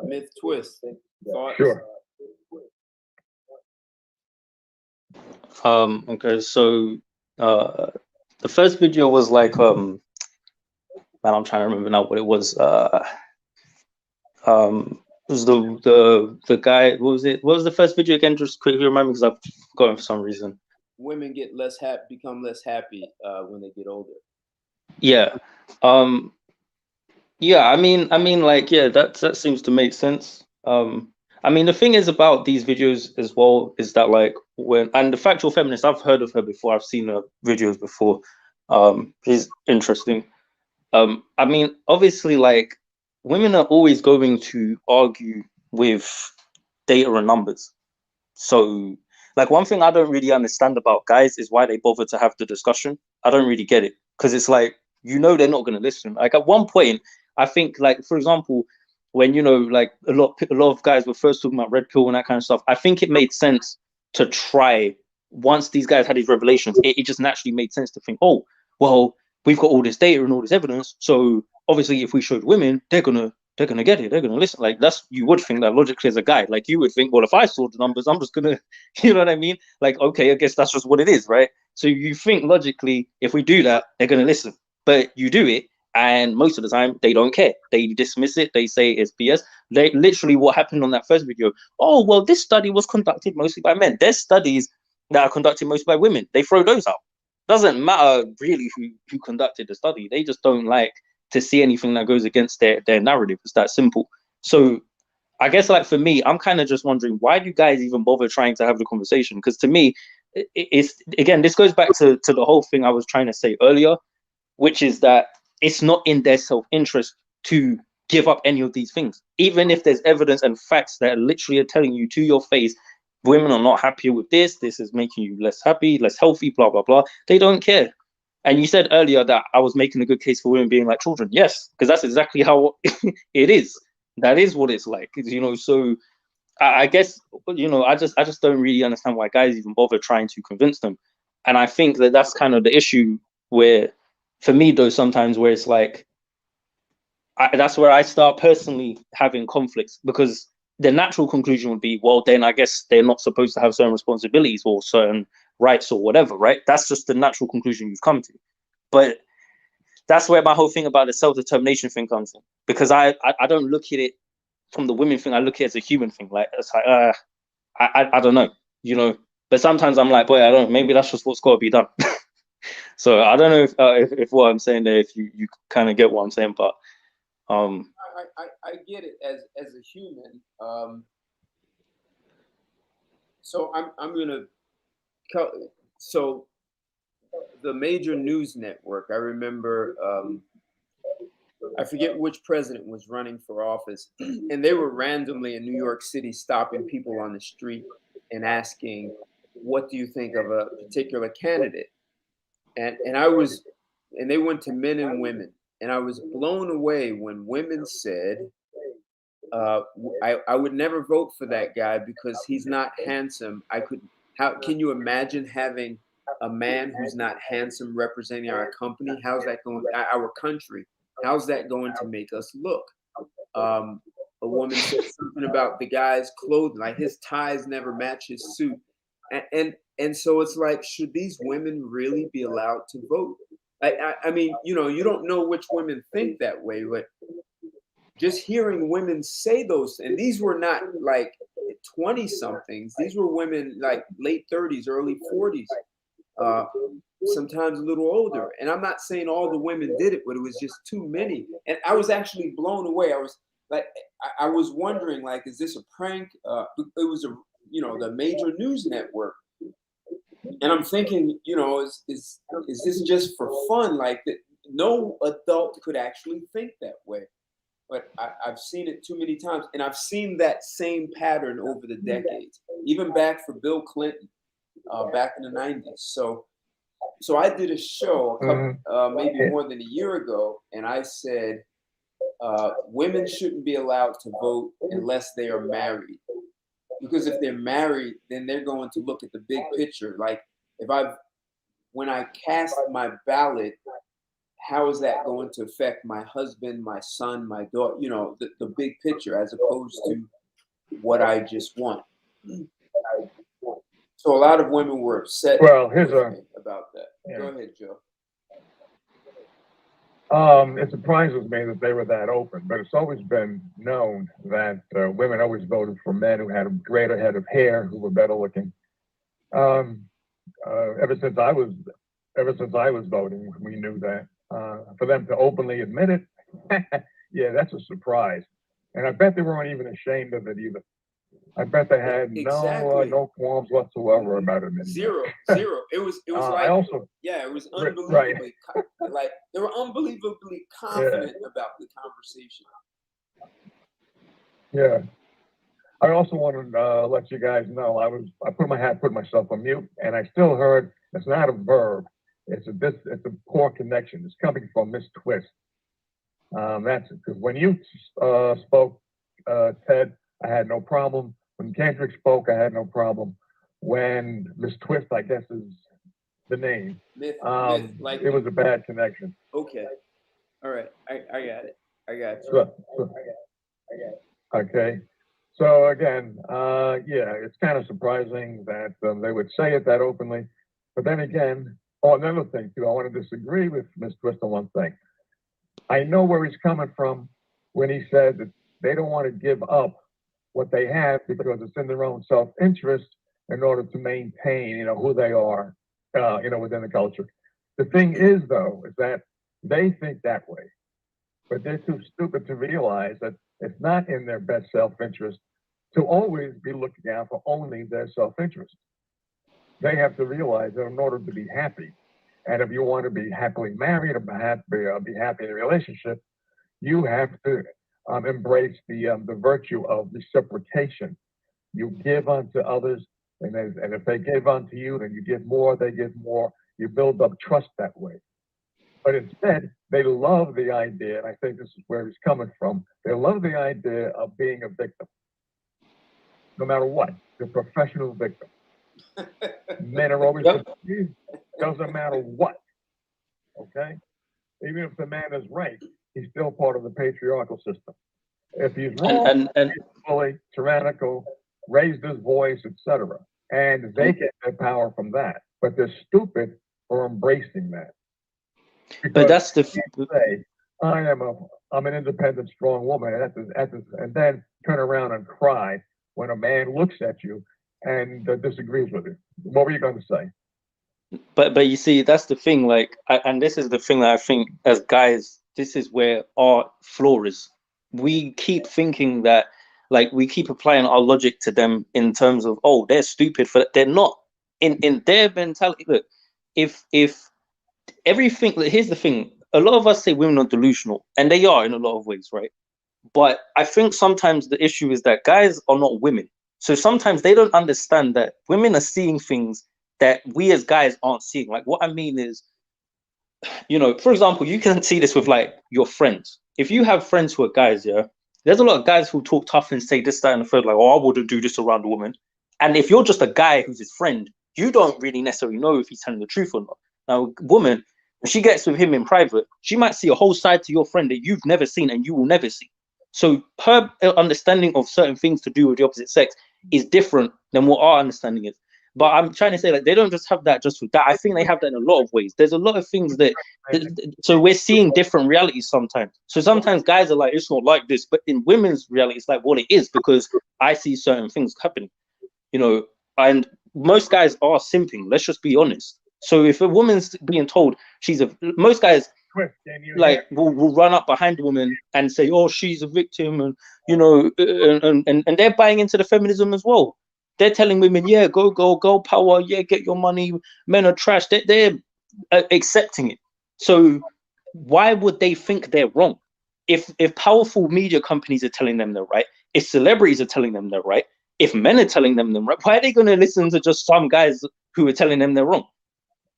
Myth twist. Thoughts? Sure. Okay, so the first video was like man, I'm trying to remember now what it was. It was the guy, what was it? What was the first video again? Just quickly remind me because I've forgotten for some reason. Women get become less happy when they get older. Yeah. Yeah, I mean, like, yeah, that seems to make sense. I mean, the thing is about these videos as well is that, like, and the factual feminist, I've heard of her before. I've seen her videos before. She's interesting. I mean, obviously, like, women are always going to argue with data and numbers. So, like, one thing I don't really understand about guys is why they bother to have the discussion. I don't really get it because it's like, they're not going to listen. Like, at one point, I think, like, for example, when, like, a lot of guys were first talking about red pill and that kind of stuff, I think it made sense to try, once these guys had these revelations, it just naturally made sense to think, oh, well, we've got all this data and all this evidence. So obviously, if we showed women, they're gonna get it. They're gonna listen. Like that's you would think that logically as a guy. Like you would think, well, if I saw the numbers, I'm just gonna, you know what I mean? Like okay, I guess that's just what it is, right? So you think logically, if we do that, they're gonna listen. But you do it, and most of the time they don't care. They dismiss it. They say it's BS. They literally what happened on that first video. Oh well, this study was conducted mostly by men. There's studies that are conducted mostly by women. They throw those out. Doesn't matter really who conducted the study. They just don't like to see anything that goes against their narrative. It's that simple. So I guess like for me, I'm kind of just wondering why do you guys even bother trying to have the conversation? Because to me, it's again, this goes back to the whole thing I was trying to say earlier, which is that it's not in their self-interest to give up any of these things. Even if there's evidence and facts that literally are telling you to your face, women are not happier with this is making you less happy, less healthy, blah, blah, blah. They don't care. And you said earlier that I was making a good case for women being like children. Yes, because that's exactly how it is. That is what it's like, you know. So I guess, you know, I just don't really understand why guys even bother trying to convince them. And I think that that's kind of the issue where, for me though, sometimes where it's like, that's where I start personally having conflicts, because the natural conclusion would be, well, then I guess they're not supposed to have certain responsibilities or certain rights or whatever, right? That's just the natural conclusion you've come to. But that's where my whole thing about the self-determination thing comes in, because I don't look at it from the women thing. I look at it as a human thing. Like it's like I don't know, you know. But sometimes I'm like, boy, I don't know. Maybe that's just what's got to be done. So I don't know if what I'm saying there, if you kind of get what I'm saying, but I get it as a human. So I'm gonna so the major news network. I remember I forget which president was running for office, and they were randomly in New York City stopping people on the street and asking, "What do you think of a particular candidate?" And I was, and they went to men and women, and I was blown away when women said, I would never vote for that guy because he's not handsome. How can you imagine having a man who's not handsome representing our company? How's that going, our country? How's that going to make us look? A woman said something about the guy's clothing, like his ties never match his suit. And so it's like, should these women really be allowed to vote? I mean, you know, you don't know which women think that way, but just hearing women say those, and these were not like 20 somethings, these were women like late 30s, early 40s, sometimes a little older. And I'm not saying all the women did it, but it was just too many. And I was actually blown away. I was like, I was wondering, like, is this a prank? It was the major news network. And I'm thinking, is this just for fun? Like that, no adult could actually think that way. But I've seen it too many times, and I've seen that same pattern over the decades, even back for Bill Clinton, back in the 90s. So I did a show maybe more than a year ago, and I said women shouldn't be allowed to vote unless they are married, because if they're married, then they're going to look at the big picture. Like when I cast my ballot, how is that going to affect my husband, my son, my daughter, the big picture, as opposed to what I just want. So a lot of women were upset about that. Yeah. Go ahead, Joe. It surprises me that they were that open, but it's always been known that women always voted for men who had a greater head of hair, who were better looking. Ever since I was voting, we knew that. For them to openly admit it, yeah, that's a surprise. And I bet they weren't even ashamed of it either. I bet they had no qualms whatsoever about it. Zero. It was like, it was unbelievably, like they were unbelievably confident about the conversation. Yeah. I also want to let you guys know, I put myself on mute, and I still heard, it's not a verb, it's a poor connection. It's coming from Miss Twist. That's it. Because when you spoke, Ted, I had no problem. When Kendrick spoke, I had no problem. When Miss Twist, I guess, is the name. Myth, like It was a bad connection. okay. All right, I got it. I got you. So, okay. So again, yeah, it's kind of surprising that they would say it that openly. But then again, oh, another thing too, I want to disagree with Ms. Twist on one thing. I know where he's coming from when he said that they don't want to give up what they have because it's in their own self-interest in order to maintain, you know, who they are, you know, within the culture. The thing is, though, is that they think that way, but they're too stupid to realize that it's not in their best self-interest to always be looking out for only their self-interest. They have to realize that in order to be happy, and if you want to be happily married or be happy in a relationship, you have to embrace the virtue of reciprocation. You give unto others, and if they give unto you, then you give more, they give more. You build up trust that way. But instead, they love the idea, and I think this is where he's coming from. They love the idea of being a victim, no matter what. The professional victim. Men are always confused. Doesn't matter what. Okay, even if the man is right, he's still part of the patriarchal system. If he's wrong, and he's fully tyrannical, raised his voice, etc. And they get their power from that. But they're stupid for embracing that. Because but that's the say, I'm an independent, strong woman, and then turn around and cry when a man looks at you and disagrees with you. What were you going to say? but you see, that's the thing, like, and this is the thing that I think as guys, this is where our flaw is. We keep thinking that, like, we keep applying our logic to them in terms of, oh, they're stupid for that. They're not. In their mentality. Look, if everything, here's the thing, a lot of us say women are delusional, and they are in a lot of ways, right? But I think sometimes the issue is that guys are not women. So sometimes they don't understand that women are seeing things that we as guys aren't seeing. Like, what I mean is, you know, for example, you can see this with like your friends. If you have friends who are guys, yeah, there's a lot of guys who talk tough and say this, that, and the third, like, oh, I wouldn't do this around a woman. And if you're just a guy who's his friend, you don't really necessarily know if he's telling the truth or not. Now, a woman, when she gets with him in private, she might see a whole side to your friend that you've never seen and you will never see. So her understanding of certain things to do with the opposite sex is different than what our understanding is. But I'm trying to say, like, they don't just have that just with that. I think they have that in a lot of ways. There's a lot of things that so we're seeing different realities sometimes. So sometimes guys are like, it's not like this, but in women's reality, it's like what it is, because I see certain things happening, you know, and most guys are simping. Let's just be honest. So if a woman's being told most guys like will run up behind a woman and say, oh, she's a victim, and you know, and they're buying into the feminism as well. They're telling women, yeah, go power, yeah, get your money, men are trash. They're accepting it. So why would they think they're wrong? If powerful media companies are telling them they're right, if celebrities are telling them they're right, if men are telling them they're right, why are they going to listen to just some guys who are telling them they're wrong?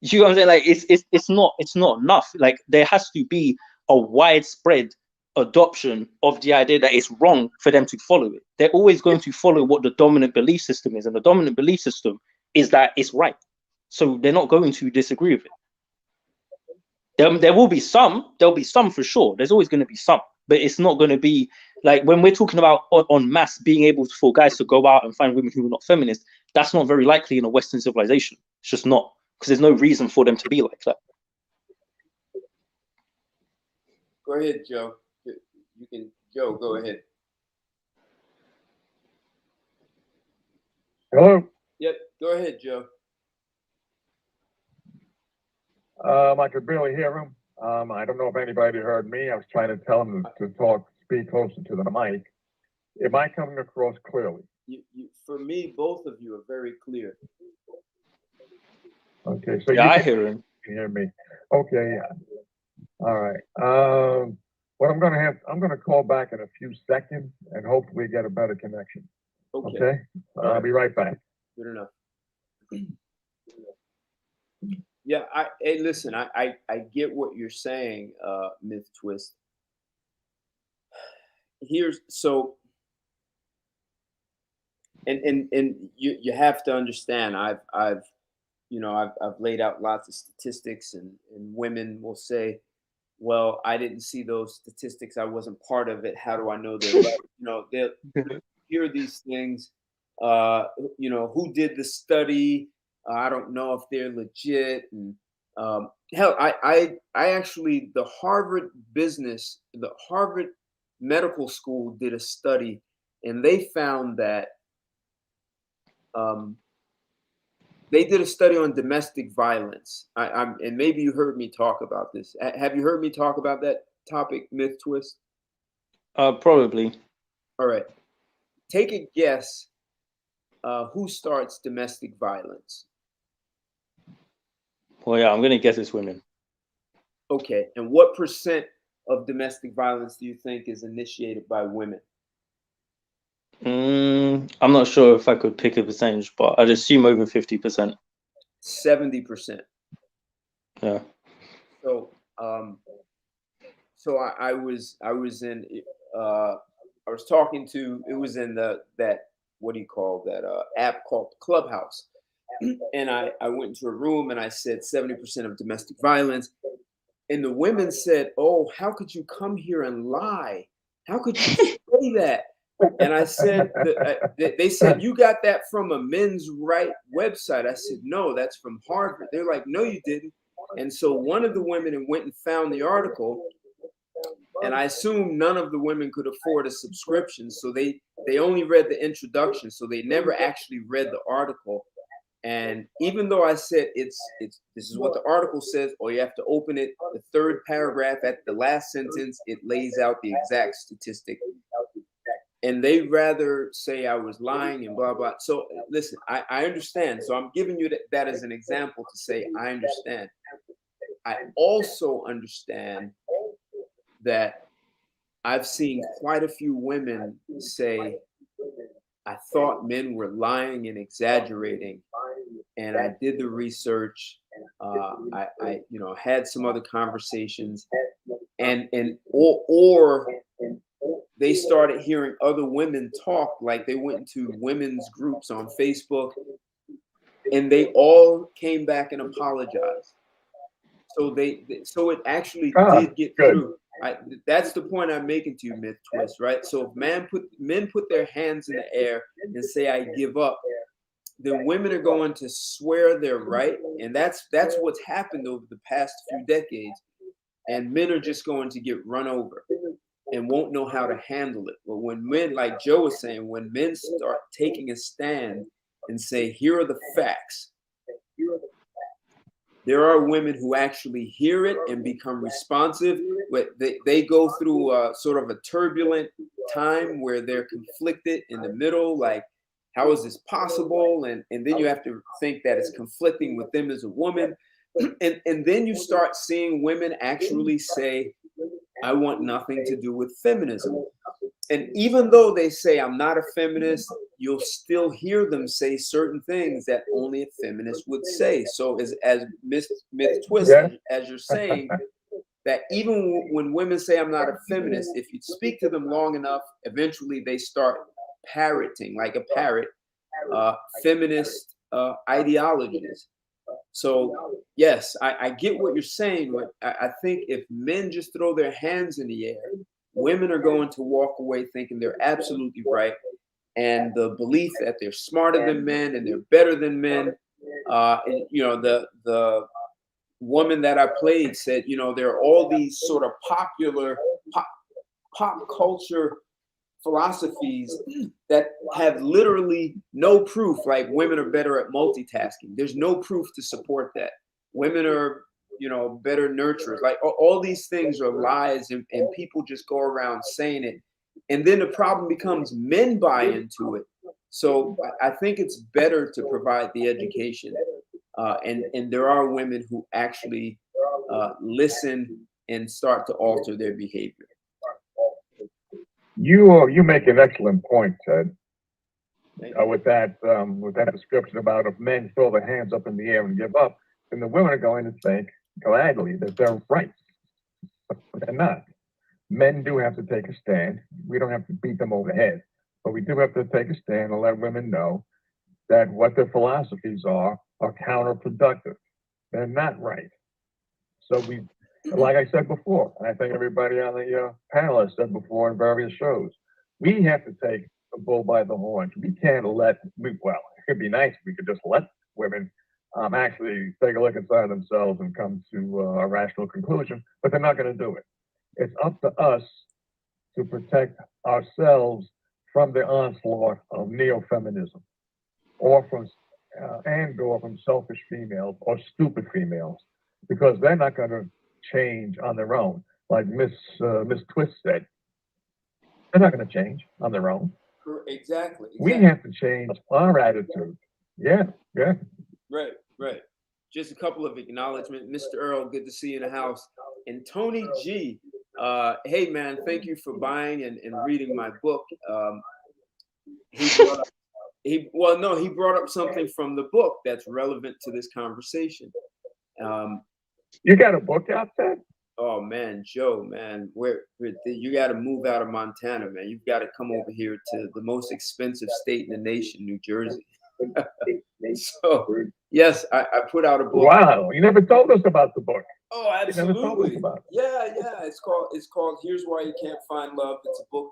You know what I'm saying? Like, it's not enough. Like, there has to be a widespread adoption of the idea that it's wrong for them to follow it. They're always going to follow what the dominant belief system is, and the dominant belief system is that it's right. So they're not going to disagree with it. There will be some. There'll be some for sure. There's always going to be some, but it's not going to be like when we're talking about on mass being able for guys to go out and find women who are not feminist. That's not very likely in a Western civilization. It's just not, because there's no reason for them to be like that. Go ahead, Joe. You can, Joe, go ahead. Hello? Yep, go ahead, Joe. I could barely hear him. I don't know if anybody heard me. I was trying to tell him to speak closer to the mic. Am I coming across clearly? For me, both of you are very clear. Okay, so yeah, I hear him. You hear me? Okay, yeah. All right. What I'm gonna call back in a few seconds and hopefully get a better connection. Okay? I'll be right back. Good enough. Yeah, hey, listen, I get what you're saying, Myth Twist. Here's so, and you have to understand, I've I've laid out lots of statistics, and women will say, well, I didn't see those statistics. I wasn't part of it. How do I know they're right? They'll hear these things. Who did the study? I don't know if they're legit. And hell, I actually, the Harvard Medical School did a study, and they found that they did a study on domestic violence. And maybe you heard me talk about this. Have you heard me talk about that topic, Myth Twist? Probably. All right. Take a guess. Who starts domestic violence? Well, yeah, I'm gonna guess it's women. Okay. And what percent of domestic violence do you think is initiated by women? I'm not sure if I could pick a percentage, but I'd assume over 50%. 70%. Yeah. So, I was talking to, it was in that what do you call that app called Clubhouse, and I went into a room and I said 70% of domestic violence, and the women said, "Oh, how could you come here and lie? How could you say that?" And I said, they said, "You got that from a men's right website." I said, "No, that's from Harvard." They're like, "No, you didn't." And so one of the women went and found the article, and I assume none of the women could afford a subscription, so they only read the introduction, so they never actually read the article. And even though I said it's this is what the article says, or you have to open it, the third paragraph at the last sentence, it lays out the exact statistic. And they rather say I was lying and blah blah. So listen, I understand. So I'm giving you that as an example to say I understand. I also understand that I've seen quite a few women say, I thought men were lying and exaggerating, and I did the research. I had some other conversations, or they started hearing other women talk, like they went into women's groups on Facebook, and they all came back and apologized. So so it actually did get through. That's the point I'm making to you, Myth Twist, right? So if men put their hands in the air and say I give up, then women are going to swear they're right, and that's what's happened over the past few decades. And men are just going to get run over and won't know how to handle it. But when men, like Joe was saying, when men start taking a stand and say, here are the facts, there are women who actually hear it and become responsive. They go through sort of a turbulent time where they're conflicted in the middle, like, how is this possible? And then you have to think that it's conflicting with them as a woman. And then you start seeing women actually say, I want nothing to do with feminism. And even though they say I'm not a feminist, you'll still hear them say certain things that only a feminist would say. So as Myth Twist, as you're saying, that even when women say I'm not a feminist, if you speak to them long enough, eventually they start parroting, like a parrot, feminist ideologies. So yes, I get what you're saying, but I think if men just throw their hands in the air, women are going to walk away thinking they're absolutely right. And the belief that they're smarter than men and they're better than men. And, the woman that I played said, there are all these sort of popular pop culture philosophies that have literally no proof, like women are better at multitasking. There's no proof to support that. Women are, better nurturers. Like all these things are lies, and people just go around saying it. And then the problem becomes men buy into it. So I think it's better to provide the education. And there are women who actually listen and start to alter their behavior. You make an excellent point, Ted, with that description about if men throw their hands up in the air and give up, then the women are going to think gladly that they're right. But they're not. Men do have to take a stand. We don't have to beat them over the head, but we do have to take a stand and let women know that what their philosophies are are counterproductive. They're not right. So we, like I said before, and I think everybody on the panel has said before in various shows, we have to take the bull by the horns. We can't well, it could be nice if we could just let women actually take a look inside themselves and come to a rational conclusion, but they're not going to do it. It's up to us to protect ourselves from the onslaught of neo-feminism, or from selfish females or stupid females, because they're not going to change on their own. Like Miss Twist said, they're not going to change on their own. Exactly. We have to change our attitude. Yeah. Right. Just a couple of acknowledgments. Mr. Earl, good to see you in the house. And Tony G, hey man, thank you for buying and reading my book. He brought up something from the book that's relevant to this conversation. You got a book out there? Oh man, Joe, man, you got to move out of Montana, man. You've got to come over here to the most expensive state in the nation, New Jersey. So yes, I put out a book. Wow, you never told us about the book. Oh, absolutely. You never told us about it. Yeah. It's called Here's Why You Can't Find Love. It's a book.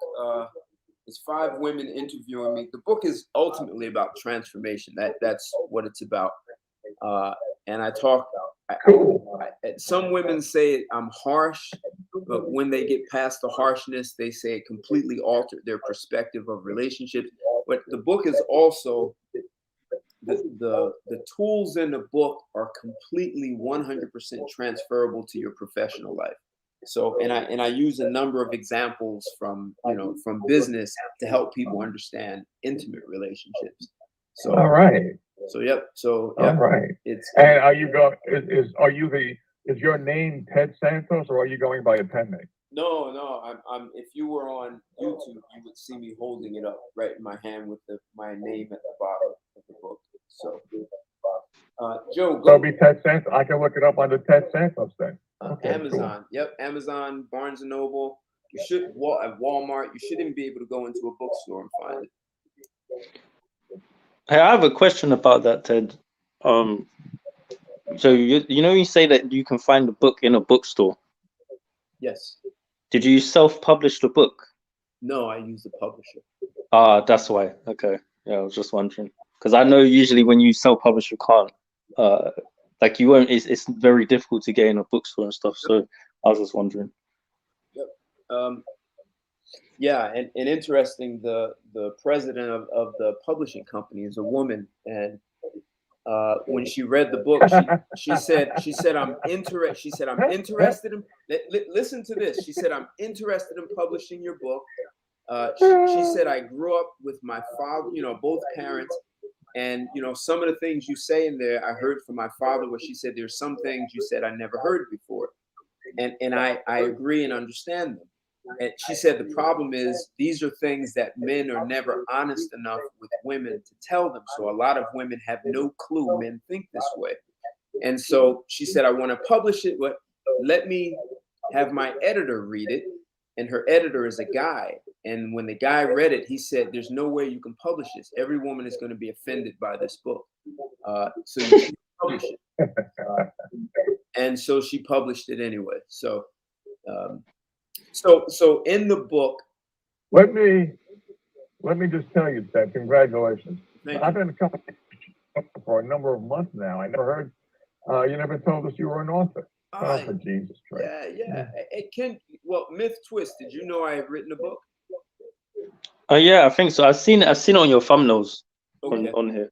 It's 5 women interviewing me. The book is ultimately about transformation. That's what it's about. And I talk. Some women say I'm harsh, but when they get past the harshness, they say it completely altered their perspective of relationships. But the book is also the tools in the book are completely 100% transferable to your professional life. So, and I use a number of examples from business to help people understand intimate relationships. So, all right. So, yep. So, all right. And are you going? Is your name Ted Santos, or are you going by a pen name? No. I'm. If you were on YouTube, you would see me holding it up right in my hand with my name at the bottom of the book. So, Joe, So be Ted Santos. I can look it up under Ted Santos then. Okay, Amazon. Cool. Yep, Amazon, Barnes and Noble. You should at Walmart. You shouldn't be able to go into a bookstore and find it. Hey, I have a question about that, Ted. So you say that you can find the book in a bookstore. Yes. Did you self-publish the book? No, I use the publisher. That's why. Okay. Yeah, I was just wondering, because I know usually when you self-publish, you can't. Like you won't. It's very difficult to get in a bookstore and stuff. So I was just wondering. Yep. Yeah, and interesting. The president of the publishing company is a woman, and when she read the book, she said I'm interested in. Listen to this. She said, I'm interested in publishing your book. She said, I grew up with my father, both parents. And, some of the things you say in there, I heard from my father, where she said, there's some things you said I never heard before. And I agree and understand them. And she said, the problem is these are things that men are never honest enough with women to tell them. So a lot of women have no clue men think this way. And so she said, I want to publish it, but let me have my editor read it. And her editor is a guy. And when the guy read it, he said, there's no way you can publish this. Every woman is going to be offended by this book. So you can publish it. And so she published it anyway. So in the book. Let me just tell you, Ted, congratulations. I've been a couple for a number of months now. I never heard, you never told us you were an author. Oh, for Jesus Christ. Yeah. Myth Twist, did you know I have written a book? Yeah, I think so. I've seen it on your thumbnails on here.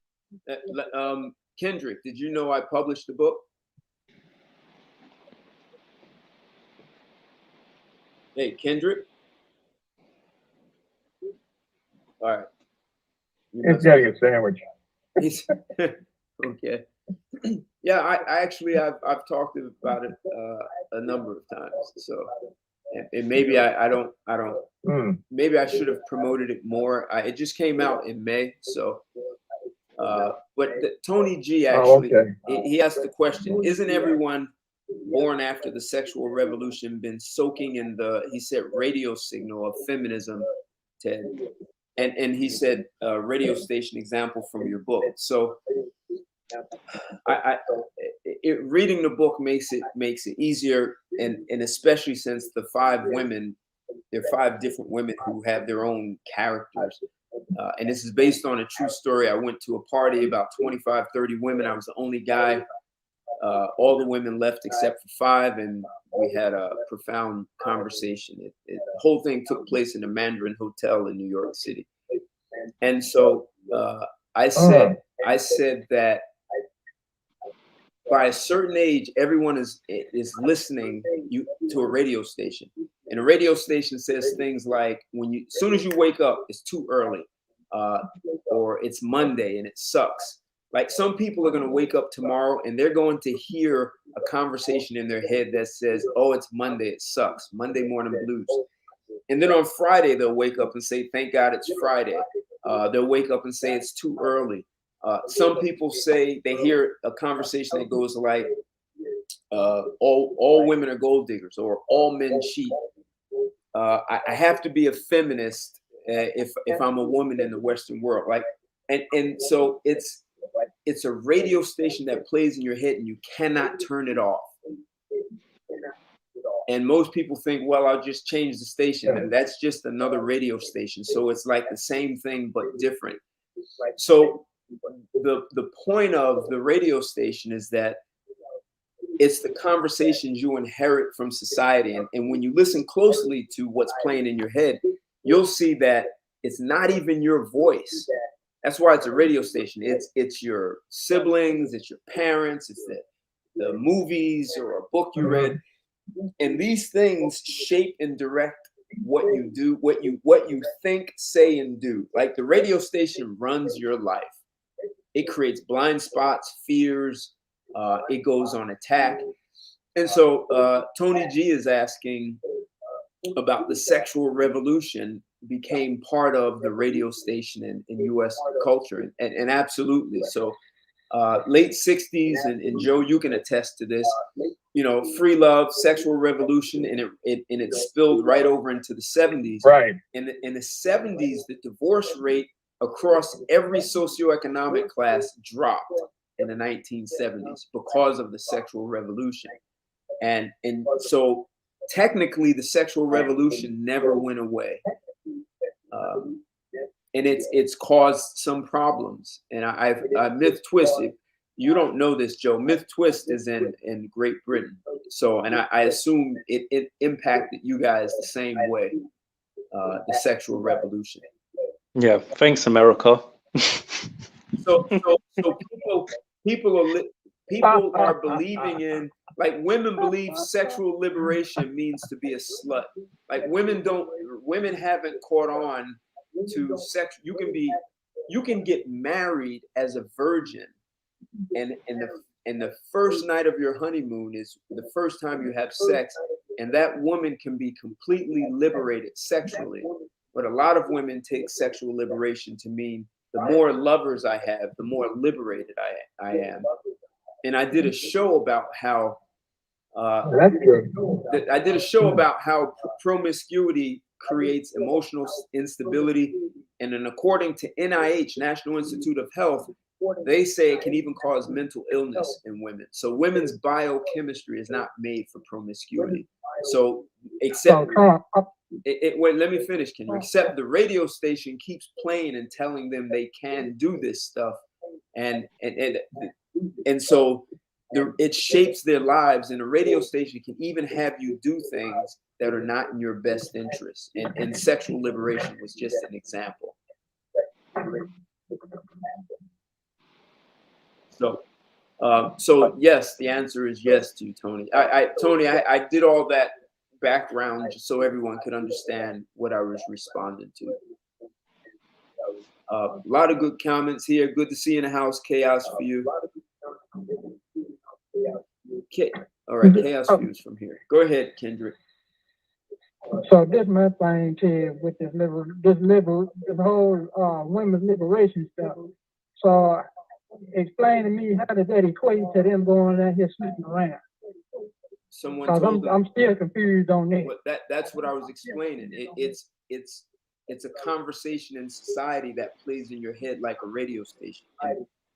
Kendrick, did you know I published a book? Hey, Kendrick. All right. He's getting a sandwich. Okay. Yeah, I actually I've talked about it a number of times. So, and maybe I don't. Maybe I should have promoted it more. It just came out in May. So, but Tony G actually he asked the question: isn't everyone born after the sexual revolution been soaking in he said, radio signal of feminism, Ted? And he said, radio station example from your book. So Reading the book makes it easier, and especially since there are 5 different women who have their own characters. And this is based on a true story. I went to a party, about 25, 30 women. I was the only guy. All the women left except for 5, and we had a profound conversation. The whole thing took place in the Mandarin Hotel in New York City. And so I said that by a certain age, everyone is listening to a radio station, and a radio station says things like, as soon as you wake up, it's too early, or it's Monday and it sucks. Like, some people are going to wake up tomorrow and they're going to hear a conversation in their head that says, oh, it's Monday, it sucks, Monday morning blues. And then on Friday, they'll wake up and say, thank God it's Friday. They'll wake up and say it's too early. Some people say they hear a conversation that goes like, all women are gold diggers, or all men cheat. I have to be a feminist if I'm a woman in the Western world. Like, and so it's a radio station that plays in your head and you cannot turn it off. And most people think, well, I'll just change the station, and that's just another radio station. So it's like the same thing but different. So the point of the radio station is that it's the conversations you inherit from society. And when you listen closely to what's playing in your head, you'll see that it's not even your voice. That's why it's a radio station. It's your siblings, it's your parents, it's the movies or a book you read. And these things shape and direct what you do, what you think, say, and do. Like, the radio station runs your life. It creates blind spots, fears. It goes on attack. And so Tony G is asking about the sexual revolution became part of the radio station in U.S. culture. And absolutely. So late 60s, and Joe, you can attest to this, free love, sexual revolution, and it spilled right over into the 70s. Right. In the 70s, the divorce rate across every socioeconomic class dropped in the 1970s because of the sexual revolution. And so technically the sexual revolution never went away. And it's caused some problems. And I myth twist, if you don't know this, Joe, myth twist is in Great Britain. So, and I assume it impacted you guys the same way, the sexual revolution. Yeah, thanks, America. So people are believing in, like, women believe sexual liberation means to be a slut. Like, women haven't caught on to sex. You can get married as a virgin, and the first night of your honeymoon is the first time you have sex, and that woman can be completely liberated sexually. But a lot of women take sexual liberation to mean the more lovers I have, the more liberated I am. And I did a show about how promiscuity creates emotional instability. And then according to NIH, National Institute of Health, they say it can even cause mental illness in women. So women's biochemistry is not made for promiscuity. So wait, let me finish, Kendra. Except the radio station keeps playing and telling them they can do this stuff. And so it shapes their lives, and the radio station can even have you do things that are not in your best interest. And sexual liberation was just an example. So yes, the answer is yes to you, Tony. Tony, I did all that background just so everyone could understand what I was responding to. A lot of good comments here. Good to see you in the house. Chaos for you. Okay. All right, chaos views from here. Go ahead, Kendrick. So this my thing, Ted, with this whole women's liberation stuff. So explain to me, how does that equate to them going out here sleeping around? Someone told them, I'm still confused on that. That's what I was explaining. It's a conversation in society that plays in your head like a radio station.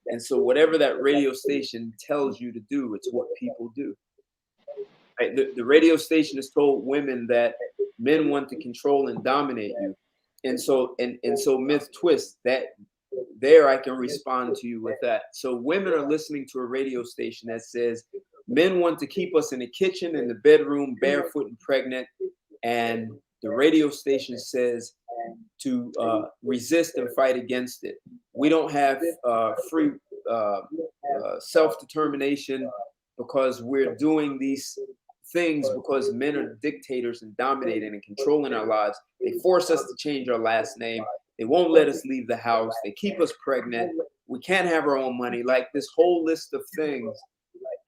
And so whatever that radio station tells you to do, it's what people do. Right? The radio station has told women that men want to control and dominate you. And so myth twist that there I can respond to you with that. So women are listening to a radio station that says men want to keep us in the kitchen, in the bedroom, barefoot and pregnant. And the radio station says to resist and fight against it. We don't have free self-determination because we're doing these things because men are dictators and dominating and controlling our lives. They force us to change our last name. They won't let us leave the house. They keep us pregnant. We can't have our own money. Like this whole list of things.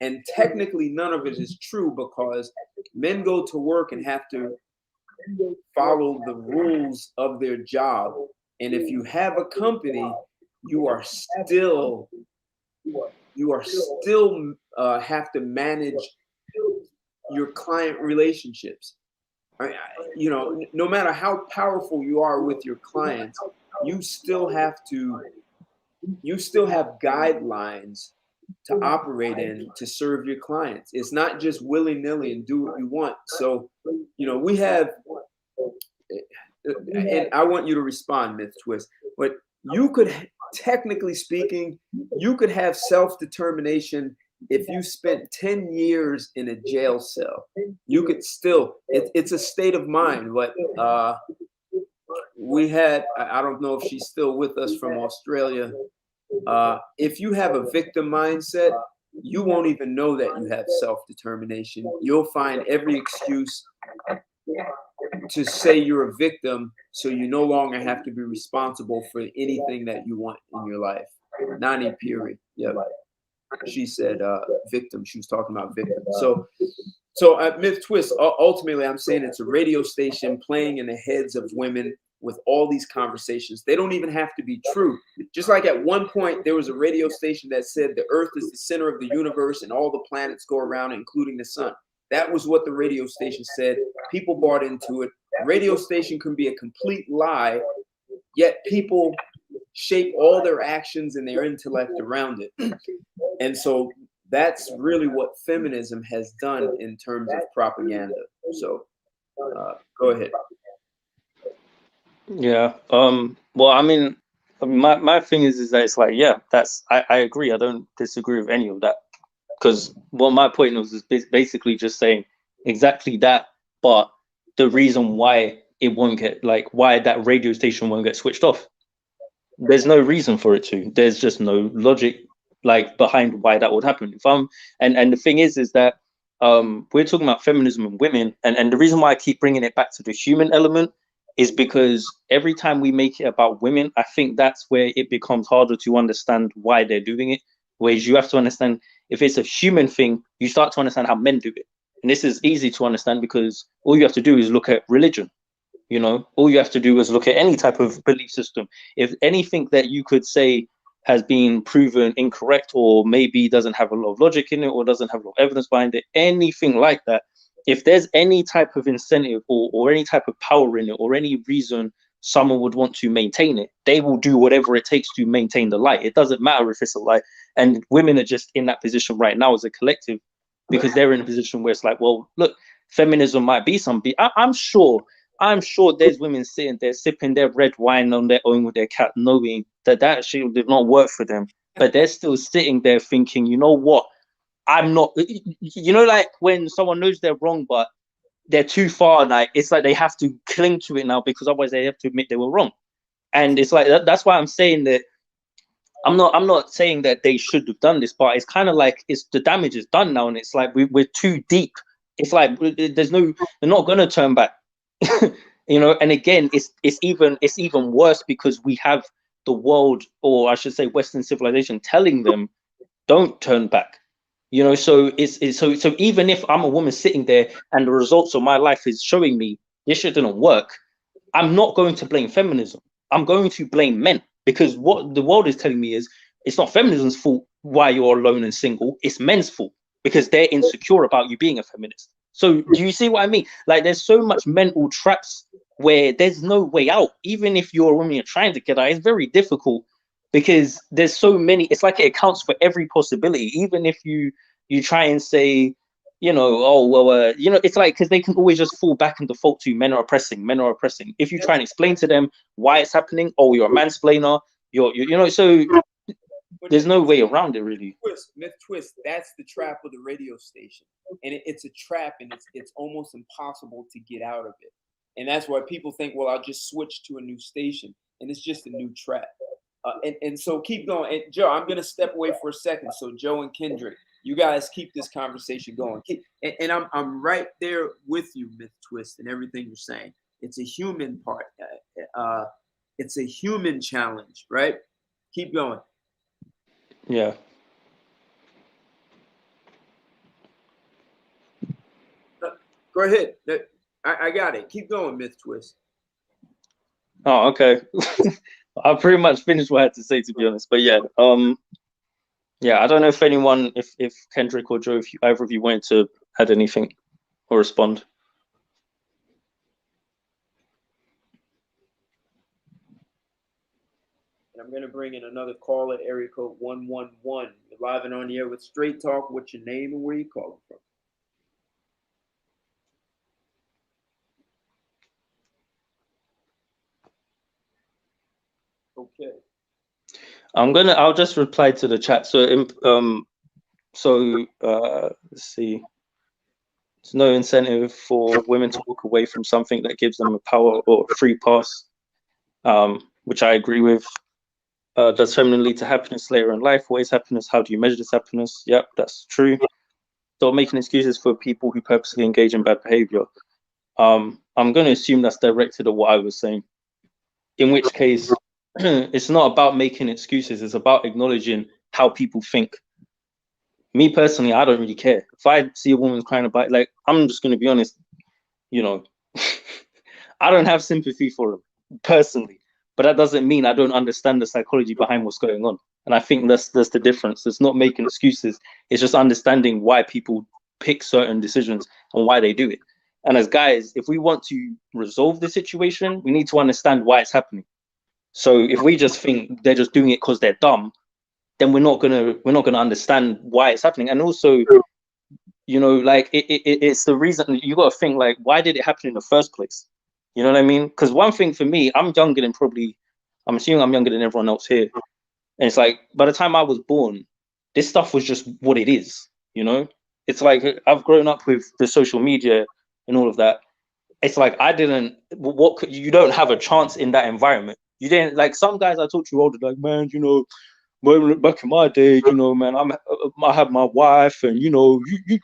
And technically, none of it is true because men go to work and have to follow the rules of their job. And if you have a company, you are still have to manage your client relationships. You know, no matter how powerful you are with your clients, you still have guidelines to operate in to serve your clients. It's not just willy-nilly and do what you want. So, you know, we have, and I want you to respond, Myth Twist, but you could, technically speaking, you could have self-determination if you spent 10 years in a jail cell. You could still, it's a state of mind, but we had, I don't know if she's still with us from Australia. If you have a victim mindset, you won't even know that you have self-determination. You'll find every excuse to say you're a victim, so you no longer have to be responsible for anything that you want in your life. Nani Puri. Yeah. She said victim. She was talking about victim. So Myth Twist, ultimately, I'm saying it's a radio station playing in the heads of women with all these conversations. They don't even have to be true. Just like at one point, there was a radio station that said the earth is the center of the universe and all the planets go around, including the sun. That was what the radio station said. People bought into it. Radio station can be a complete lie, yet people shape all their actions and their intellect around it. And so that's really what feminism has done in terms of propaganda. So go ahead. Yeah. Well, I mean, my thing is that it's like, yeah, I agree. I don't disagree with any of that. Because what my point was is basically just saying exactly that, but the reason why it won't get, like, why that radio station won't get switched off. There's no reason for it to. There's just no logic, like, behind why that would happen. And the thing is that we're talking about feminism and women, and the reason why I keep bringing it back to the human element is because every time we make it about women, I think that's where it becomes harder to understand why they're doing it. Whereas you have to understand, if it's a human thing, you start to understand how men do it. And this is easy to understand because all you have to do is look at religion. You know, all you have to do is look at any type of belief system. If anything that you could say has been proven incorrect or maybe doesn't have a lot of logic in it or doesn't have a lot of evidence behind it, anything like that, if there's any type of incentive or any type of power in it or any reason someone would want to maintain it, they will do whatever it takes to maintain the lie. It doesn't matter if it's a lie. And women are just in that position right now as a collective because they're in a position where it's like, well, look, feminism might be something. I'm sure there's women sitting there sipping their red wine on their own with their cat, knowing that actually did not work for them. But they're still sitting there thinking, you know what? I'm not, you know, like when someone knows they're wrong, but they're too far, like it's like they have to cling to it now because otherwise they have to admit they were wrong. And it's like that's why I'm saying that I'm not saying that they should have done this, but it's kind of like the damage is done now, and it's like we're too deep. It's like they're not gonna turn back. You know, and again, it's even worse because we have the world, or I should say Western civilization, telling them don't turn back. You know, so so even if I'm a woman sitting there and the results of my life is showing me this shit didn't work, I'm not going to blame feminism. I'm going to blame men, because what the world is telling me is it's not feminism's fault why you're alone and single. It's men's fault because they're insecure about you being a feminist. So do you see what I mean? Like there's so much mental traps where there's no way out. Even if you're a woman, you're trying to get out, it's very difficult because there's so many. It's like it accounts for every possibility, even if you try and say, oh well, it's like, because they can always just fall back and default to men are oppressing, men are oppressing. If you try and explain to them why it's happening, oh, you're a mansplainer, so there's no way around it, really. Myth twist. That's the trap of the radio station, and it's a trap, and it's almost impossible to get out of it. And that's why people think, well, I'll just switch to a new station, and it's just a new trap. And so keep going. And Joe, I'm going to step away for a second. So Joe and Kendrick, you guys keep this conversation going. And I'm right there with you, Myth Twist, and everything you're saying. It's a human part. It's a human challenge, right? Keep going. Yeah. Go ahead. I got it. Keep going, Myth Twist. Oh, okay. I pretty much finished what I had to say, to be honest. But yeah, yeah, I don't know if anyone, if Kendrick or Joe, if either of you wanted to add anything or respond. And I'm going to bring in another caller, area code 111. You're live and on the air with Straight Talk. What's your name and where you calling from? Okay. I'll just reply to the chat. So let's see. There's no incentive for women to walk away from something that gives them a power or a free pass, which I agree with. Does feminine lead to happiness later in life? What is happiness? How do you measure this happiness? Yep, that's true. Stop making excuses for people who purposely engage in bad behavior. I'm going to assume that's directed at what I was saying. In which case, it's not about making excuses. It's about acknowledging how people think. Me personally, I don't really care. If I see a woman crying about it, like, I'm just going to be honest, I don't have sympathy for them personally, but that doesn't mean I don't understand the psychology behind what's going on. And I think that's the difference. It's not making excuses. It's just understanding why people pick certain decisions and why they do it. And as guys, if we want to resolve the situation, we need to understand why it's happening. So if we just think they're just doing it because they're dumb, then we're not gonna understand why it's happening. And also, like it's the reason. You got to think, like, why did it happen in the first place? You know what I mean? Because one thing for me, I'm assuming I'm younger than everyone else here, and it's like, by the time I was born, this stuff was just what it is. It's like, I've grown up with the social media and all of that. It's like, you don't have a chance in that environment. You didn't, like, some guys I talk to older, like, man, back in my day, man, I had my wife, and you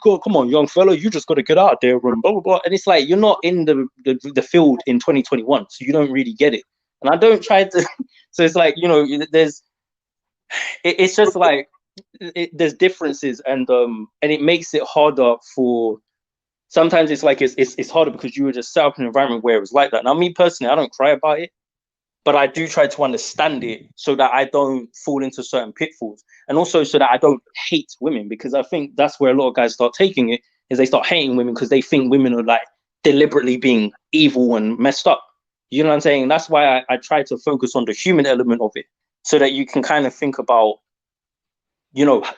go, come on, young fella, you just got to get out there and blah blah blah. And it's like, you're not in the field in 2021, so you don't really get it. And I don't try to. So it's like, it's just like, there's differences, and it makes it harder for. Sometimes it's like it's harder because you were just set up in an environment where it was like that. Now, me personally, I don't cry about it, but I do try to understand it so that I don't fall into certain pitfalls, and also so that I don't hate women, because I think that's where a lot of guys start taking it, is they start hating women because they think women are like deliberately being evil and messed up. You know what I'm saying? That's why I try to focus on the human element of it, so that you can kind of think about,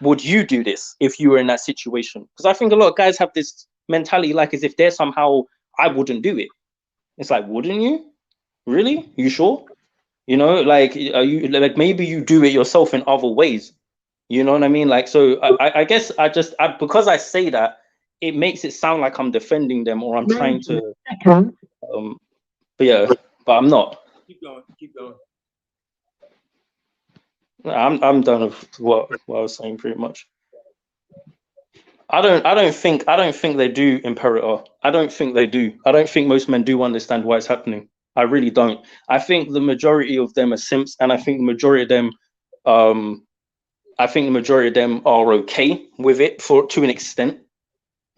would you do this if you were in that situation? Because I think a lot of guys have this mentality, like, as if they're somehow, I wouldn't do it. It's like, wouldn't you? Really? You sure? Like, are you, like, maybe you do it yourself in other ways. You know what I mean? Like, so I guess because I say that, it makes it sound like I'm defending them, or I'm trying to, but yeah, but I'm not. Keep going. Keep going. I'm done with what I was saying, pretty much. I don't think they do, Imperator. I don't think they do. I don't think most men do understand why it's happening. I really don't. I think the majority of them are simps, and I think the majority of them, are okay with it to an extent.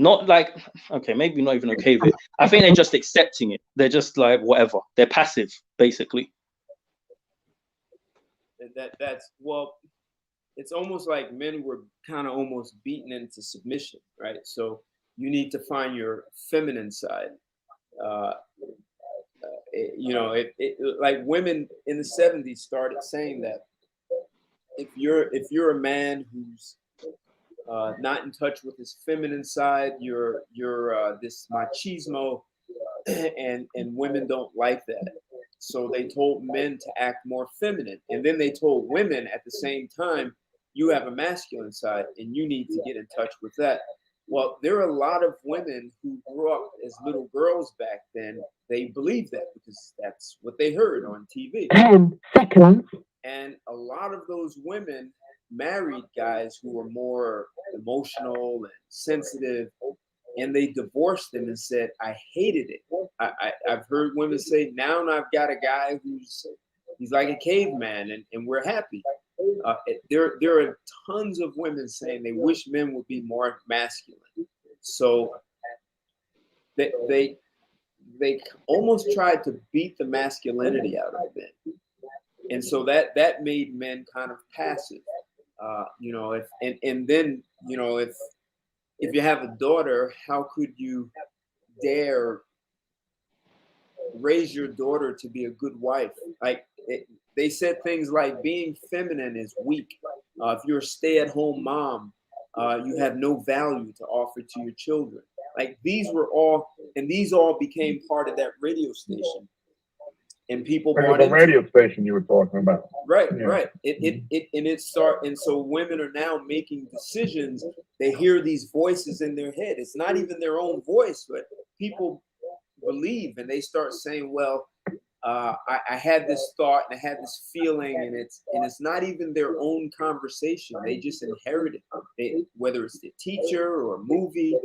Not like, okay, maybe not even okay with it. I think they're just accepting it. They're just like, whatever. They're passive, basically. That's well. It's almost like men were kind of almost beaten into submission, right? So you need to find your feminine side. Like women in the 70s started saying that, if you're a man who's not in touch with his feminine side, you're this machismo, and women don't like that. So they told men to act more feminine, and then they told women at the same time, you have a masculine side, and you need to get in touch with that. Well, there are a lot of women who grew up as little girls back then. They believe that because that's what they heard on TV. 10 seconds. And a lot of those women married guys who were more emotional and sensitive, and they divorced them and said, I hated it. I've heard women say, now I've got a guy he's like a caveman, and we're happy. There are tons of women saying they wish men would be more masculine. So they almost tried to beat the masculinity out of men, and so that made men kind of passive. If and then if you have a daughter, how could you dare raise your daughter to be a good wife? They said things like being feminine is weak. If you're a stay-at-home mom, you have no value to offer to your children. Like these all became part of that radio station, and people bought the into radio station you were talking about. Right, Yeah. right. And so women are now making decisions. They hear these voices in their head. It's not even their own voice, but people believe, and they start saying, well, I had this thought and I had this feeling, and it's not even their own conversation. They just inherit it. Whether it's the teacher or a movie,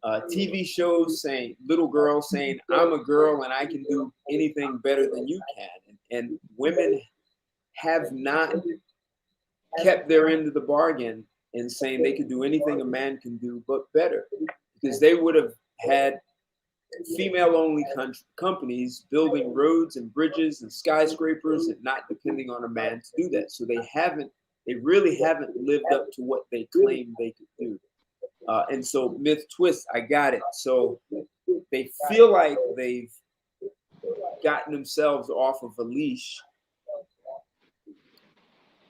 TV shows saying, little girls saying, I'm a girl and I can do anything better than you can. And women have not kept their end of the bargain in saying they could do anything a man can do, but better, because they would have had female-only companies building roads and bridges and skyscrapers and not depending on a man to do that. So they really haven't lived up to what they claimed they could do. And so myth twist, I got it. So they feel like they've gotten themselves off of a leash.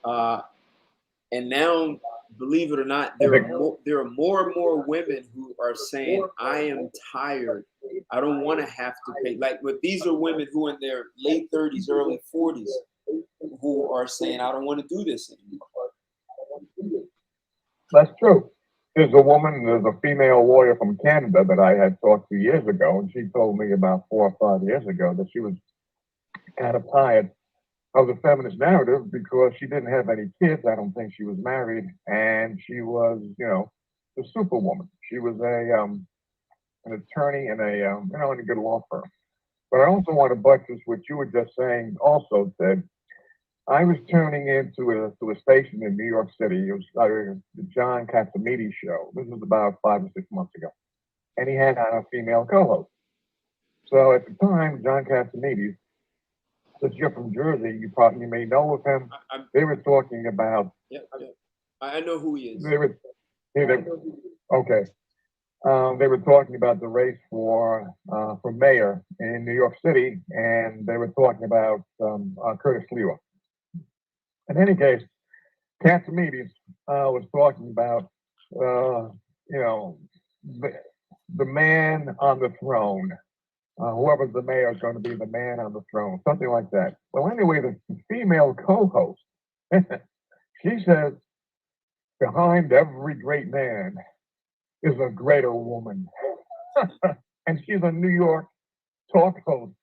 And now, believe it or not, there are more and more women who are saying, I am tired. I don't want to have to pay. But these are women who are in their late 30s, early 40s, who are saying, I don't want to do this anymore. That's true. There's a female lawyer from Canada that I had talked to years ago, and she told me about 4 or 5 years ago that she was kind of tired of the feminist narrative because she didn't have any kids. I don't think she was married, and she was, the superwoman. She was an attorney in in a good law firm. But I also want to buttress what you were just saying. Also, Ted, I was tuning into a station in New York City. It was the John Catsimatidis show. This was about 5 or 6 months ago, and he had a female co-host. So at the time, John Catsimatidis, since you're from Jersey, you may know of him. They were talking about. Yeah. I know who he is. Okay. They were talking about the race for mayor in New York City, and they were talking about Curtis Lewa. In any case, Catsimatidis was talking about the man on the throne. Whoever's the mayor is going to be the man on the throne, something like that. Well, anyway, the female co-host, she says, behind every great man is a greater woman. And she's a New York talk host.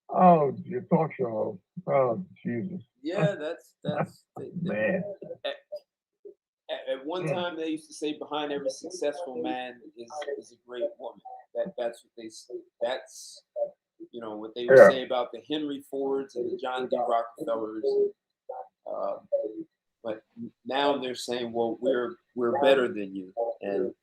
Oh, your talk show host. Oh, Jesus. Yeah, that's man. At one time, they used to say behind every successful man is a great woman. That's what they say. That's what they would say about the Henry Fords and the John D. Rockefellers. But now they're saying, well, we're better than you, and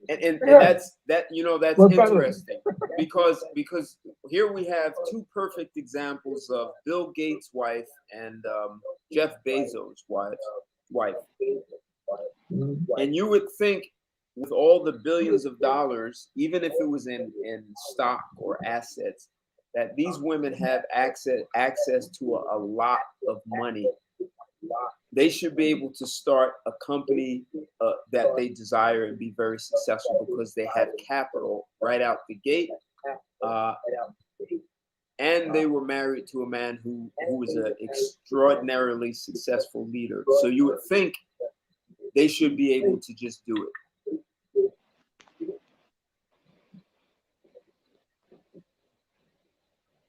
that's interesting because here we have two perfect examples of Bill Gates' wife and Jeff Bezos' wife. And you would think with all the billions of dollars, even if it was in stock or assets, that these women have access to a lot of money. they should be able to start a company that they desire and be very successful because they have capital right out the gate. And they were married to a man who was an extraordinarily successful leader. So you would think they should be able to just do it.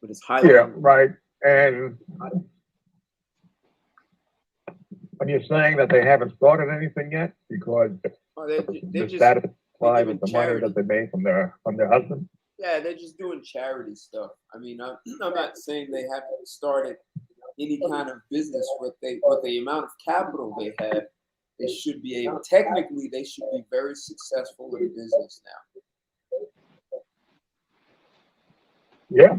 But it's highly right. And when you're saying that they haven't started anything yet because they're just satisfied with the money that they made from their husband. Yeah, they're just doing charity stuff. I mean, I'm not saying they haven't started any kind of business with the amount of capital they have. They should be able. Technically, they should be very successful in business now. Yeah.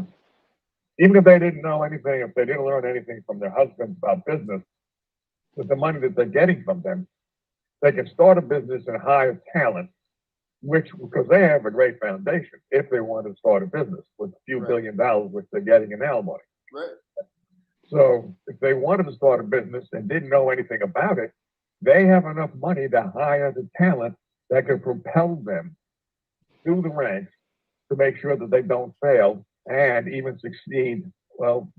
Even if they didn't know anything, if they didn't learn anything from their husbands about business, with the money that they're getting from them, they can start a business and hire talent, because they have a great foundation if they want to start a business with a few $1 billion, which they're getting in alimony. Right. So if they wanted to start a business and didn't know anything about it, they have enough money to hire the talent that can propel them through the ranks to make sure that they don't fail and even succeed, well,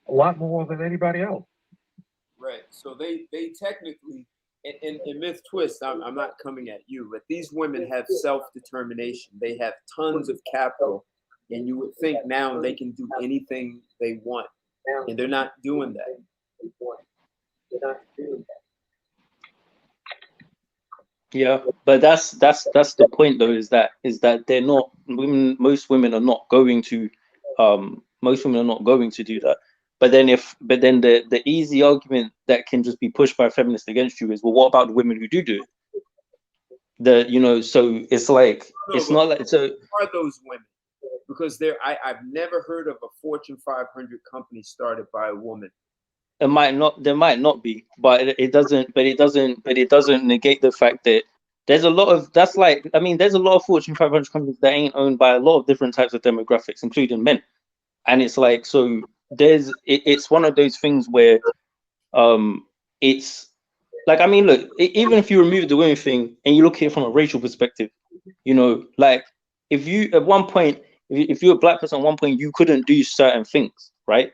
a lot more than anybody else. Right. So they technically, in Myth Twist, I'm not coming at you, but these women have self-determination. They have tons of capital, and you would think now they can do anything they want, and they're not doing that. Yeah, but that's the point though, is that they're not women. Most women are not going to do that. But then the easy argument that can just be pushed by a feminist against you is, well, what about the women who do it? So it's like not like so. Are those women? Because I've never heard of a Fortune 500 company started by a woman. There might not be, but it doesn't negate the fact that there's a lot of there's a lot of Fortune 500 companies that ain't owned by a lot of different types of demographics, including men. And it's like, so it's one of those things where it's like, I mean, look, even if you remove the women thing and you look at it from a racial perspective, like if you at one point, if you're a black person at one point, you couldn't do certain things, right?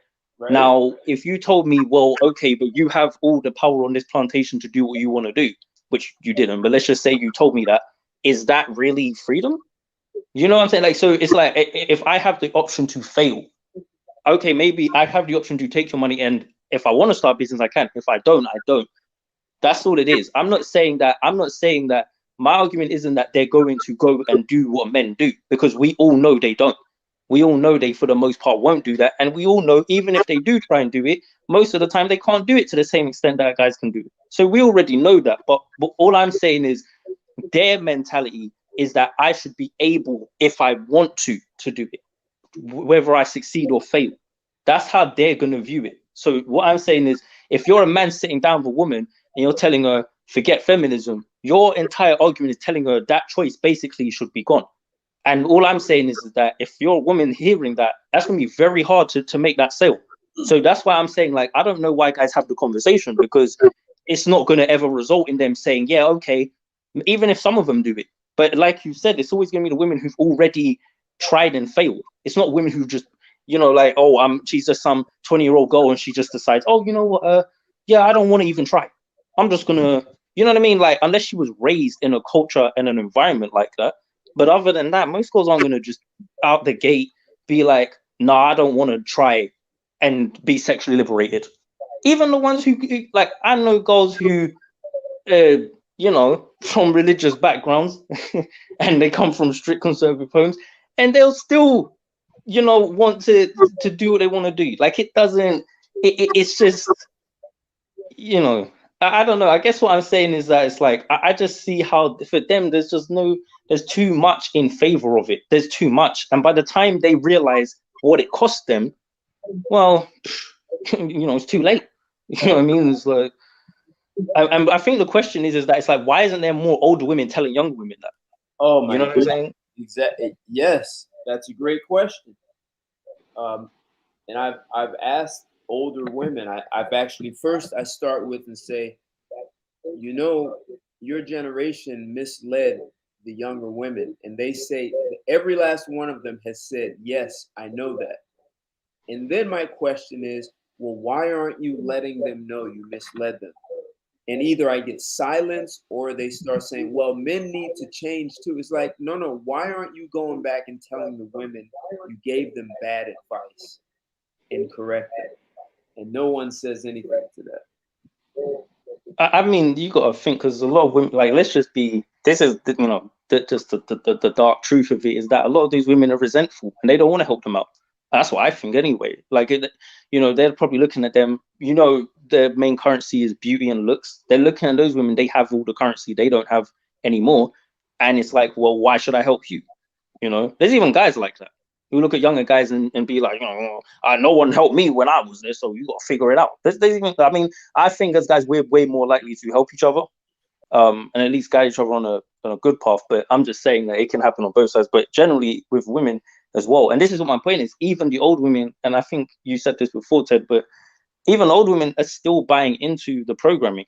Now, if you told me, well, okay, but you have all the power on this plantation to do what you want to do, which you didn't, but let's just say you told me that, is that really freedom? You know what I'm saying? Like, so it's like, if I have the option to fail, okay, maybe I have the option to take your money, and if I want to start business, I can. If I don't, I don't. That's all it is. I'm not saying that my argument isn't that they're going to go and do what men do, because we all know they don't. We all know they, for the most part, won't do that. And we all know, even if they do try and do it, most of the time they can't do it to the same extent that guys can do it. So we already know that. But all I'm saying is their mentality is that I should be able, if I want to do it, whether I succeed or fail. That's how they're going to view it. So what I'm saying is, if you're a man sitting down with a woman and you're telling her, forget feminism, your entire argument is telling her that choice basically should be gone. And all I'm saying is that if you're a woman hearing that, that's going to be very hard to make that sale. So that's why I'm saying, like, I don't know why guys have the conversation, because it's not going to ever result in them saying, yeah, okay, even if some of them do it. But like you said, it's always going to be the women who've already tried and failed. It's not women who just, like, oh, she's just some 20-year-old girl and she just decides, oh, you know what, yeah, I don't want to even try. I'm just going to, you know what I mean? Like, unless she was raised in a culture and an environment like that. But other than that, most girls aren't going to just out the gate be like, nah, I don't want to try and be sexually liberated. Even the ones who, like, I know girls who, from religious backgrounds and they come from strict conservative homes, and they'll still, want to do what they want to do. Like, it doesn't, it's just, I don't know. I guess what I'm saying is that it's like, I just see how for them, there's too much in favor of it. There's too much. And by the time they realize what it costs them, well, it's too late. You know what I mean? It's like, I think the question is that it's like, why isn't there more older women telling younger women that? Oh my, you know what I'm saying? Exactly. Yes, that's a great question. And I've asked older women, I've actually first I start with and say, you know, your generation misled the younger women, and they say every last one of them has said, yes, I know that. And then my question is, well, why aren't you letting them know you misled them? And either I get silence or they start saying, well, men need to change too. It's like, no, why aren't you going back and telling the women you gave them bad advice and correct it? And no one says anything to that. I mean, you got to think, because a lot of women, like, let's just be, this is, you know, just the dark truth of it is that a lot of these women are resentful and they don't want to help them out. That's what I think anyway. Like, you know, they're probably looking at them, you know, their main currency is beauty and looks. They're looking at those women, they have all the currency, they don't have any more. And it's like, well, why should I help you? You know, there's even guys like that who look at younger guys and be like, you know, no one helped me when I was there, so you got to figure it out. There's even, I mean, I think as guys, we're way more likely to help each other, and at least guide each other on a good path. But I'm just saying that it can happen on both sides, but generally with women as well. And this is what my point is, even the old women, and I think you said this before, Ted, but even old women are still buying into the programming,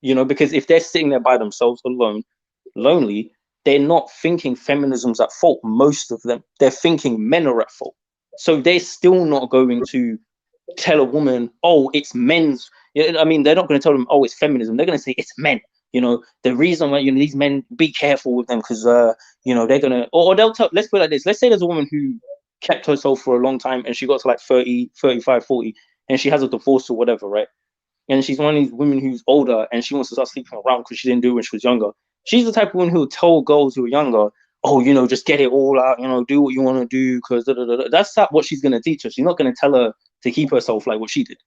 you know, because if they're sitting there by themselves alone, lonely, they're not thinking feminism's at fault. Most of them, they're thinking men are at fault. So they're still not going to tell a woman, oh, it's men's. I mean, they're not going to tell them, oh, it's feminism. They're going to say it's men. You know, the reason why, you know, these men, be careful with them because, you know, they're going to, or they'll tell, let's put it like this. Let's say there's a woman who kept herself for a long time and she got to like 30, 35, 40, and she has a divorce or whatever, right? And she's one of these women who's older and she wants to start sleeping around because she didn't do it when she was younger. She's the type of woman who will tell girls who are younger, oh, you know, just get it all out, you know, do what you want to do, because that's not what she's going to teach her. She's not going to tell her to keep herself like what she did.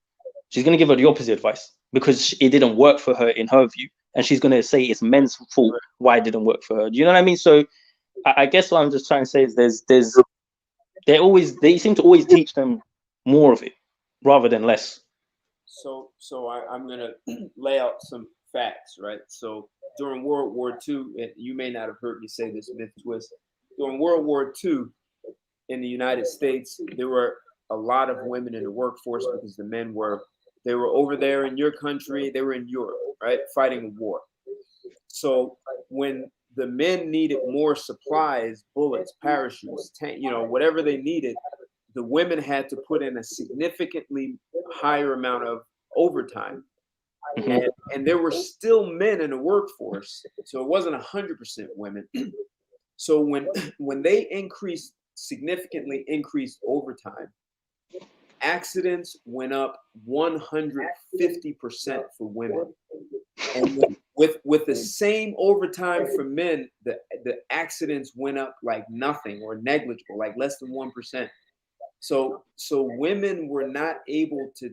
She's going to give her the opposite advice because it didn't work for her in her view. And she's going to say it's men's fault why it didn't work for her. Do you know what I mean? So I guess what I'm just trying to say is they seem to always teach them more of it rather than less. So I'm gonna lay out some facts, right? So during World War II, and you may not have heard me say this, myth twist. During World War II in the United States, there were a lot of women in the workforce because the men were over there in your country, they were in Europe, right, fighting a war. So when the men needed more supplies, bullets, parachutes, you know, whatever they needed, the women had to put in a significantly higher amount of overtime. And there were still men in the workforce, so it wasn't 100% women. So when they significantly increased overtime, accidents went up 150% for women. And with the same overtime for men, the accidents went up like nothing or negligible, like less than 1%. So women were not able to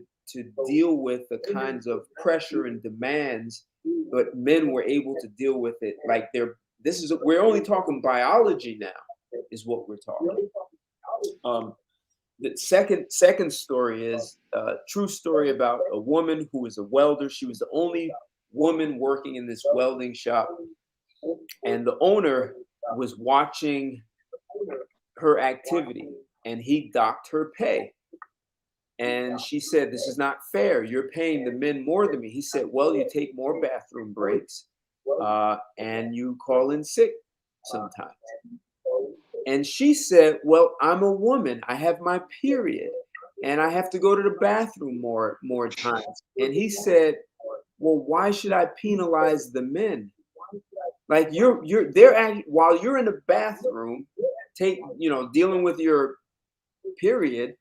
deal with the kinds of pressure and demands, but men were able to deal with it. Like we're only talking biology now, is what we're talking. The second story is a true story about a woman who was a welder. She was the only woman working in this welding shop, and the owner was watching her activity, and he docked her pay. And she said, "This is not fair. You're paying the men more than me." He said, "Well, you take more bathroom breaks, and you call in sick sometimes." And she said, "Well, I'm a woman. I have my period, and I have to go to the bathroom more times." And he said, "Well, why should I penalize the men? Like while you're in the bathroom, dealing with your period,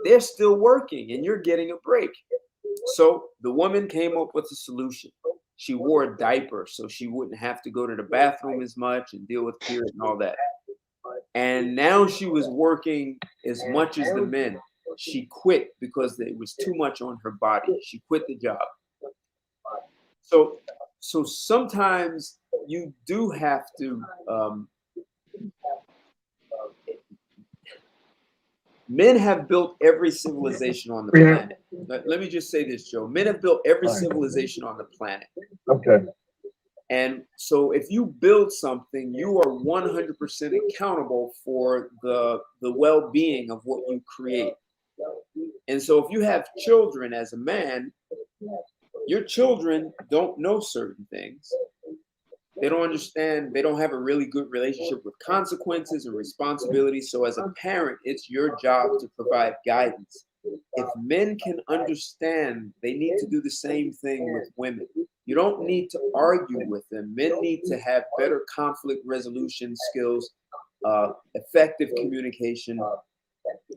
they're still working and you're getting a break." So the woman came up with a solution. She wore a diaper so she wouldn't have to go to the bathroom as much and deal with period and all that. And now she was working as much as the men. She quit because it was too much on her body. She quit the job. So sometimes you do have to men have built every civilization on the planet. Let me just say this, Joe. Men have built every civilization on the planet. Okay. And so if you build something, you are 100% accountable for the well-being of what you create. And so if you have children as a man, your children don't know certain things. They don't understand, they don't have a really good relationship with consequences and responsibilities. So as a parent, it's your job to provide guidance. If men can understand, they need to do the same thing with women. You don't need to argue with them. Men need to have better conflict resolution skills, effective communication,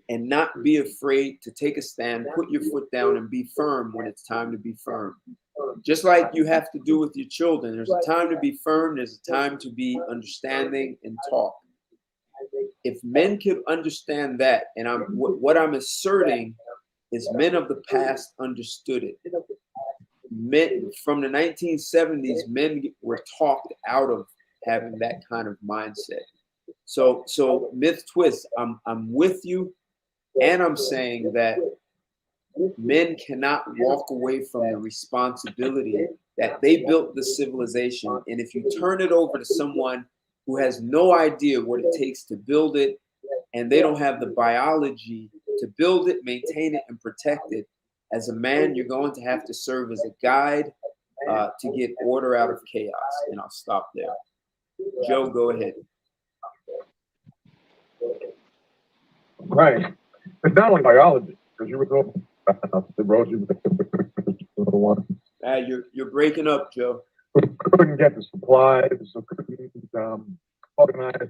and not be afraid to take a stand, put your foot down, and be firm when it's time to be firm. Just like you have to do with your children, there's a time to be firm, there's a time to be understanding and talk. If men could understand that, and what I'm asserting is men of the past understood it. Men from the 1970s, men were talked out of having that kind of mindset. So myth twist, I'm with you, and I'm saying that men cannot walk away from the responsibility that they built the civilization. And if you turn it over to someone who has no idea what it takes to build it, and they don't have the biology to build it, maintain it, and protect it, as a man, you're going to have to serve as a guide to get order out of chaos. And I'll stop there. Joe, go ahead. Right. It's not only biology, because you were talking about the roads you were You're breaking up, Joe. couldn't get the supplies, so couldn't organize.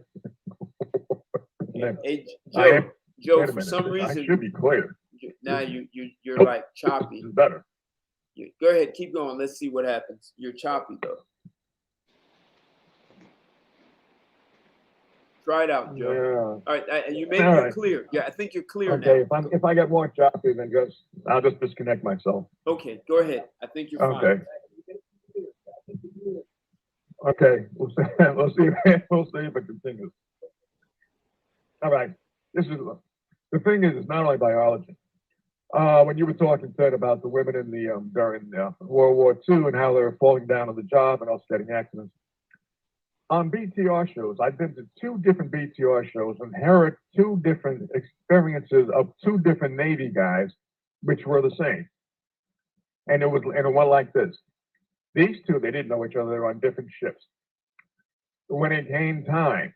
Hey, Joe, Joe, for some reason, I should be clear. Now you're like choppy. This is better. Go ahead, keep going. Let's see what happens. You're choppy though. Try it out, Joe. Yeah. All right, you maybe you're clear. Yeah, I think you're clear now. Okay, if I get more choppy, then I'll just disconnect myself. Okay, go ahead. I think you're fine. Okay. Okay, we'll see. We'll see if it continues. All right. This is the thing. It's not only biology. When you were talking, Ted, about the women in the during World War II and how they were falling down on the job and also getting accidents. On BTR shows, I've been to 2 different BTR shows and heard 2 different experiences of 2 different Navy guys, which were the same. And it went like this. These 2, they didn't know each other. They were on different ships. When it came time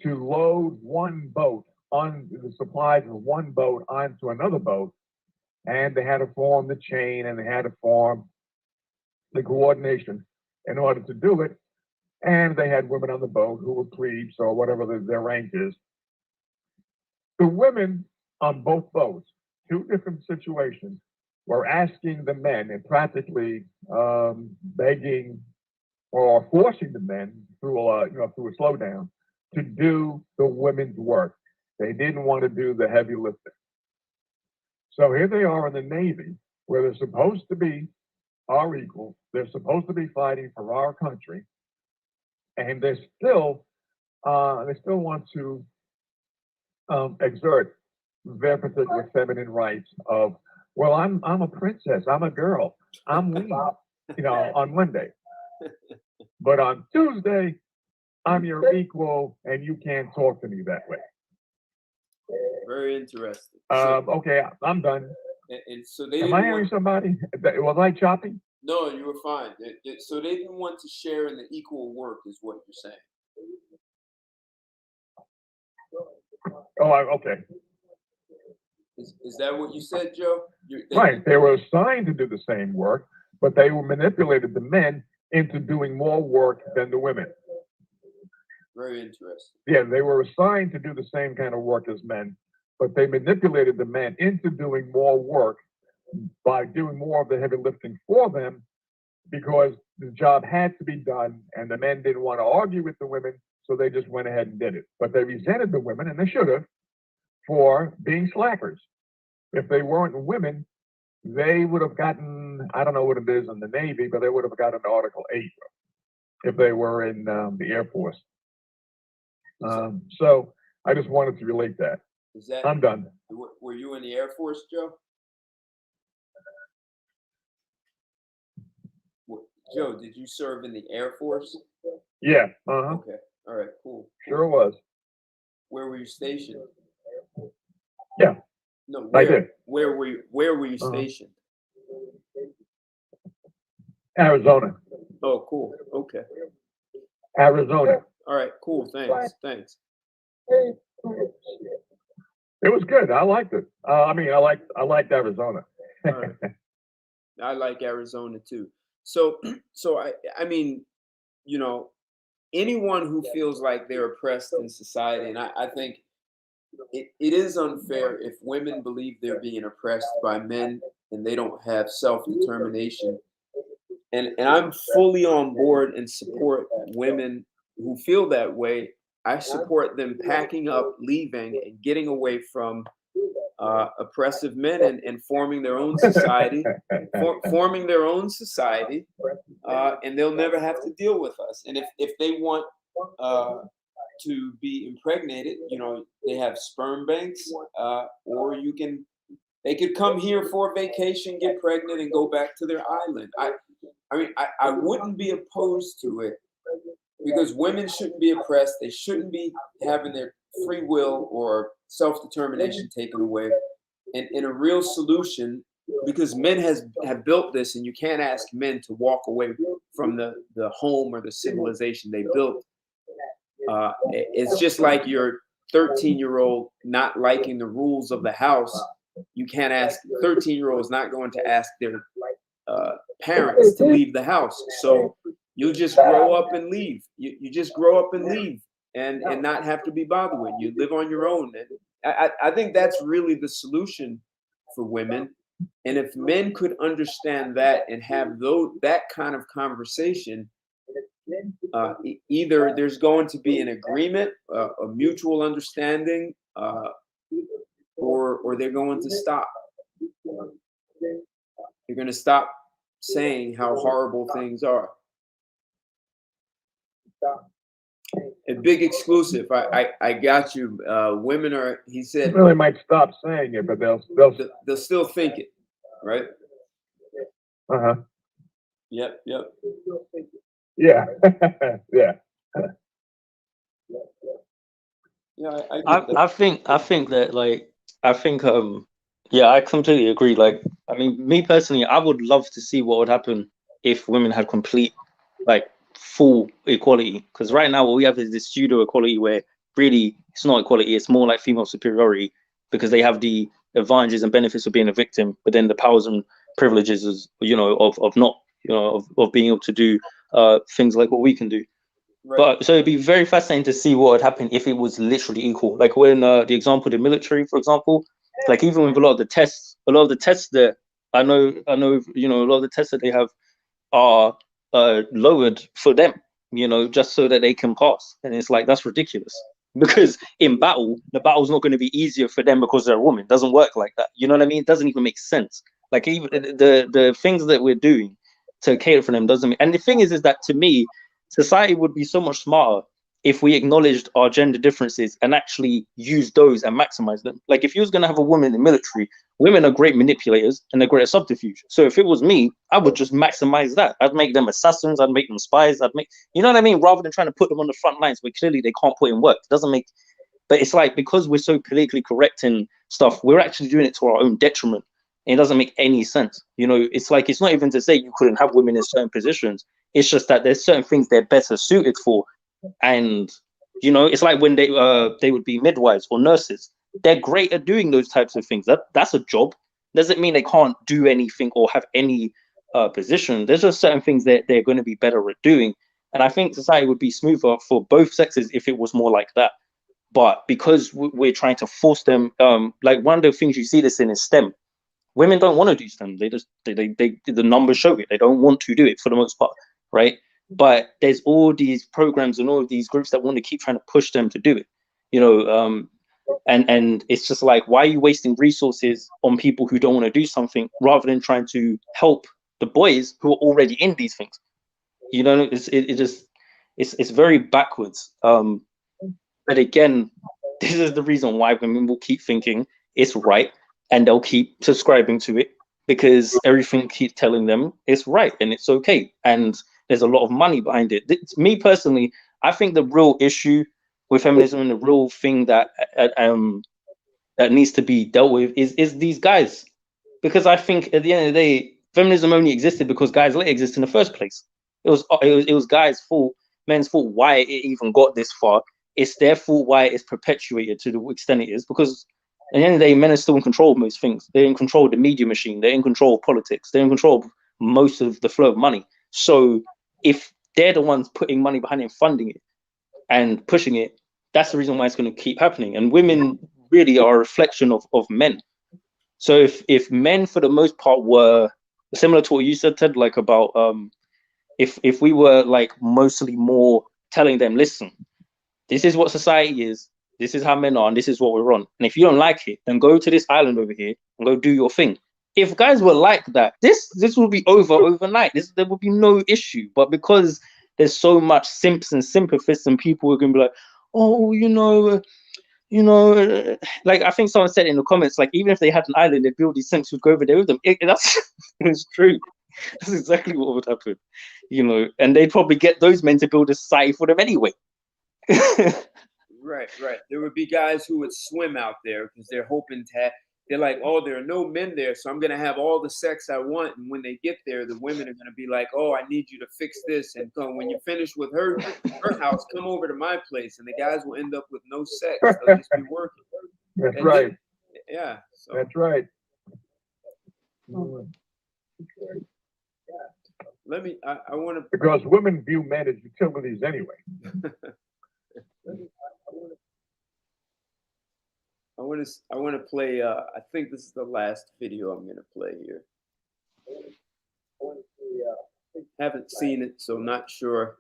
to load one boat on the supplies of one boat onto another boat, and they had to form the chain and they had to form the coordination in order to do it. And they had women on the boat who were plebes or whatever their rank is. The women on both boats, 2 different situations, were asking the men and practically begging or forcing the men through a slowdown to do the women's work. They didn't want to do the heavy lifting. So here they are in the Navy, where they're supposed to be our equals. They're supposed to be fighting for our country, and they still want to exert their particular feminine rights of, well, I'm a princess, I'm a girl, I'm weak, on Monday, but on Tuesday, I'm your equal, and you can't talk to me that way. Very interesting. Okay, I'm done. And so they Am I hearing somebody? Was I choppy? No, you were fine. So they didn't want to share in the equal work, is what you're saying. Oh, okay. Is that what you said, Joe? Right. They were assigned to do the same work, but they manipulated the men into doing more work than the women. Very interesting. Yeah, they were assigned to do the same kind of work as men, but they manipulated the men into doing more work by doing more of the heavy lifting for them, because the job had to be done and the men didn't want to argue with the women, so they just went ahead and did it. But they resented the women, and they should have, for being slackers. If they weren't women, they would have gotten, I don't know what it is in the Navy, but they would have gotten Article 8 if they were in the Air Force. So I just wanted to relate that. I'm done. Were you in the Air Force, Joe? Joe, did you serve in the Air Force? Yeah. Okay. All right. Cool. Sure was. Where were you stationed? Yeah. No, I did. where were you Uh-huh. stationed? Arizona. Oh, cool. Okay. Arizona. All right. Cool. Thanks. It was good. I liked it. I mean, I liked Arizona. All right. I like Arizona too. So, I mean, you know, anyone who feels like they're oppressed in society, and I think it is unfair if women believe they're being oppressed by men and they don't have self-determination. And I'm fully on board and support women who feel that way. I support them packing up, leaving, and getting away from oppressive men and forming their own society, forming their own society, and they'll never have to deal with us. And if they want to be impregnated, you know, they have sperm banks, or they could come here for a vacation, get pregnant, and go back to their island. I mean, I wouldn't be opposed to it because women shouldn't be oppressed. They shouldn't be having their free will or self-determination taken away. And a real solution, because men have built this, and you can't ask men to walk away from the home or the civilization they built. It's just like your 13-year-old not liking the rules of the house. You can't ask 13-year-olds not going to ask their parents to leave the house. So you just grow up and leave. You just grow up and leave and not have to be bothered with. You live on your own. And I think that's really the solution for women. And if men could understand that and have that kind of conversation, either there's going to be an agreement, a mutual understanding, or they're going to stop. They're going to stop saying how horrible things are. A big exclusive. I got you. Women are. He said. They really might stop saying it, but they'll still think it, right? Uh-huh. Yep. Yeah. Yeah, I think that yeah, I completely agree. Like, I mean, me personally, I would love to see what would happen if women had complete, like, full equality. Because right now, what we have is this pseudo equality where really it's not equality; it's more like female superiority because they have the advantages and benefits of being a victim, but then the powers and privileges, of not, of being able to do things like what we can do. Right. But so it'd be very fascinating to see what would happen if it was literally equal. Like when the example of the military, for example, like even with a lot of the tests that I know, a lot of the tests that they have are lowered for them, just so that they can pass. And it's like, that's ridiculous. Because in battle, the battle's not going to be easier for them because they're a woman. It doesn't work like that. You know what I mean? It doesn't even make sense. Like even the things that we're doing to cater for them doesn't. And the thing is that to me, society would be so much smarter if we acknowledged our gender differences and actually use those and maximize them. Like if you was going to have a woman in the military, women are great manipulators and they're great at subterfuge. So if it was me, I would just maximize that. I'd make them assassins. I'd make them spies. You know what I mean? Rather than trying to put them on the front lines where clearly they can't put in work. It doesn't make, but it's like, because we're so politically correct and stuff, we're actually doing it to our own detriment. And it doesn't make any sense. It's like, it's not even to say you couldn't have women in certain positions. It's just that there's certain things they're better suited for. And, it's like when they would be midwives or nurses. They're great at doing those types of things. That's a job. Doesn't mean they can't do anything or have any position. There's just certain things that they're going to be better at doing. And I think society would be smoother for both sexes if it was more like that. But because we're trying to force them, like one of the things you see this in is STEM. Women don't want to do STEM. They the numbers show it. They don't want to do it for the most part, right? But there's all these programs and all of these groups that want to keep trying to push them to do it, and it's just like, why are you wasting resources on people who don't want to do something rather than trying to help the boys who are already in these things? It's very backwards. But again, this is the reason why women will keep thinking it's right, and they'll keep subscribing to it because everything keeps telling them it's right and it's okay. And there's a lot of money behind it. Me personally, I think the real issue with feminism and the real thing that that needs to be dealt with is these guys. Because I think at the end of the day, feminism only existed because guys let it exist in the first place. It was guys' fault, men's fault why it even got this far. It's their fault why it's perpetuated to the extent it is, because at the end of the day, men are still in control of most things. They're in control of the media machine. They're in control of politics. They're in control of most of the flow of money. So if they're the ones putting money behind it and funding it and pushing it, that's the reason why it's going to keep happening. And women really are a reflection of men. So if men for the most part were similar to what you said, Ted, like about if we were like mostly more telling them, listen, this is what society is, this is how men are, and this is what we're on. And if you don't like it, then go to this island over here and go do your thing. If guys were like that, this will be over overnight. There will be no issue. But because there's so much simps and sympathists and people who are gonna be like, oh, like I think someone said in the comments, like even if they had an island, they'd build these simps who'd go over there with them. It's true. That's exactly what would happen, and they'd probably get those men to build a society for them anyway. Right. There would be guys who would swim out there because they're hoping to they're like, oh, there are no men there, so I'm going to have all the sex I want. And when they get there, the women are going to be like, oh, I need you to fix this. And when you're finished with her house, come over to my place. And the guys will end up with no sex. They'll just be working. That's right. Yeah. So. That's right. Let me, I want to. Because women view men as utilities anyway. I want to play. I think this is the last video I'm going to play here. Haven't seen it, so not sure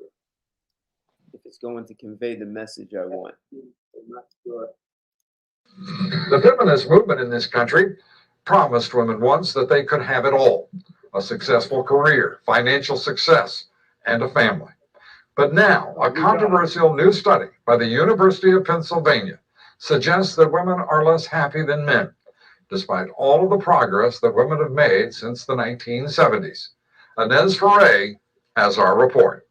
if it's going to convey the message I want. The feminist movement in this country promised women once that they could have it all: a successful career, financial success, and a family. But now, a controversial new study by the University of Pennsylvania suggests that women are less happy than men, despite all of the progress that women have made since the 1970s. Inez Ferre has our report.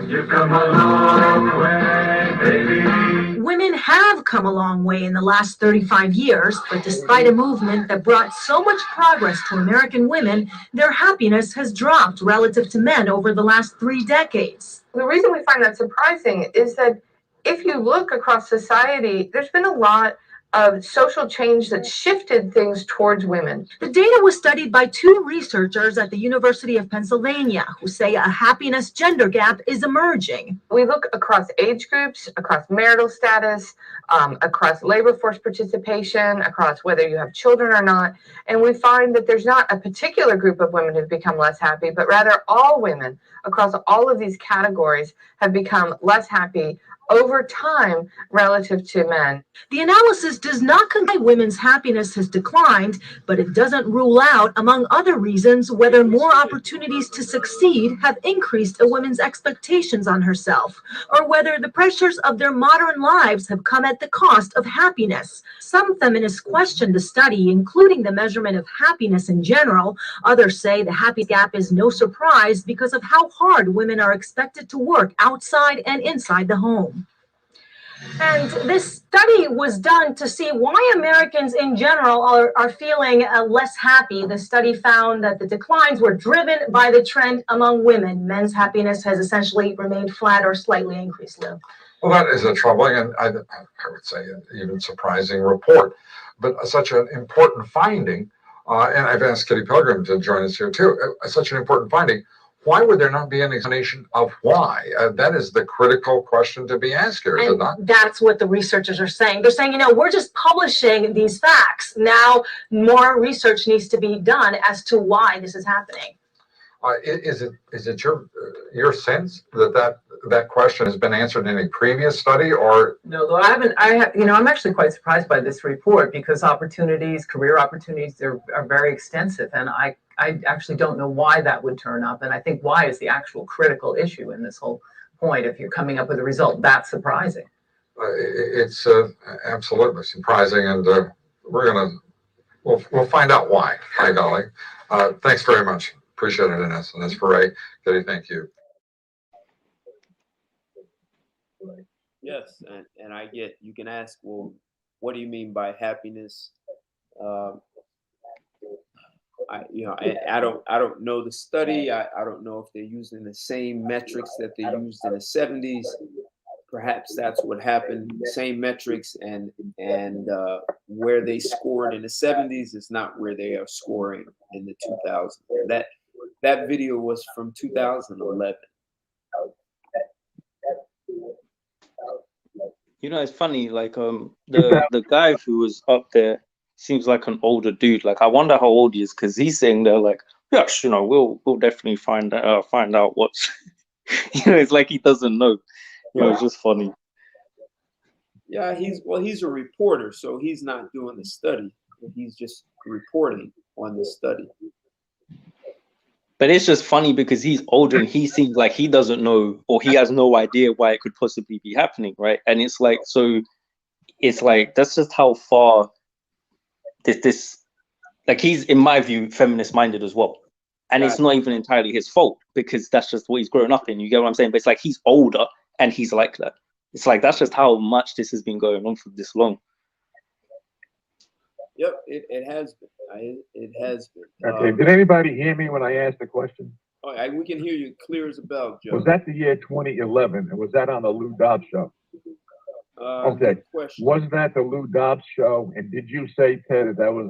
You've come a long way, baby. Women have come a long way in the last 35 years, but despite a movement that brought so much progress to American women, their happiness has dropped relative to men over the last 3 decades. The reason we find that surprising is that if you look across society, there's been a lot of social change that shifted things towards women. The data was studied by 2 researchers at the University of Pennsylvania who say a happiness gender gap is emerging. We look across age groups, across marital status, across labor force participation, across whether you have children or not, and we find that there's not a particular group of women who've become less happy, but rather all women across all of these categories have become less happy over time relative to men. The analysis does not confirm women's happiness has declined, but it doesn't rule out, among other reasons, whether more opportunities to succeed have increased a woman's expectations on herself, or whether the pressures of their modern lives have come at the cost of happiness. Some feminists question the study, including the measurement of happiness in general. Others say the happy gap is no surprise because of how hard women are expected to work outside and inside the home. And this study was done to see why Americans in general are feeling less happy. The study found that the declines were driven by the trend among women. Men's happiness has essentially remained flat or slightly increased. Lou. Well, that is a troubling and I would say an even surprising report, but such an important finding. And I've asked Kitty Pilgrim to join us here too. Such an important finding. Why would there not be an explanation of why? That is the critical question to be asked here, is it not? That's what the researchers are saying. They're saying, we're just publishing these facts. Now, more research needs to be done as to why this is happening. Is it your sense that question has been answered in a previous study, or no? Though I'm actually quite surprised by this report because career opportunities are very extensive, and I actually don't know why that would turn up, and I think why is the actual critical issue in this whole point. If you're coming up with a result that's surprising, it's absolutely surprising, and we'll find out why. By golly, thanks very much. Appreciate it, Inez. And that's Ferre. Kitty, thank you. Yes, and I get, you can ask, well, What do you mean by happiness? I don't know the study. I don't know if they're using the same metrics that they used in the 70s. Perhaps that's what happened. Same metrics, and where they scored in the 70s is not where they are scoring in the 2000s. That video was from 2011. You know, it's funny, like the guy who was up there seems like an older dude. Like I wonder how old he is, because he's saying they're like, yes, you know, we'll definitely find out what's you know, it's like he doesn't know. You know, it's just funny. Yeah, he's a reporter, so he's not doing the study. He's just reporting on the study. But it's just funny because he's older and he seems like he doesn't know, or he has no idea why it could possibly be happening, right? And it's like, so it's like that's just how far this like, he's, in my view, feminist minded as well. And it's not even entirely his fault, because that's just what he's grown up in. You get what I'm saying? But it's like he's older and he's like that. It's like that's just how much this has been going on for this long. Yep, it has been. It has been. Okay, did anybody hear me when I asked the question? We can hear you clear as a bell, Joe. Was that the year 2011? And was that on the Lou Dobbs show? Okay, was that the Lou Dobbs show? And did you say, Ted, that was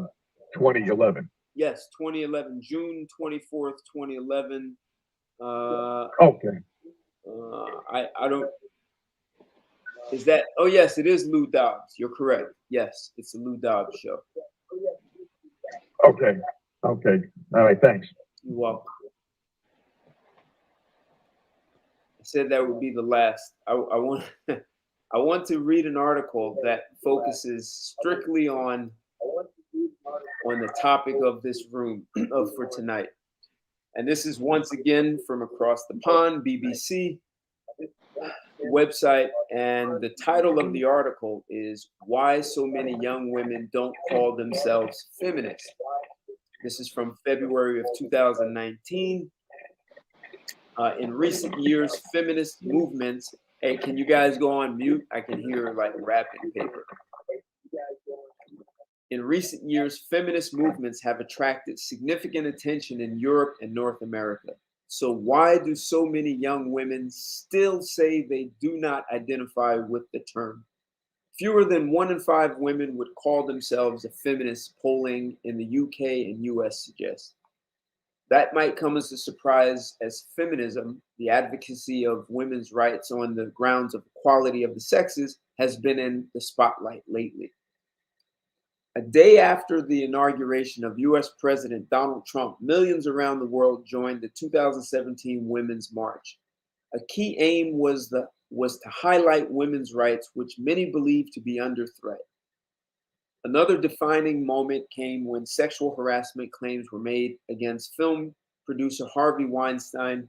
2011? Yes, 2011, June 24th, 2011. Okay. I don't. Is that? Oh yes, it is Lou Dobbs. You're correct. Yes, it's the Lou Dobbs show. Okay. Okay. All right. Thanks. You're welcome. I said that would be the last. I want. I want to read an article that focuses strictly on the topic of this room for tonight. And this is once again from across the pond, BBC website. And the title of the article is "Why So Many Young Women Don't Call Themselves Feminists." This is from February of 2019. In recent years, feminist movements. Hey, can you guys go on mute? I can hear like rapping paper. In recent years, feminist movements have attracted significant attention in Europe and North America. So why do so many young women still say they do not identify with the term? Fewer than 1 in 5 women would call themselves a feminist, polling in the UK and US suggests. That might come as a surprise, as feminism, the advocacy of women's rights on the grounds of equality of the sexes, has been in the spotlight lately. A day after the inauguration of US President Donald Trump, millions around the world joined the 2017 Women's March. A key aim was to highlight women's rights, which many believe to be under threat. Another defining moment came when sexual harassment claims were made against film producer Harvey Weinstein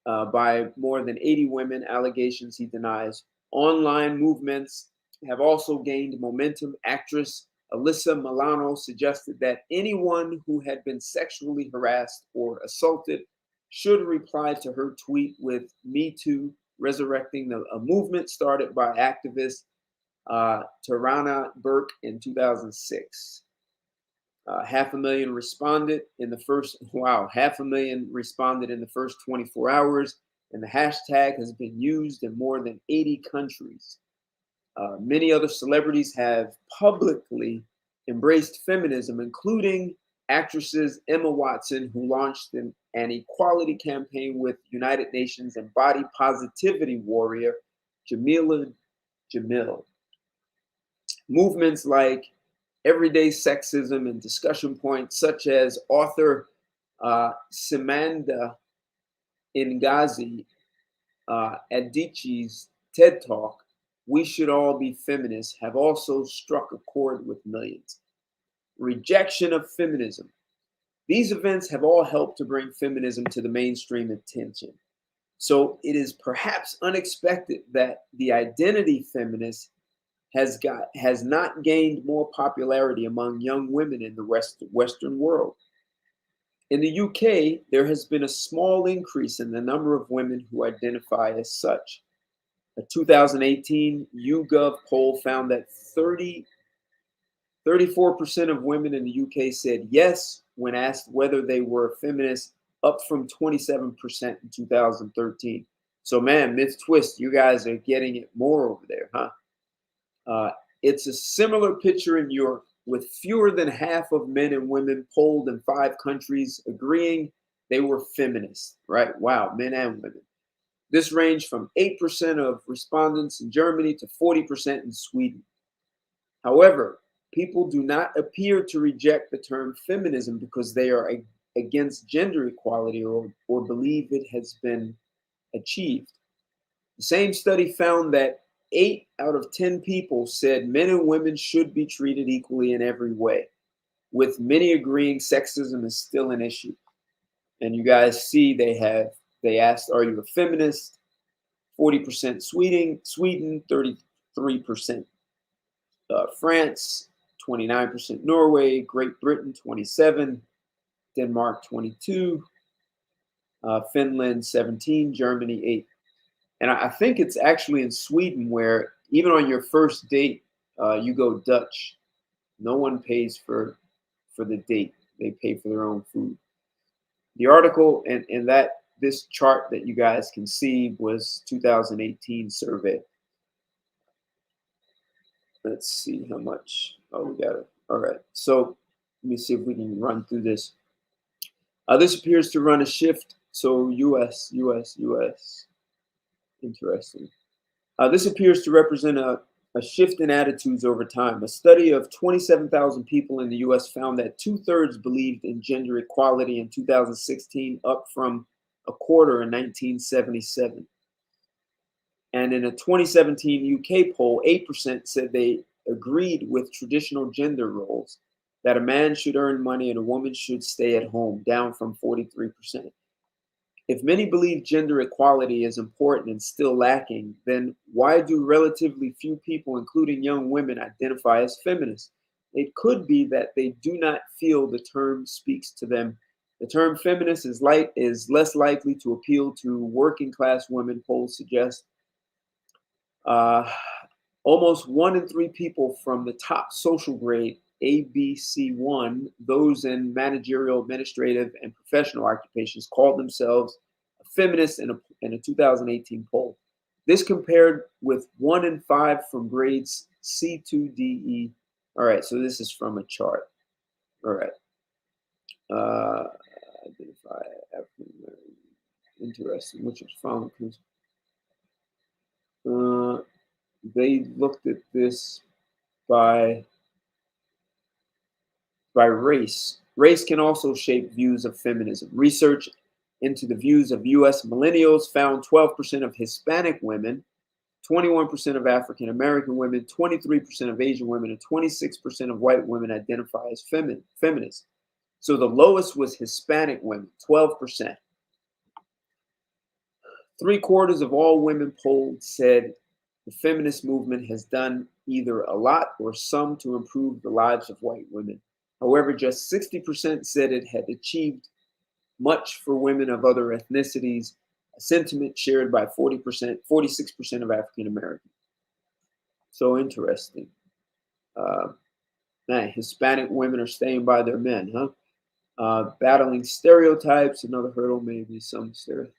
by more than 80 women, allegations he denies. Online movements have also gained momentum. Actress Alyssa Milano suggested that anyone who had been sexually harassed or assaulted should reply to her tweet with "Me Too," resurrecting a movement started by activist Tarana Burke in 2006. 500,000 responded in the first 24 hours, and the hashtag has been used in more than 80 countries. Many other celebrities have publicly embraced feminism, including actresses Emma Watson, who launched an equality campaign with United Nations, and body positivity warrior Jamila Jamil. Movements like everyday sexism and discussion points such as author Simanda Ngozi Adichie's TED Talk, "We Should All Be Feminists," have also struck a chord with millions. Rejection of feminism. These events have all helped to bring feminism to the mainstream attention. So it is perhaps unexpected that the identity feminist has not gained more popularity among young women in the Western world. In the UK, there has been a small increase in the number of women who identify as such. A 2018 YouGov poll found that 34% of women in the UK said yes when asked whether they were feminists, up from 27% in 2013. So, man, myth twist, you guys are getting it more over there, huh? It's a similar picture in Europe, with fewer than half of men and women polled in 5 countries agreeing they were feminists, right? Wow, men and women. This ranged from 8% of respondents in Germany to 40% in Sweden. However, people do not appear to reject the term feminism because they are against gender equality or believe it has been achieved. The same study found that 8 out of 10 people said men and women should be treated equally in every way, with many agreeing sexism is still an issue. And you guys see they asked, are you a feminist? 40% Sweden, 33% France, 29% Norway, Great Britain 27, Denmark 22, Finland 17, Germany 8. And I think it's actually in Sweden where even on your first date, you go Dutch. No one pays for the date. They pay for their own food. The article and that this chart that you guys can see was 2018 survey. Let's see how much. Oh, we got it. All right. So let me see if we can run through this. This appears to run a shift. So US. Interesting. This appears to represent a shift in attitudes over time. A study of 27,000 people in the US found that 2/3 believed in gender equality in 2016, up from a quarter in 1977. And in a 2017 UK poll, 8% said they agreed with traditional gender roles, that a man should earn money and a woman should stay at home, down from 43%. If many believe gender equality is important and still lacking, then why do relatively few people, including young women, identify as feminists? It could be that they do not feel the term speaks to them. The term feminist is less likely to appeal to working class women, polls suggest. Almost 1 in 3 people from the top social grade, ABC1, those in managerial, administrative, and professional occupations, called themselves a feminist in a 2018 poll. This compared with 1 in 5 from grades C to DE. All right, so this is from a chart. All right. Identify African American. Interesting, which is found. They looked at this by race. Race can also shape views of feminism. Research into the views of US millennials found 12% of Hispanic women, 21% of African American women, 23% of Asian women, and 26% of white women identify as feminists. So the lowest was Hispanic women, 12%. 3/4 of all women polled said the feminist movement has done either a lot or some to improve the lives of white women. However, just 60% said it had achieved much for women of other ethnicities, a sentiment shared by 46% of African Americans. So interesting. Hispanic women are staying by their men, huh? Battling stereotypes, another hurdle may be some stereotypes.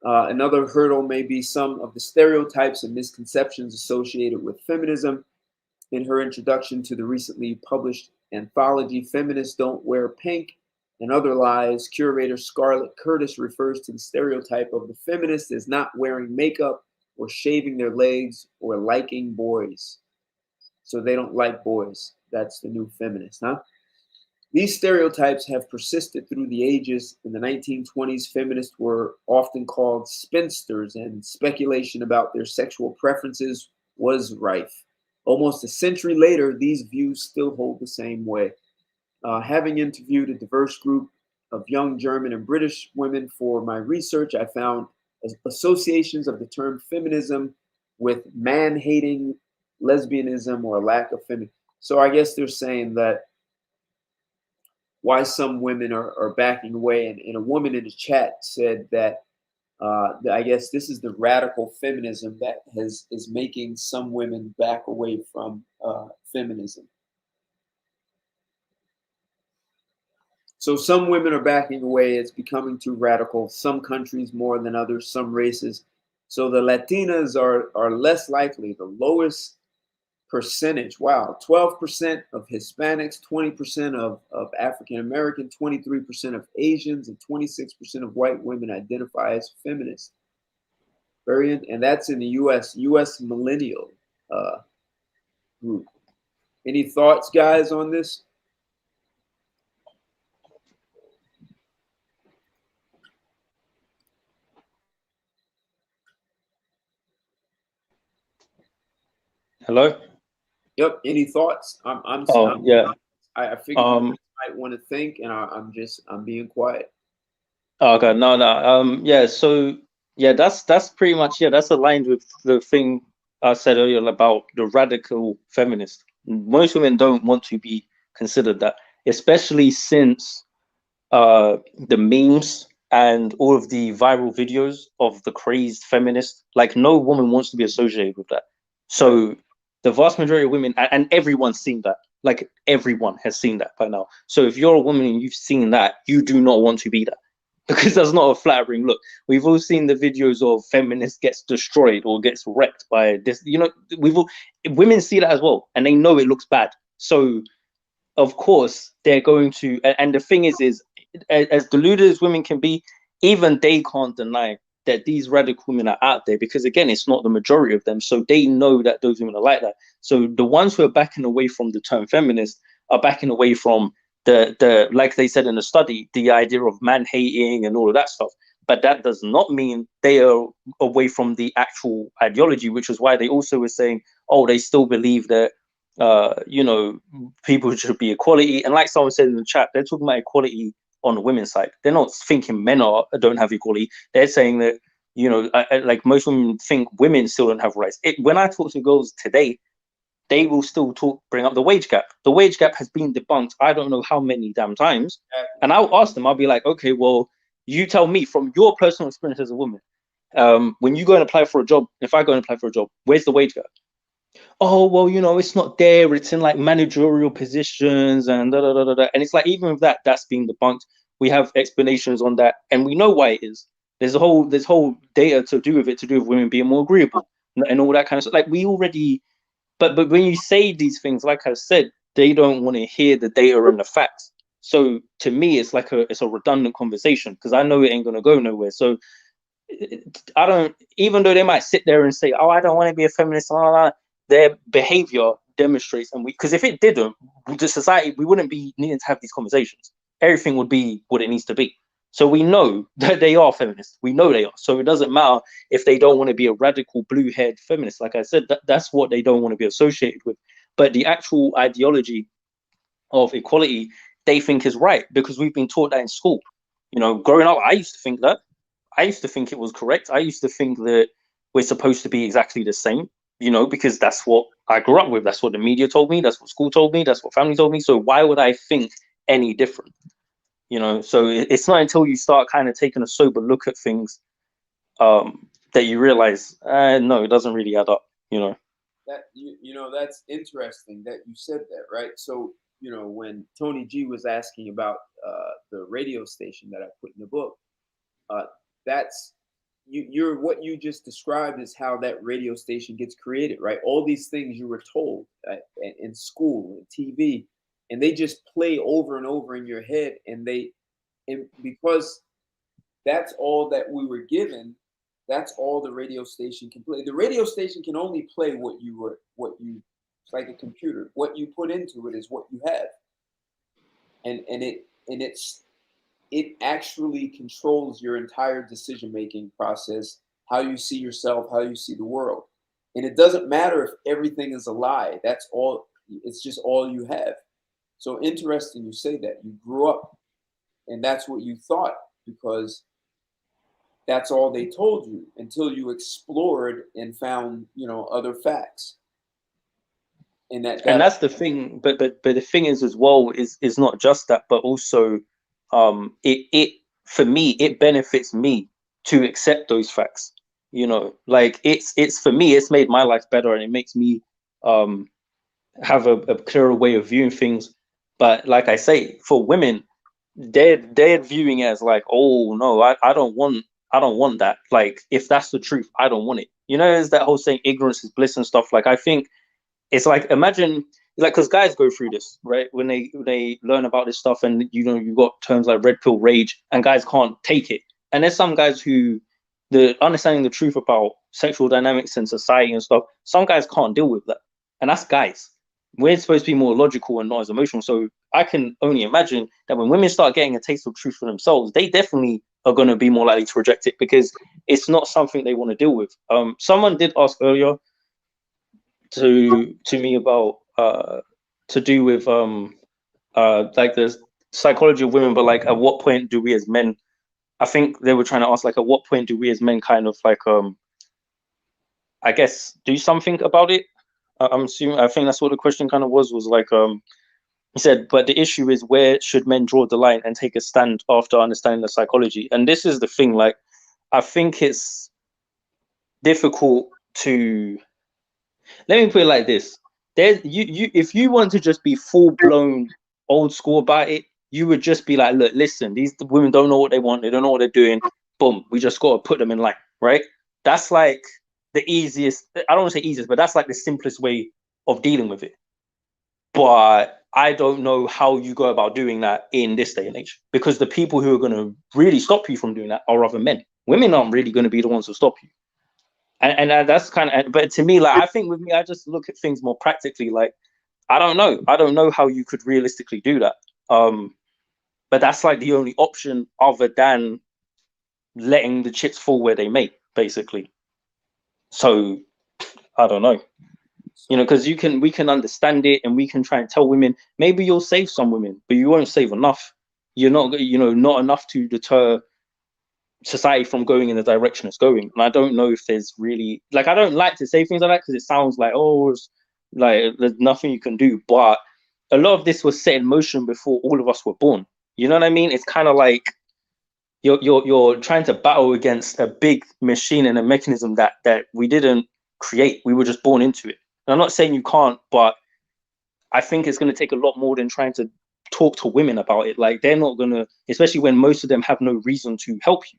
Another hurdle may be some of the stereotypes and misconceptions associated with feminism. In her introduction to the recently published anthology, Feminists Don't Wear Pink and Other Lies, curator Scarlett Curtis refers to the stereotype of the feminist as not wearing makeup or shaving their legs or liking boys. So they don't like boys. That's the new feminist, huh? These stereotypes have persisted through the ages. In the 1920s, feminists were often called spinsters, and speculation about their sexual preferences was rife. Almost a century later, these views still hold the same way. Having interviewed a diverse group of young German and British women for my research, I found associations of the term feminism with man-hating, lesbianism, or lack of feminism. So I guess they're saying that why some women are backing away. And a woman in the chat said that I guess this is the radical feminism that is making some women back away from feminism. So some women are backing away. It's becoming too radical. Some countries more than others, some races. So the Latinas are less likely, the lowest percentage. Wow, 12% of Hispanics, 20% of African American, 23% of Asians, and 26% of white women identify as feminists. And that's in the U.S. millennial group. Any thoughts, guys, on this? Hello. Yep. Any thoughts? Yeah. I figured you might want to think, and I'm being quiet. Okay. No. Yeah. So yeah, that's pretty much, yeah. That's aligned with the thing I said earlier about the radical feminist. Most women don't want to be considered that, especially since the memes and all of the viral videos of the crazed feminist. Like, no woman wants to be associated with that. So the vast majority of women, and everyone's seen that. Like, everyone has seen that by now. So if you're a woman and you've seen that, you do not want to be that, because that's not a flattering look. We've all seen the videos of feminists gets destroyed or gets wrecked by this. You know, women see that as well, and they know it looks bad. So of course they're going to, and the thing is as deluded as women can be, even they can't deny that these radical women are out there, because again, it's not the majority of them, so they know that those women are like that. So the ones who are backing away from the term feminist are backing away from the like they said in the study, the idea of man hating and all of that stuff. But that does not mean they are away from the actual ideology, which is why they also were saying, oh, they still believe that you know, people should be equality. And like someone said in the chat, they're talking about equality on the women's side. They're not thinking men don't have equality. They're saying that, you know, like most women think women still don't have rights. When I talk to girls today, they will still bring up the wage gap. The wage gap has been debunked I don't know how many damn times. And I'll ask them, I'll be like, okay, well, you tell me from your personal experience as a woman, when you go and apply for a job, if I go and apply for a job, where's the wage gap? Oh, well, you know, it's not there. It's in like managerial positions and da da da da da. And it's like, even with that, that's being debunked. We have explanations on that, and we know why it is. There's whole data to do with women being more agreeable and all that kind of stuff. Like, we already, but when you say these things, like I said, they don't want to hear the data and the facts. So to me, it's like it's a redundant conversation, because I know it ain't gonna go nowhere. So I don't, even though they might sit there and say, oh, I don't want to be a feminist, blah, blah, blah, their behavior demonstrates, and because if it didn't, the society, we wouldn't be needing to have these conversations. Everything would be what it needs to be. So we know that they are feminists. We know they are. So it doesn't matter if they don't want to be a radical blue-haired feminist. Like I said, that's what they don't want to be associated with. But the actual ideology of equality, they think is right, because we've been taught that in school. You know, growing up, I used to think that. I used to think it was correct. I used to think that we're supposed to be exactly the same, you know, because that's what I grew up with. That's what the media told me. That's what school told me. That's what family told me. So why would I think any different? You know, so it's not until you start kind of taking a sober look at things that you realize, no, it doesn't really add up, you know. That you know, that's interesting that you said that, right? So, you know, when Tony G was asking about the radio station that I put in the book, that's you're what you just described is how that radio station gets created, right? All these things you were told in school and TV, and they just play over and over in your head, and because that's all that we were given, that's all the radio station can play. The radio station can only play it's like a computer. What you put into it is what you have, and it actually controls your entire decision-making process, how you see yourself, how you see the world. And it doesn't matter if everything is a lie. That's all, it's just all you have. So interesting you say that. You grew up and that's what you thought, because that's all they told you until you explored and found, you know, other facts. And that's the thing. But the thing is as well is not just that, but also it for me, it benefits me to accept those facts. You know, like it's for me, it's made my life better, and it makes me have a clearer way of viewing things. But like I say, for women, they're viewing it as like, oh no, I don't want that. Like, if that's the truth, I don't want it. You know, there's that whole saying ignorance is bliss and stuff. Like, I think it's like, imagine, like, because guys go through this, right? When they learn about this stuff, and you know, you got terms like red pill rage, and guys can't take it. And there's some guys who, the understanding the truth about sexual dynamics and society and stuff, some guys can't deal with that, and that's guys. We're supposed to be more logical and not as emotional. So I can only imagine that when women start getting a taste of truth for themselves, they definitely are going to be more likely to reject it, because it's not something they want to deal with. Someone did ask earlier to me about to do with like the psychology of women, but like at what point do we as men, I think they were trying to ask, like, at what point do we as men kind of like I guess do something about it. I'm assuming, I think that's what the question kind of was like he said, but the issue is, where should men draw the line and take a stand after understanding the psychology? And this is the thing, like, I think it's difficult to, let me put it like this. There's you if you want to just be full blown old school about it, you would just be like, look, listen, these women don't know what they want, they don't know what they're doing. Boom, we just gotta put them in line, right? That's like the easiest, I don't want to say easiest, but that's like the simplest way of dealing with it. But I don't know how you go about doing that in this day and age, because the people who are going to really stop you from doing that are other men. Women aren't really going to be the ones who stop you. And that's kind of, but to me, like, I think with me, I just look at things more practically. Like, I don't know how you could realistically do that. But that's like the only option other than letting the chips fall where they may, basically. So I don't know. You know, because we can understand it, and we can try and tell women, maybe you'll save some women, but you won't save enough. You're not, you know, not enough to deter society from going in the direction it's going. And I don't know if there's really, like, I don't like to say things like that because it sounds like, oh, it's like there's nothing you can do. But a lot of this was set in motion before all of us were born. You know what I mean? It's kind of like you're trying to battle against a big machine and a mechanism that we didn't create. We were just born into it. And I'm not saying you can't, but I think it's going to take a lot more than trying to talk to women about it. Like, they're not going to, especially when most of them have no reason to help you,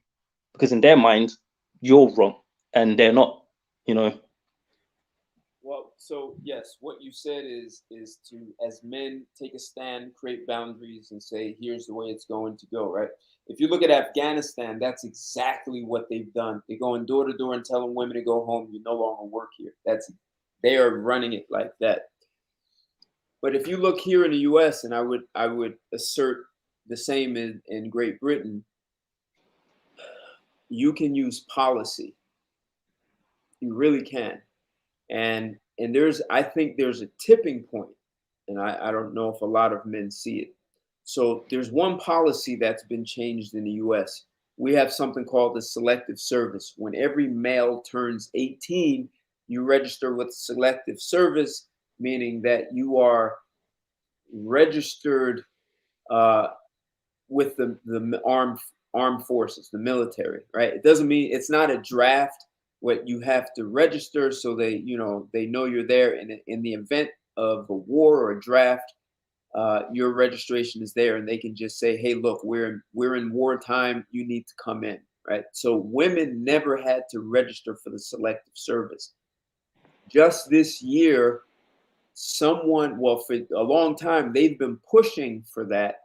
because in their mind, you're wrong and they're not, you know. Well, so yes, what you said is to, as men, take a stand, create boundaries, and say, here's the way it's going to go, right? If you look at Afghanistan, that's exactly what they've done. They're going door to door and telling women to go home. You no longer work here. They are running it like that. But if you look here in the U.S., and I would assert the same in Great Britain, you can use policy. You really can. And I think there's a tipping point, and I don't know if a lot of men see it. So there's one policy that's been changed in the US. We have something called the selective service. When every male turns 18, you register with selective service, meaning that you are registered with the armed forces, the military, right? It doesn't mean, it's not a draft. What you have to register, so they know you're there. In the event of a war or a draft, your registration is there, and they can just say, hey, look, we're in wartime, you need to come in, right? So women never had to register for the selective service. Just this year, for a long time, they've been pushing for that.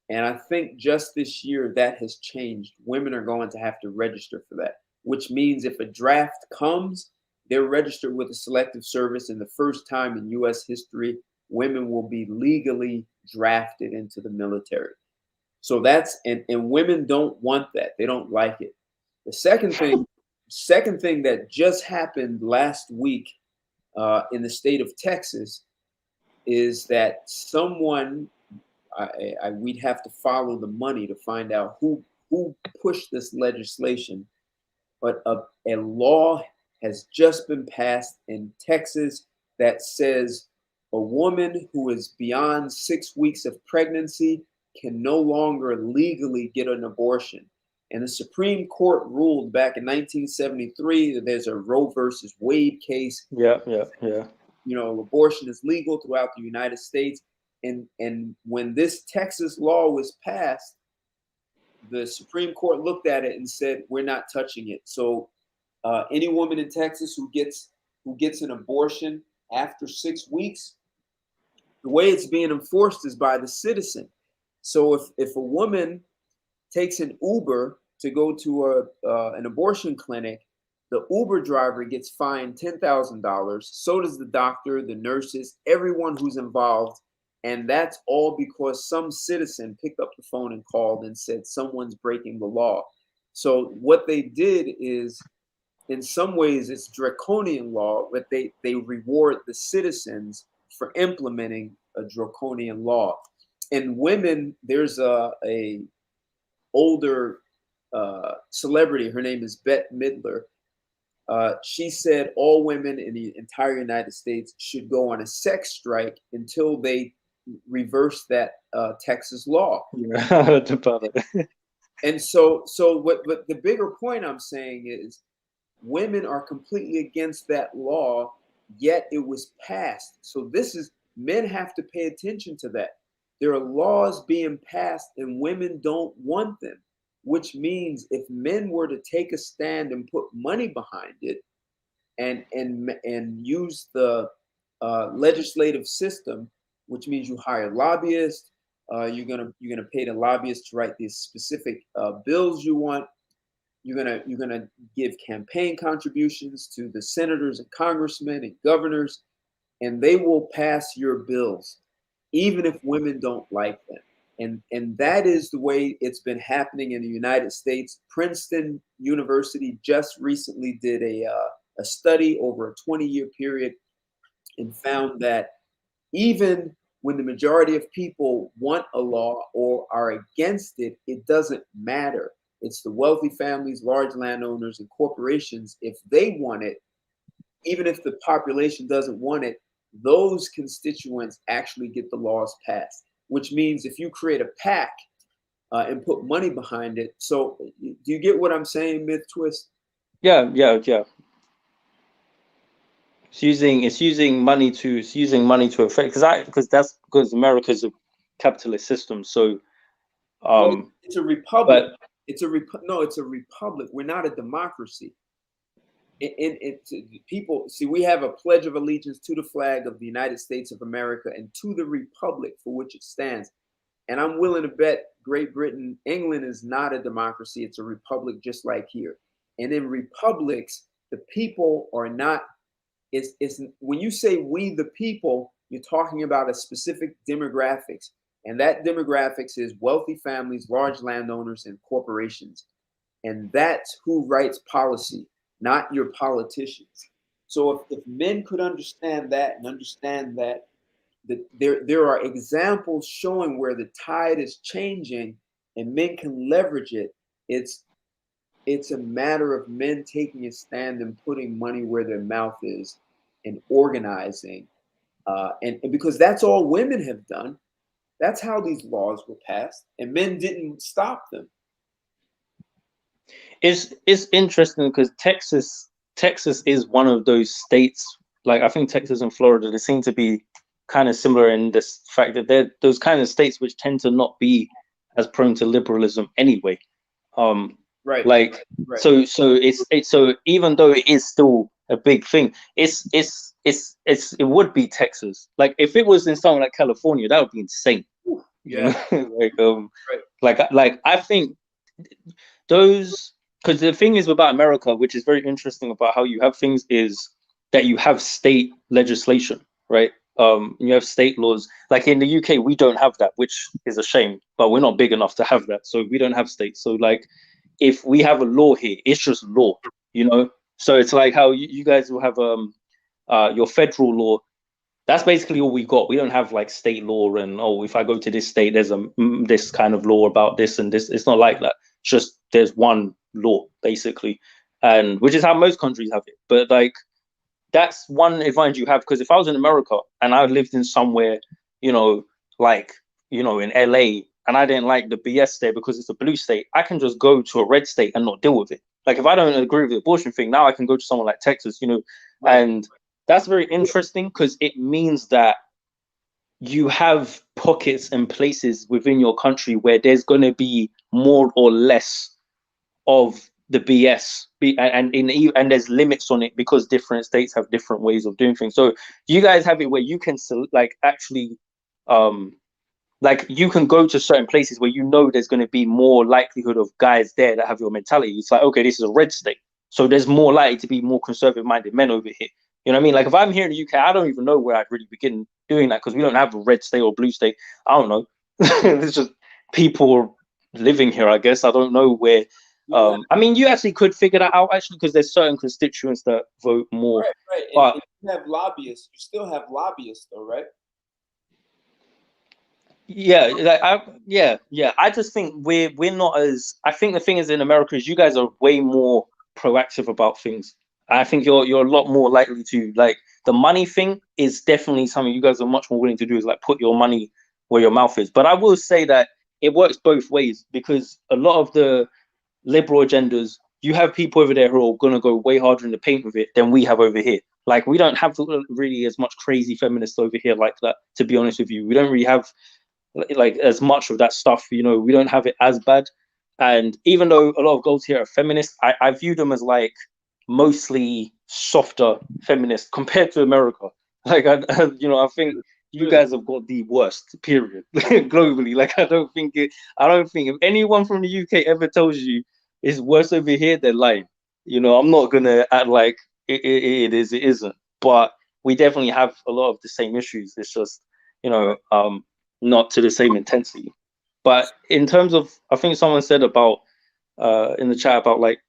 And I think just this year that has changed. Women are going to have to register for that, which means if a draft comes, they're registered with a selective service. And the first time in US history, women will be legally drafted into the military. So and women don't want that. They don't like it. The second thing that just happened last week in the state of Texas is that someone, we'd have to follow the money to find out who pushed this legislation, but a law has just been passed in Texas that says a woman who is beyond 6 weeks of pregnancy can no longer legally get an abortion. And the Supreme Court ruled back in 1973 that there's a Roe versus Wade case. Yeah. You know, abortion is legal throughout the United States. And when this Texas law was passed, the Supreme Court looked at it and said, we're not touching it. So any woman in Texas who gets an abortion after 6 weeks, the way it's being enforced is by the citizen. So if a woman takes an Uber to go to an abortion clinic, the Uber driver gets fined $10,000. So does the doctor, the nurses, everyone who's involved. And that's all because some citizen picked up the phone and called and said someone's breaking the law. So what they did is, in some ways, it's draconian law, but they reward the citizens for implementing a draconian law. And women, there's a older celebrity, her name is Bette Midler. She said all women in the entire United States should go on a sex strike until they reverse that Texas law. Yeah, I heard about it. And so what the bigger point I'm saying is, women are completely against that law, yet it was passed. So men have to pay attention to that. There are laws being passed and women don't want them, which means if men were to take a stand and put money behind it and use the legislative system, which means you hire lobbyists, you're gonna pay the lobbyists to write these specific bills you want. You're gonna give campaign contributions to the senators and congressmen and governors, and they will pass your bills, even if women don't like them. And that is the way it's been happening in the United States. Princeton University just recently did a study over a 20-year period and found that even when the majority of people want a law or are against it, it doesn't matter. It's the wealthy families, large landowners, and corporations. If they want it, even if the population doesn't want it, those constituents actually get the laws passed, which means if you create a PAC and put money behind it. So do you get what I'm saying, Myth Twist? Yeah. It's using money to affect, because America's a capitalist system. So Well, it's a republic. but It's a republic. We're not a democracy. People see, we have a pledge of allegiance to the flag of the United States of America and to the republic for which it stands. And I'm willing to bet Great Britain, England is not a democracy. It's a republic just like here. And in republics, the people are not. It's when you say we the people, you're talking about a specific demographics. And that demographics is wealthy families, large landowners, and corporations. And that's who writes policy, not your politicians. So if men could understand that and understand that there are examples showing where the tide is changing and men can leverage it, it's a matter of men taking a stand and putting money where their mouth is and organizing. And because that's all women have done. That's how these laws were passed, and men didn't stop them. it's interesting because Texas is one of those states. Like I think Texas and Florida, they seem to be kind of similar in this fact that they're those kind of states which tend to not be as prone to liberalism anyway. Right. Like Right. so so even though it is still a big thing, it would be Texas. Like if it was in something like California, that would be insane. Yeah. Like I think those, because the thing is about America, which is very interesting about how you have things, is that you have state legislation, right? You have state laws. Like in the UK, we don't have that, which is a shame, but we're not big enough to have that, so we don't have states. So like if we have a law here, it's just law, you know. So it's like how you guys will have your federal law. That's basically all we got. We don't have like state law and, oh, if I go to this state, there's this kind of law about this and this. It's not like that. It's just there's one law basically, and which is how most countries have it. But like that's one advantage you have, because if I was in America and I lived in somewhere, like in LA, and I didn't like the BS state because it's a blue state, I can just go to a red state and not deal with it. Like if I don't agree with the abortion thing, now I can go to someone like Texas, you know, and that's very interesting because it means that you have pockets and places within your country where there's going to be more or less of the BS, and there's limits on it because different states have different ways of doing things. So you guys have it where you can like actually, like you can go to certain places where you know there's going to be more likelihood of guys there that have your mentality. It's like, okay, this is a red state, so there's more likely to be more conservative minded men over here. You know what I mean? Like if I'm here in the UK, I don't even know where I'd really begin doing that because we don't have a red state or blue state. I don't know. It's just people living here, I guess. I don't know where. I mean, you actually could figure that out actually because there's certain constituents that vote more. Right. But and you have lobbyists. You still have lobbyists, though, right? yeah, yeah. I just think we're not as. I think the thing is in America is you guys are way more proactive about things. I think you're a lot more likely to like the money thing is definitely something you guys are much more willing to do is like put your money where your mouth is. But I will say that it works both ways because a lot of the liberal agendas, you have people over there who are going to go way harder in the paint with it than we have over here. Like we don't have really as much crazy feminists over here like that. To be honest with you, we don't really have like as much of that stuff. You know, we don't have it as bad. And even though a lot of girls here are feminists, I view them as like mostly softer feminists compared to America. Like I think you guys have got the worst period globally. Like I don't think if anyone from the UK ever tells you it's worse over here, they're lying. You know, I'm not gonna act like it is, it isn't. But we definitely have a lot of the same issues. It's just, you know, not to the same intensity. But in terms of, I think someone said about in the chat about like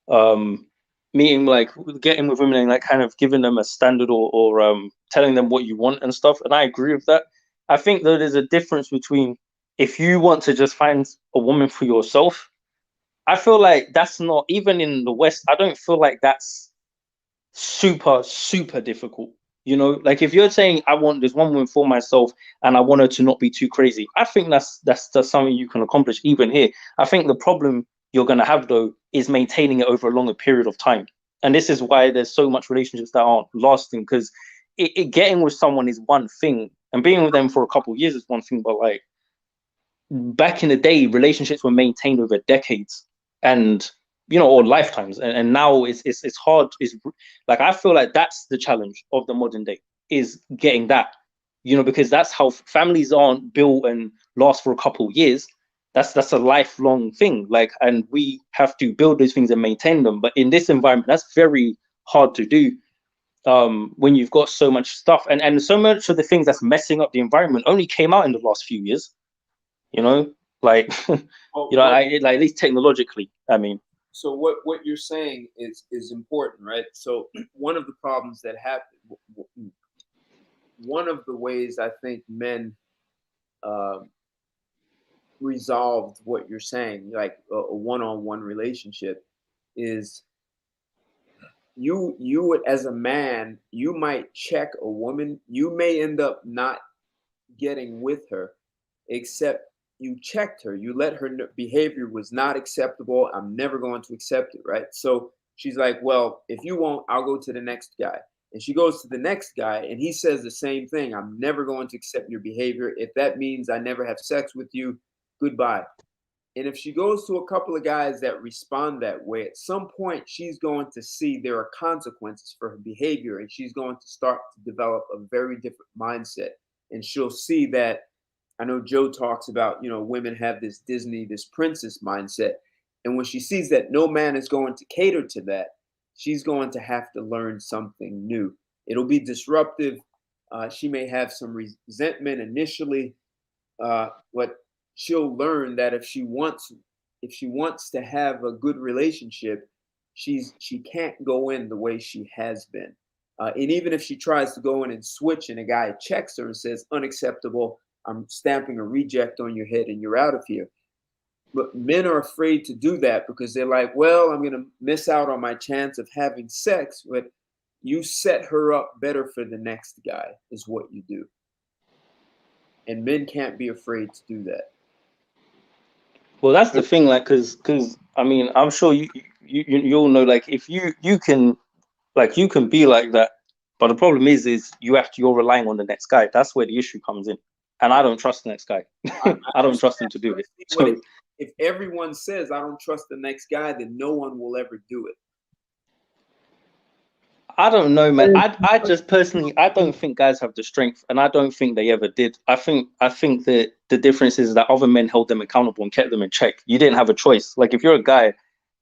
um meeting like getting with women and like kind of giving them a standard or telling them what you want and stuff. And I agree with that. I think though there's a difference between if you want to just find a woman for yourself, I feel like that's not even in the West, I don't feel like that's super difficult. You know, like if you're saying I want this one woman for myself and I want her to not be too crazy, I think that's something you can accomplish even here. I think the problem you're going to have though is maintaining it over a longer period of time, and this is why there's so much relationships that aren't lasting because getting with someone is one thing and being with them for a couple of years is one thing, but like back in the day relationships were maintained over decades and or lifetimes, and now it's hard. It's like I feel like that's the challenge of the modern day is getting that, because that's how families aren't built and last for a couple of years. That's a lifelong thing, like, and we have to build those things and maintain them, but in this environment that's very hard to do when you've got so much stuff, and so much of the things that's messing up the environment only came out in the last few years. Like like at least technologically, I mean. So what you're saying is important, right? So one of the problems that happen, one of the ways I think men resolved what you're saying, like a one-on-one relationship, is you as a man, you might check a woman, you may end up not getting with her, except you checked her, you let her know behavior was not acceptable, I'm never going to accept it, right? So she's like, well, if you won't, I'll go to the next guy. And she goes to the next guy and he says the same thing, I'm never going to accept your behavior. If that means I never have sex with you, goodbye. And if she goes to a couple of guys that respond that way, at some point she's going to see there are consequences for her behavior, and she's going to start to develop a very different mindset. And she'll see that, I know Joe talks about, women have this Disney, this princess mindset. And when she sees that no man is going to cater to that, she's going to have to learn something new. It'll be disruptive. She may have some resentment initially, but she'll learn that if she wants to have a good relationship, she can't go in the way she has been. And even if she tries to go in and switch and a guy checks her and says, unacceptable, I'm stamping a reject on your head and you're out of here. But men are afraid to do that because they're like, well, I'm going to miss out on my chance of having sex. But you set her up better for the next guy is what you do. and men can't be afraid to do that. Well, that's the thing, like, cause I mean, I'm sure you all know, like, if you can, like, you can be like that, but the problem is you're relying on the next guy. That's where the issue comes in, and I don't trust the next guy. I don't trust him to do it. So If everyone says I don't trust the next guy, then no one will ever do it. I don't know, man. I just personally, I don't think guys have the strength, and I don't think they ever did. I think that the difference is that other men held them accountable and kept them in check. You didn't have a choice. Like, if you're a guy,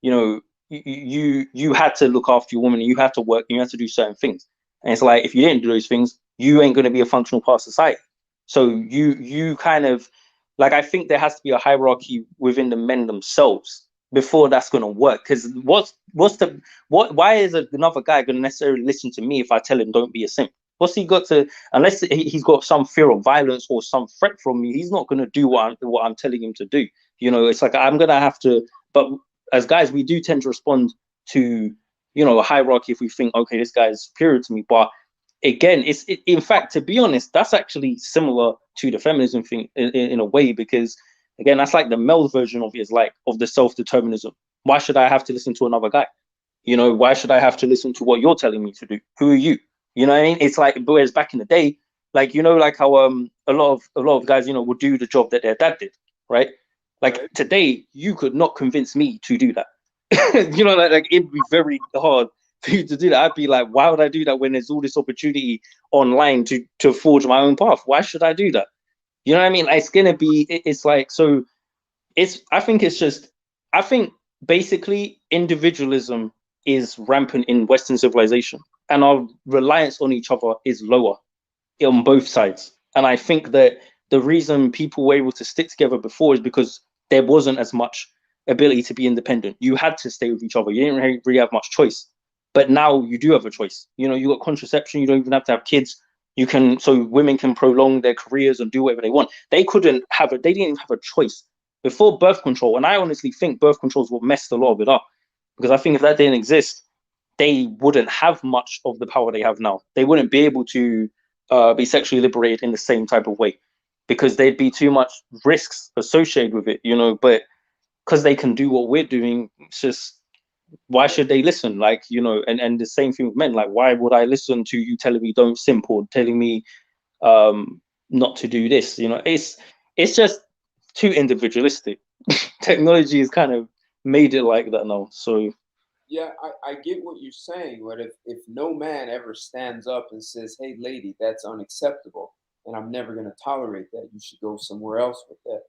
you know, you had to look after your woman, and you had to work, and you had to do certain things. And it's like, if you didn't do those things, you ain't going to be a functional part of society. So you kind of, like, I think there has to be a hierarchy within the men themselves before that's going to work. Because why is another guy going to necessarily listen to me if I tell him don't be a simp? What's he got to, unless he's got some fear of violence or some threat from me, he's not going to do what I'm telling him to do. You know, it's like, I'm going to have to, but as guys, we do tend to respond to, you know, a hierarchy if we think, okay, this guy is superior to me. But again, in fact, to be honest, that's actually similar to the feminism thing in a way, because again, that's like the male version of it, is like of the self-determinism. Why should I have to listen to another guy? You know, why should I have to listen to what you're telling me to do? Who are you? You know what I mean? It's like, whereas back in the day, like, you know, like how a lot of guys, you know, would do the job that their dad did, right? Like, Right. today, you could not convince me to do that. You know, like it'd be very hard for you to do that. I'd be like, why would I do that when there's all this opportunity online to forge my own path? Why should I do that? You know what I mean? It's gonna be, it's like, so I think it's just, I think basically individualism is rampant in Western civilization, and our reliance on each other is lower on both sides. And I think that the reason people were able to stick together before is because there wasn't as much ability to be independent. You had to stay with each other. You didn't really have much choice. But now you do have a choice. You know, you got contraception. You don't even have to have kids. You can, so women can prolong their careers and do whatever they want. They couldn't have it. They didn't even have a choice before birth control. And I honestly think birth control is what messed a lot of it up, because I think if that didn't exist, they wouldn't have much of the power they have now. They wouldn't be able to be sexually liberated in the same type of way, because there'd be too much risks associated with it, you know. But because they can do what we're doing, it's just, why should they listen? Like, you know, and the same thing with men. Like, why would I listen to you telling me don't simp, or telling me not to do this? You know, it's just too individualistic. Technology has kind of made it like that now. So Yeah, I get what you're saying, but if no man ever stands up and says, "Hey, lady, that's unacceptable, and I'm never going to tolerate that. You should go somewhere else with that."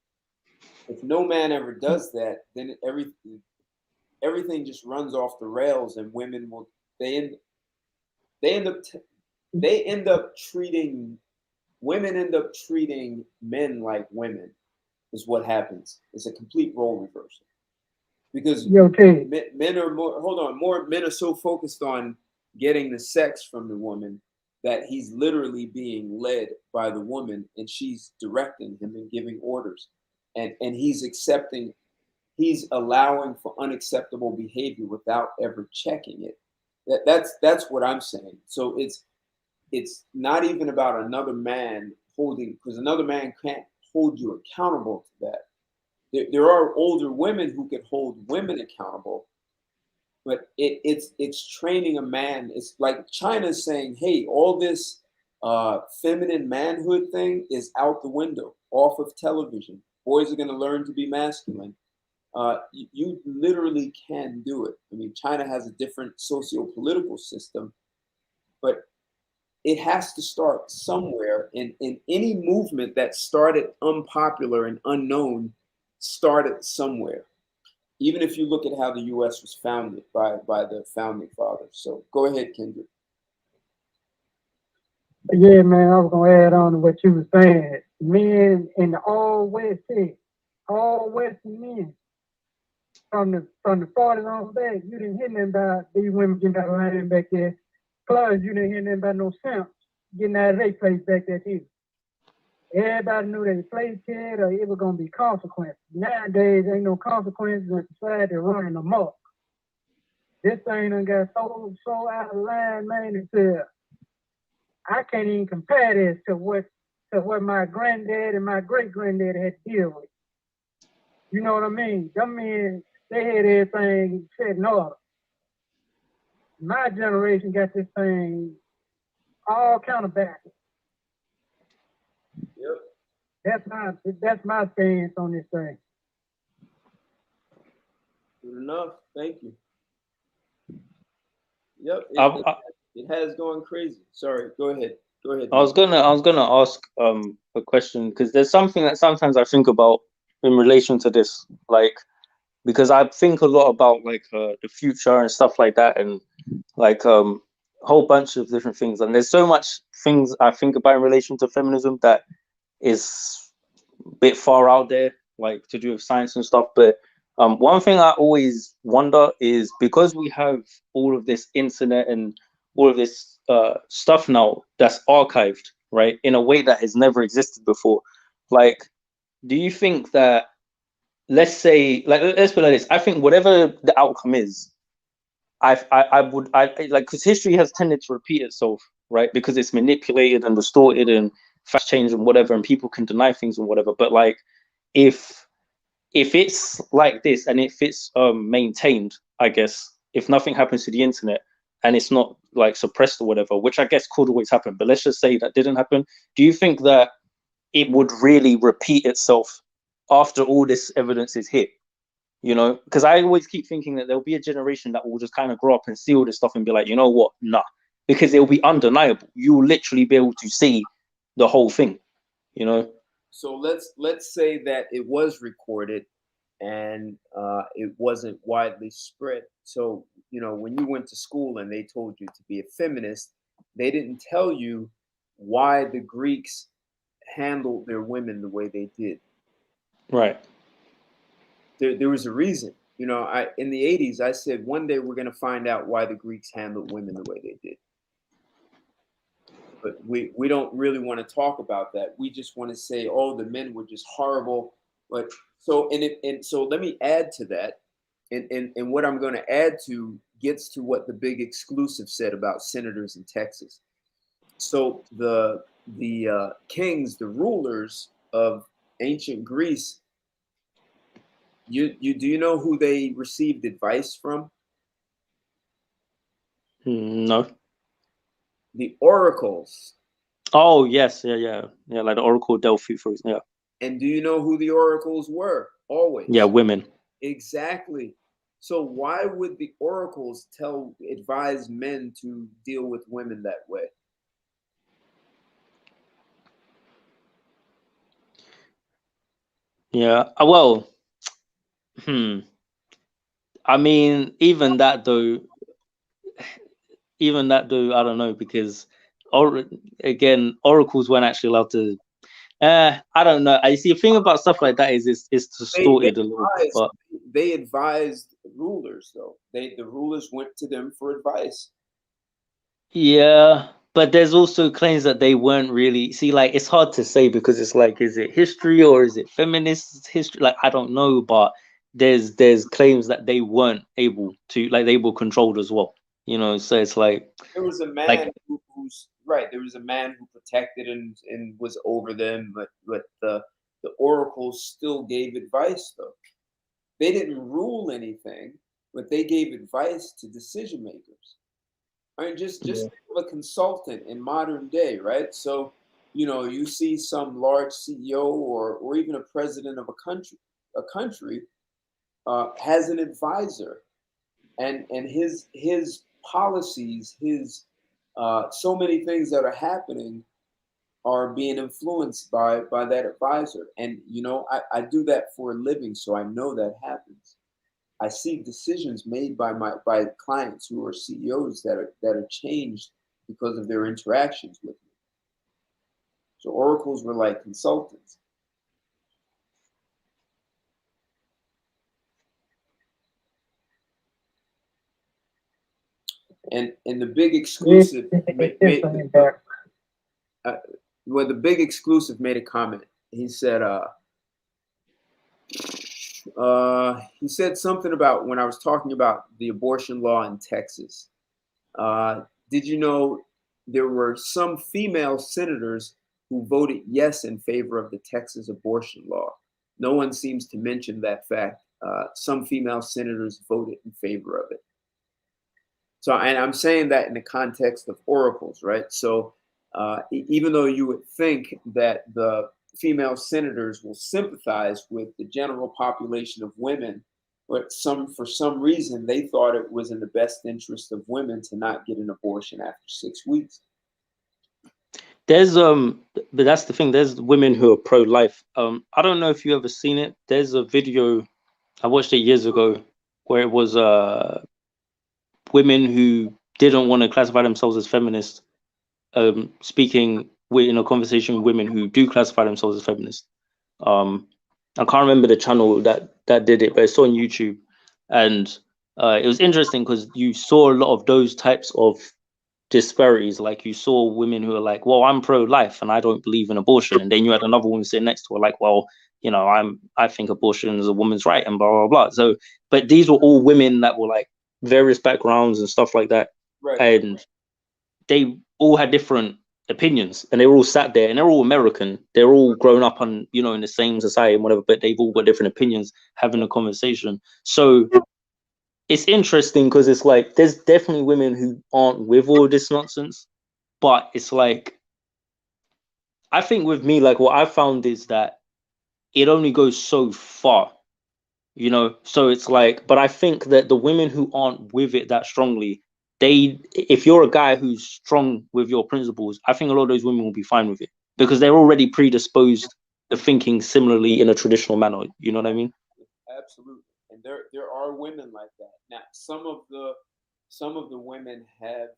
If no man ever does that, then everything just runs off the rails, and women will they end they end up t- they end up treating women end up treating men like women is what happens. It's a complete role reversal because Yo, Ted. men are more men are so focused on getting the sex from the woman that he's literally being led by the woman, and she's directing him and giving orders, and he's allowing for unacceptable behavior without ever checking it. That's what I'm saying. So it's not even about another man holding, because another man can't hold you accountable to that. There are older women who can hold women accountable, but it's training a man. It's like China's saying, hey, all this feminine manhood thing is out the window, off of television. Boys are going to learn to be masculine. You literally can do it. I mean, China has a different socio-political system, but it has to start somewhere. And any movement that started unpopular and unknown started somewhere. Even if you look at how the U.S. was founded by the founding fathers. So go ahead, Kendrick. Yeah, man, I was gonna add on to what you were saying. Men in the all West shit, all Western men, from the 40s on back, you didn't hear nothing about these women getting out of line back there. Plus, you didn't hear nothing about no simps getting out of their place back there too. Everybody knew they played kid or it was gonna be consequences. Nowadays, ain't no consequences in society running amok. This thing done got so out of line, man. It's I can't even compare this to what to what my granddad and my great granddad had to deal with. You know what I mean? Them men, they had everything set in order. My generation got this thing all kind of backwards. Yep. That's my stance on this thing. Good enough. Thank you. Yep. It has gone crazy. Sorry. Go ahead. Go ahead. I was gonna ask a question, because there's something that sometimes I think about in relation to this, like, because I think a lot about like the future and stuff like that, and like a whole bunch of different things, and there's so much things I think about in relation to feminism that is a bit far out there, like to do with science and stuff. But one thing I always wonder is, because we have all of this internet and all of this stuff now that's archived, right, in a way that has never existed before. Like, do you think that, let's say, like, let's put it like this, I think whatever the outcome is, I would like, because history has tended to repeat itself, right? Because it's manipulated and distorted and fast change and whatever, and people can deny things and whatever. But like, if it's like this and if it's maintained, I guess, if nothing happens to the internet and it's not like suppressed or whatever, which I guess could always happen, but let's just say that didn't happen, do you think that it would really repeat itself after all this evidence is hit? You know, because I always keep thinking that there'll be a generation that will just kind of grow up and see all this stuff and be like, you know what, nah, because it'll be undeniable. You'll literally be able to see the whole thing, you know. So let's say that it was recorded and it wasn't widely spread. So, you know, when you went to school and they told you to be a feminist, they didn't tell you why the Greeks handled their women the way they did. Right. There was a reason. You know, in the 80s, I said one day we're going to find out why the Greeks handled women the way they did. But we don't really want to talk about that. We just want to say, oh, the men were just horrible. But so so let me add to that. And what I'm going to add to gets to what the big exclusive said about senators in Texas. So the kings, the rulers of ancient Greece, do you know who they received advice from? No. The oracles. Oh yes, yeah, like the Oracle Delphi, for example. Yeah. And do you know who the oracles were? Always. Yeah, women. Exactly. So why would the oracles advise men to deal with women that way? Yeah. Well, I mean, even that though, I don't know, because again, oracles weren't actually allowed to. I don't know. I see. The thing about stuff like that is it's distorted a little bit. But they advised rulers, though. The rulers went to them for advice. yeah, but there's also claims that they weren't really. See, like, it's hard to say, because it's like, is it history or is it feminist history? Like, I don't know, but there's claims that they weren't able to, like, they were controlled as well. You know, so it's like, there was a man like, who's right. There was a man who protected and was over them, but the oracles still gave advice, though. They didn't rule anything, but they gave advice to decision makers. I mean, just think of a consultant in modern day, right? So, you know, you see some large CEO or even a president of a country has an advisor, and his policies, his so many things that are happening are being influenced by that advisor. And you know, I do that for a living, so I know that happens. I see decisions made by clients who are CEOs that are changed because of their interactions with me. So oracles were like consultants. And the big exclusive well, the big exclusive made a comment. He said something about when I was talking about the abortion law in Texas. Did you know there were some female senators who voted yes in favor of the Texas abortion law. No one seems to mention that fact. Some female senators voted in favor of it. So, and I'm saying that in the context of oracles, right? So, even though you would think that the female senators will sympathize with the general population of women, but for some reason they thought it was in the best interest of women to not get an abortion after 6 weeks. There's but that's the thing. There's women who are pro-life. I don't know if you ever seen it. There's a video I watched it years ago where it was women who didn't want to classify themselves as feminists, speaking in a conversation with women who do classify themselves as feminists. I can't remember the channel that did it, but it's on YouTube, and it was interesting because you saw a lot of those types of disparities. Like you saw women who are like, well, I'm pro-life and I don't believe in abortion, and then you had another woman sitting next to her like, well, you know, I think abortion is a woman's right and blah blah blah. So, but these were all women that were like various backgrounds and stuff like that, Right. and they all had different opinions, and they were all sat there, and they're all American. They're all grown up on, you know, in the same society and whatever, but they've all got different opinions having a conversation. So it's interesting because it's like there's definitely women who aren't with all this nonsense, but it's like I think with me, like what I found is that it only goes so far, you know. So it's like, but I think that the women who aren't with it that strongly, if you're a guy who's strong with your principles, I think a lot of those women will be fine with it because they're already predisposed to thinking similarly in a traditional manner. You know what I mean? Absolutely. And there are women like that. Now, some of the women have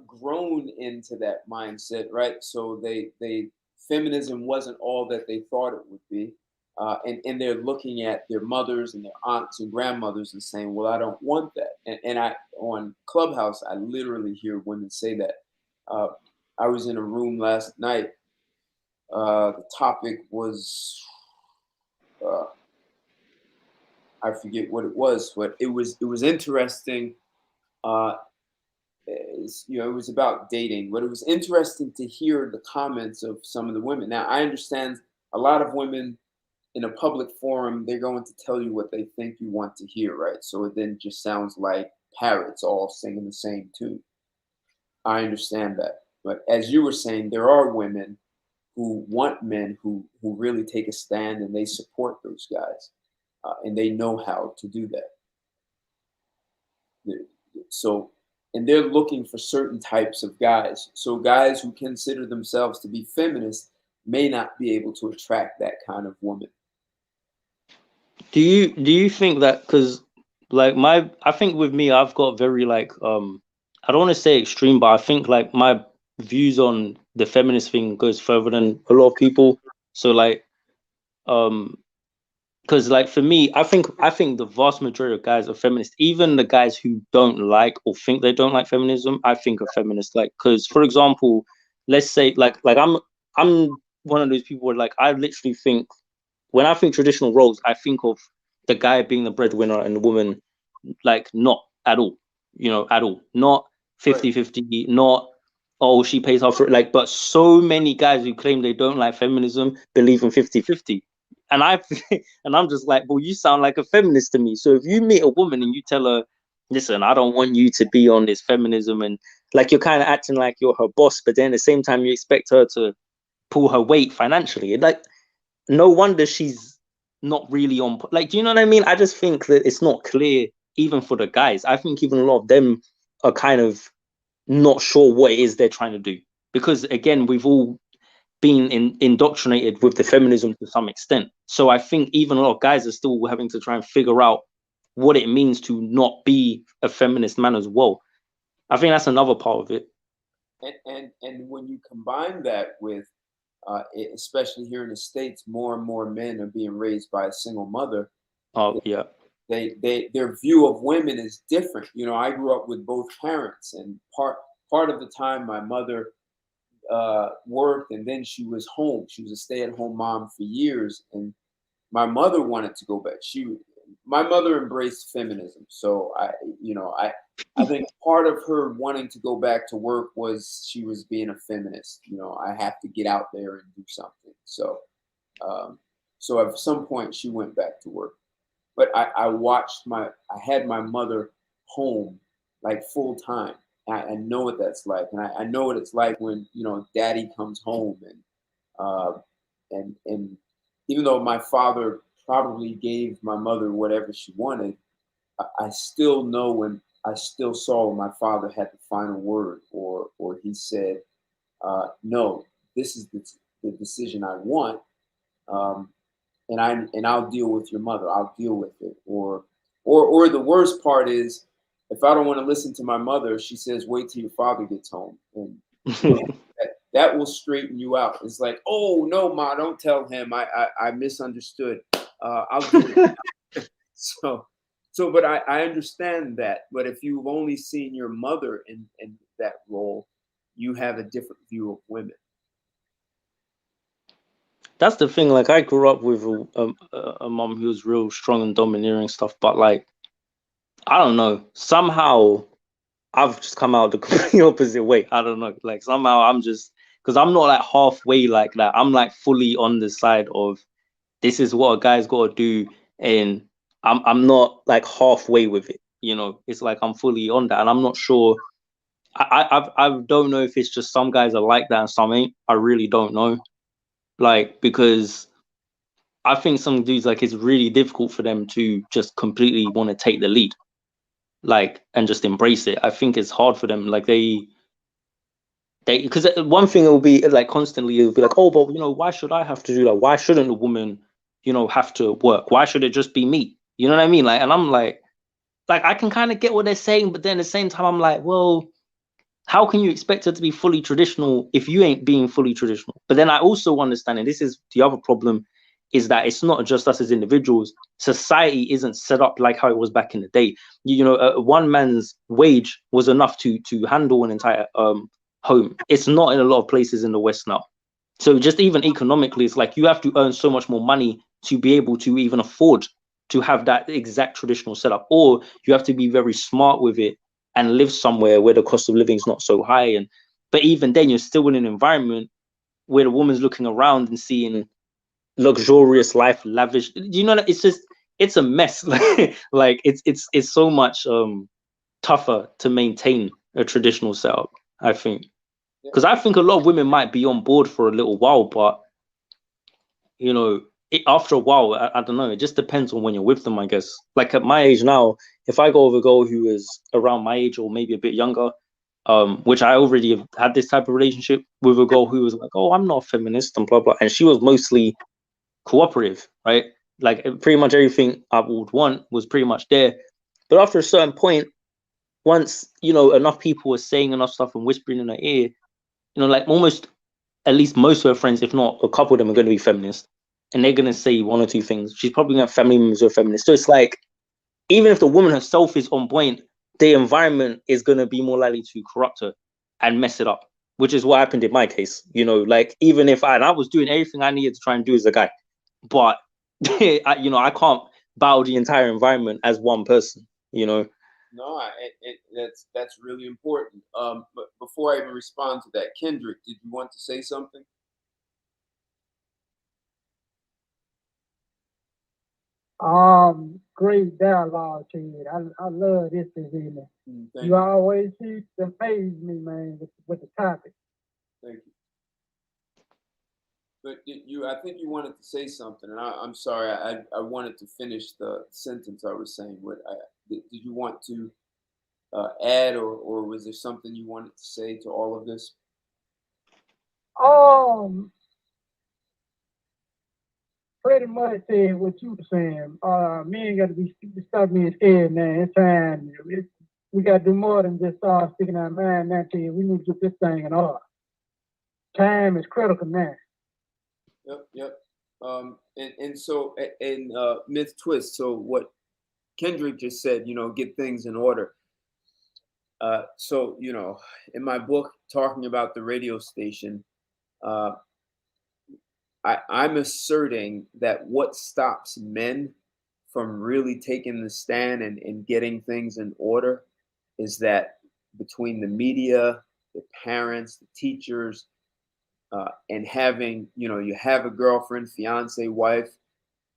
grown into that mindset, right? So feminism wasn't all that they thought it would be, and they're looking at their mothers and their aunts and grandmothers and saying, "Well, I don't want that." And I on Clubhouse, I literally hear women say that. I was in a room last night. The topic was. I forget what it was, but it was interesting. It was about dating, but it was interesting to hear the comments of some of the women. Now, I understand a lot of women in a public forum, they're going to tell you what they think you want to hear, right? So it then just sounds like parrots all singing the same tune. I understand that. But as you were saying, there are women who want men who really take a stand and they support those guys. And they know how to do that. So, and they're looking for certain types of guys. So guys who consider themselves to be feminists may not be able to attract that kind of woman. Do you think that because like I think with me I've got very like I don't want to say extreme, but I think like my views on the feminist thing goes further than a lot of people. So like because like for me, I think the vast majority of guys are feminists. Even the guys who don't like or think they don't like feminism, I think are feminists. Like, because for example, let's say like I'm one of those people where like I literally think when I think traditional roles, I think of the guy being the breadwinner and the woman like not at all, you know, at all, not 50-50, not oh she pays half for it, like, but so many guys who claim they don't like feminism believe in 50-50. And and I'm just like, well, you sound like a feminist to me. So if you meet a woman and you tell her, listen, I don't want you to be on this feminism, and like you're kind of acting like you're her boss, but then at the same time you expect her to pull her weight financially, like no wonder she's not really on. Like, do you know what I mean? I just think that it's not clear even for the guys. I think even a lot of them are kind of not sure what it is they're trying to do, because again, we've all been indoctrinated with the feminism to some extent. So I think even a lot of guys are still having to try and figure out what it means to not be a feminist man as well. I think that's another part of it. And when you combine that with especially here in the States, more and more men are being raised by a single mother. Oh yeah. Their view of women is different. You know, I grew up with both parents, and part of the time my mother worked, and then she was home. She was a stay-at-home mom for years, and my mother wanted to go back. My mother embraced feminism, so I think part of her wanting to go back to work was she was being a feminist. I have to get out there and do something. Um, so at some point she went back to work. But I had my mother home like full time. I know what that's like, and I know what it's like when daddy comes home, uh, and even though my father probably gave my mother whatever she wanted, I still know when I still saw when my father had the final word, or he said, "No, this is the decision I want." Um, I'll deal with your mother. I'll deal with it. Or the worst part is, if I don't want to listen to my mother, she says, "Wait till your father gets home," and that will straighten you out. It's like, "Oh no, ma, don't tell him. I misunderstood. I'll do it." But I understand that. But if you've only seen your mother in that role, you have a different view of women. That's the thing. Like, I grew up with a mom who was real strong and domineering stuff, but like, I don't know. Somehow, I've just come out the complete opposite way. I don't know. Like, somehow I'm just, because I'm not like halfway like that. I'm like fully on the side of this is what a guy's got to do, and I'm not like halfway with it. It's like I'm fully on that, and I'm not sure. I don't know if it's just some guys are like that and some ain't. I really don't know. Like, because I think some dudes, like, it's really difficult for them to just completely want to take the lead, like, and just embrace it. I think it's hard for them. Like, because one thing it will be like constantly, it'll be like, oh, but why should I have to do that? Why shouldn't a woman, have to work? Why should it just be me? You know what I mean? Like, and I'm like I can kind of get what they're saying, but then at the same time, I'm like, well, how can you expect her to be fully traditional if you ain't being fully traditional? But then I also understand, and this is the other problem, is that it's not just us as individuals. Society isn't set up like how it was back in the day. One man's wage was enough to handle an entire home. It's not in a lot of places in the West now. So just even economically, it's like you have to earn so much more money to be able to even afford to have that exact traditional setup, or you have to be very smart with it and live somewhere where the cost of living is not so high. But even then, you're still in an environment where the woman's looking around and seeing luxurious life, lavish. It's a mess. Like it's so much tougher to maintain a traditional setup, I think. Because I think a lot of women might be on board for a little while, but after a while, I don't know. It just depends on when you're with them, I guess. Like at my age now, if I go with a girl who is around my age or maybe a bit younger, which I already have had this type of relationship with a girl who was like, "Oh, I'm not a feminist," and blah blah, and she was mostly cooperative, right? Like pretty much everything I would want was pretty much there. But after a certain point, once enough people were saying enough stuff and whispering in her ear, like almost at least most of her friends, if not a couple of them, are going to be feminist, and they're going to say one or two things. She's probably going to have family members who are feminist. So it's like, even if the woman herself is on point, the environment is going to be more likely to corrupt her and mess it up, which is what happened in my case. Like even if I was doing everything I needed to try and do as a guy, but I can't bow the entire environment as one person. No, that's really important. But before I even respond to that, Kendrick, did you want to say something? Great dialogue, Ted. I love this evening. You always keep amaze me, man, with the topic. Thank you. But I think you wanted to say something, and I'm sorry, I wanted to finish the sentence I was saying. Did you want to add, or was there something you wanted to say to all of this? Pretty much said what you were saying. Men got to stop being scared, man. It's time. We got to do more than just start sticking our mind out here. We need to get this thing in order. Time is critical now. Yep. And so, myth twist. So what Kendrick just said, get things in order. So in my book, talking about the radio station, I'm asserting that what stops men from really taking the stand and getting things in order is that between the media, the parents, the teachers, and having, you have a girlfriend, fiance, wife,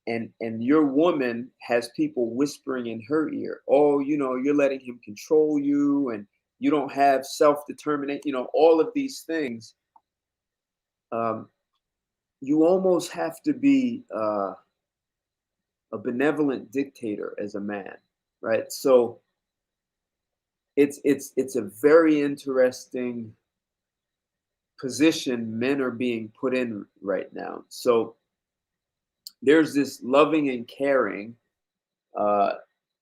and your woman has people whispering in her ear, oh, you're letting him control you, and you don't have self-determination, all of these things. You almost have to be a benevolent dictator as a man, right? So it's a very interesting position men are being put in right now. So there's this loving and caring uh,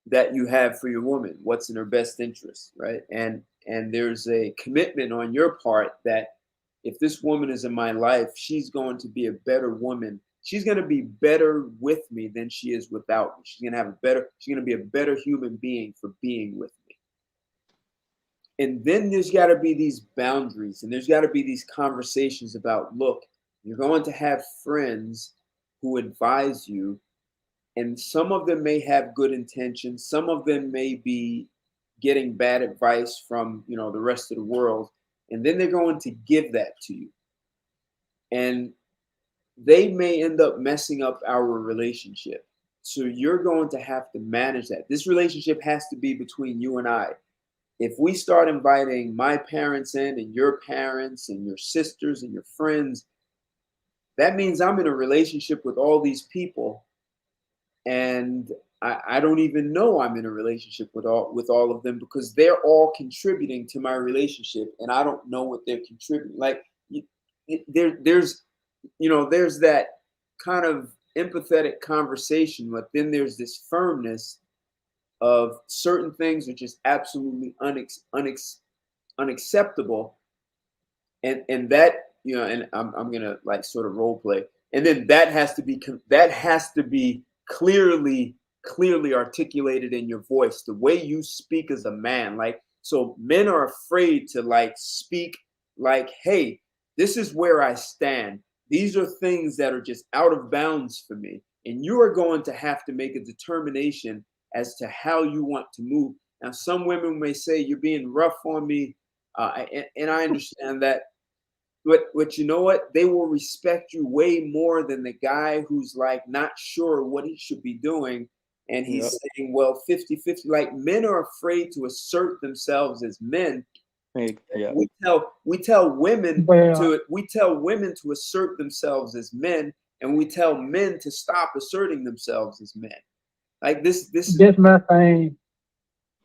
that you have for your woman, what's in her best interest, right? And there's a commitment on your part that if this woman is in my life, she's going to be a better woman. She's going to be better with me than she is without me. She's going to be a better human being for being with me. And then there's got to be these boundaries, and there's got to be these conversations about, look, you're going to have friends who advise you, and some of them may have good intentions, some of them may be getting bad advice from the rest of the world, and then they're going to give that to you, and they may end up messing up our relationship. So you're going to have to manage that. This relationship has to be between you and I. If we start inviting my parents in, and your parents and your sisters and your friends, that means I'm in a relationship with all these people, and I don't even know I'm in a relationship with all of them, because they're all contributing to my relationship, and I don't know what they're contributing. Like there's that kind of empathetic conversation, but then there's this firmness of certain things are just absolutely unacceptable, and that, and I'm gonna like sort of role play, and then that has to be clearly articulated in your voice, the way you speak as a man. Like, so men are afraid to like speak like, hey, this is where I stand, these are things that are just out of bounds for me, and you are going to have to make a determination as to how you want to move. Now, some women may say, you're being rough on me, and I understand that. But you know what? They will respect you way more than the guy who's like not sure what he should be doing. And he's saying, well, 50-50. Like, men are afraid to assert themselves as men. Yeah. We tell women to assert themselves as men, and we tell men to stop asserting themselves as men. Like this is my thing.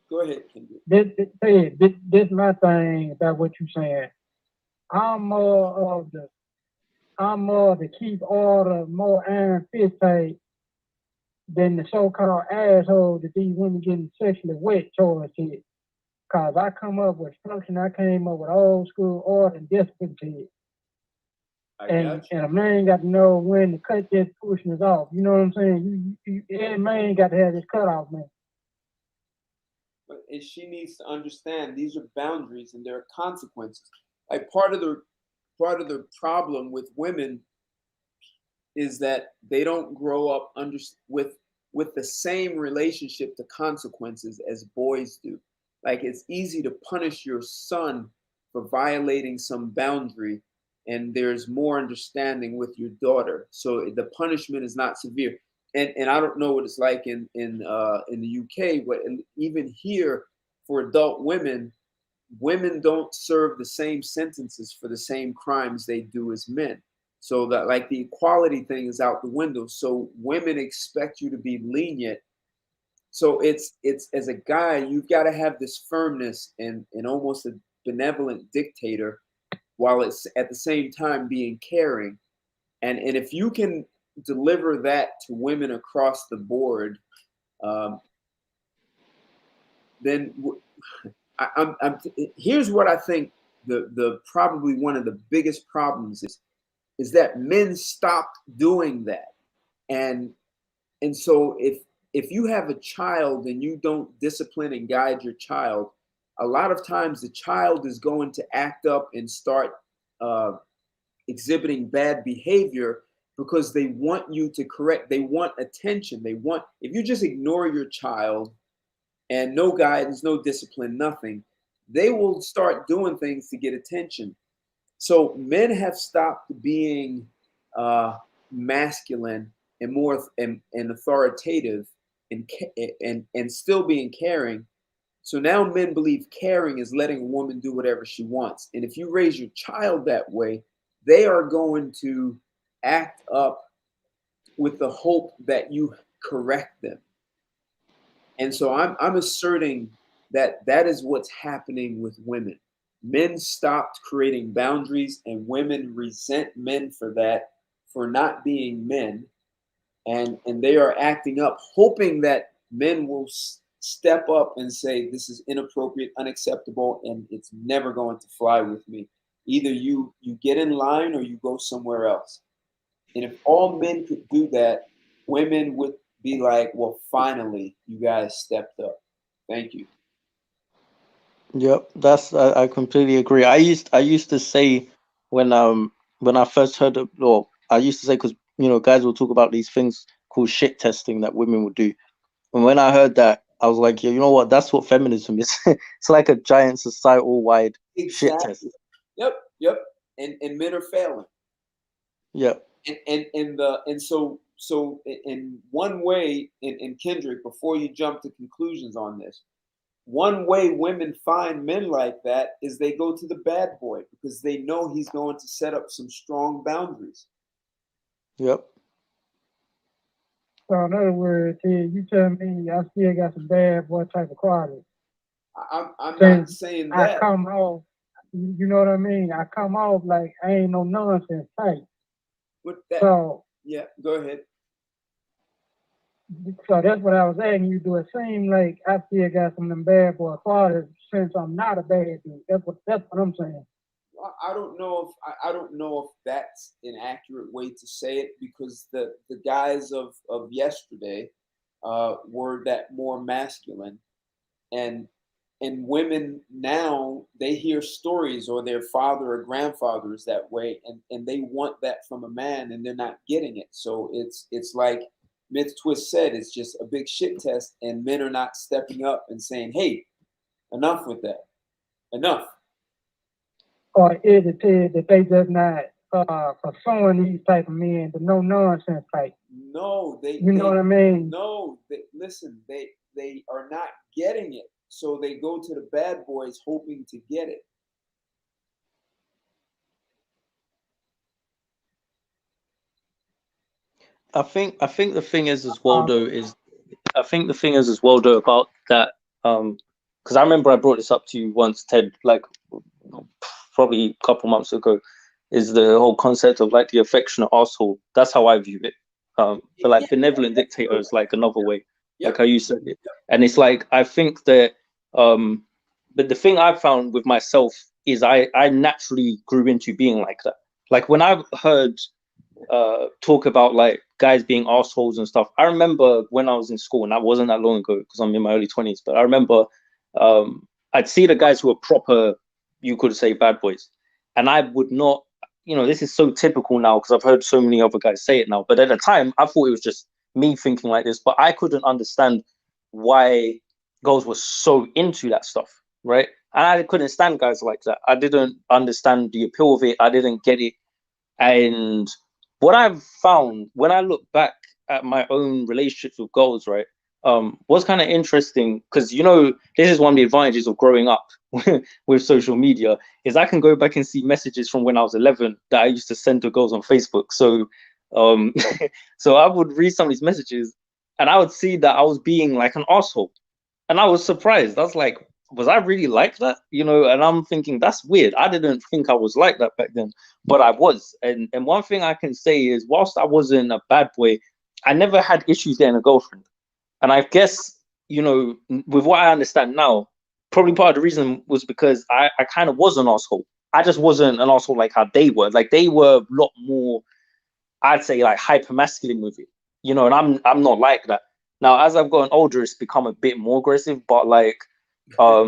Go ahead, Kendrick. This my thing about what you're saying. I'm more of the keep order, more iron fist type than the so-called asshole that these women getting sexually wet towards it. Cause I come up with structure, I came up with old school order and discipline to it. And a man got to know when to cut that foolishness off. You know what I'm saying? Every man got to have this cutoff, man. And she needs to understand these are boundaries and there are consequences. Like part of the problem with women is that they don't grow up with the same relationship to consequences as boys do. Like, it's easy to punish your son for violating some boundary, and there's more understanding with your daughter. So the punishment is not severe. And I don't know what it's like in the UK, but even here for adult women don't serve the same sentences for the same crimes they do as men. So that, like, the equality thing is out the window. So women expect you to be lenient. So it's as a guy, you've got to have this firmness and almost a benevolent dictator, while it's at the same time being caring. And if you can deliver that to women across the board, then here's what I think the probably one of the biggest problems is that men stopped doing that. And so if you have a child and you don't discipline and guide your child, a lot of times the child is going to act up and start exhibiting bad behavior because they want you to correct. They want attention. If you just ignore your child and no guidance, no discipline, nothing, they will start doing things to get attention. So men have stopped being masculine and more and authoritative and still being caring. So now men believe caring is letting a woman do whatever she wants. And if you raise your child that way, they are going to act up with the hope that you correct them. And so I'm asserting that that is what's happening with women. Men stopped creating boundaries, and women resent men for that, for not being men, and they are acting up, hoping that men will step up and say this is inappropriate, unacceptable, and it's never going to fly with me. Either you get in line or you go somewhere else. And if all men could do that, women would be like, well, finally, you guys stepped up. Thank you. Yep, that's I completely agree. I used to say when I first heard of, or I used to say, because guys will talk about these things called shit testing that women would do. And when I heard that, I was like, yeah, you know what? That's what feminism is. It's like a giant societal wide shit test. Exactly. Yep. And men are failing. Yep. And so in one way, in Kendrick, before you jump to conclusions on this, one way women find men like that is they go to the bad boy because they know he's going to set up some strong boundaries. Yep. So in other words, you tell me I still got some bad boy type of qualities. I'm not saying that. I come off, you know what I mean? I come off like I ain't no nonsense type. With that, so yeah, go ahead. So that's what I was asking you. Do it seem like I still got some of them bad boy qualities since I'm not a bad dude? That's what I'm saying. I don't know if that's an accurate way to say it, because the guys of yesterday were that more masculine, and women now, they hear stories or their father or grandfather is that way, and they want that from a man, and they're not getting it. So it's like Myth Twist said, it's just a big shit test, and men are not stepping up and saying, hey, enough with that. Enough. Or is it that they just not pursuing these type of men, the no nonsense type? No, you know what I mean? No, listen, they are not getting it. So they go to the bad boys hoping to get it. I think the thing is as well though is I think the thing is as well though about that, because I remember I brought this up to you once, Ted, like probably a couple months ago, is the whole concept of like the affectionate asshole. That's how I view it. But like benevolent dictator is like another way, like how you said it. And it's like I think that but the thing I've found with myself is I naturally grew into being like that. Like when I heard talk about like guys being assholes and stuff. I remember when I was in school, and that wasn't that long ago because I'm in my early 20s, but I remember I'd see the guys who were proper, you could say, bad boys. And I would not, this is so typical now because I've heard so many other guys say it now. But at the time, I thought it was just me thinking like this, but I couldn't understand why girls were so into that stuff, right? And I couldn't stand guys like that. I didn't understand the appeal of it. I didn't get it. And what I've found when I look back at my own relationships with girls, right, what's kind of interesting, because this is one of the advantages of growing up with social media, is I can go back and see messages from when I was 11 that I used to send to girls on Facebook. So so I would read some of these messages and I would see that I was being like an asshole, and I was surprised. I was like, was I really like that? And I'm thinking that's weird. I didn't think I was like that back then, but I was. And one thing I can say is, whilst I wasn't a bad boy, I never had issues getting a girlfriend. And I guess, with what I understand now, probably part of the reason was because I kind of was an asshole. I just wasn't an asshole like how they were. Like they were a lot more, I'd say, like hyper masculine with it, and I'm not like that. Now, as I've gotten older, it's become a bit more aggressive, but like, but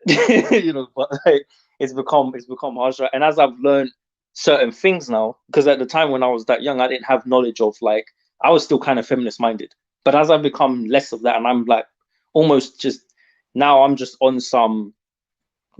like it's become harsher. And as I've learned certain things now, because at the time when I was that young, I didn't have knowledge of like, I was still kind of feminist minded. But as I've become less of that, and I'm like almost just now I'm just on some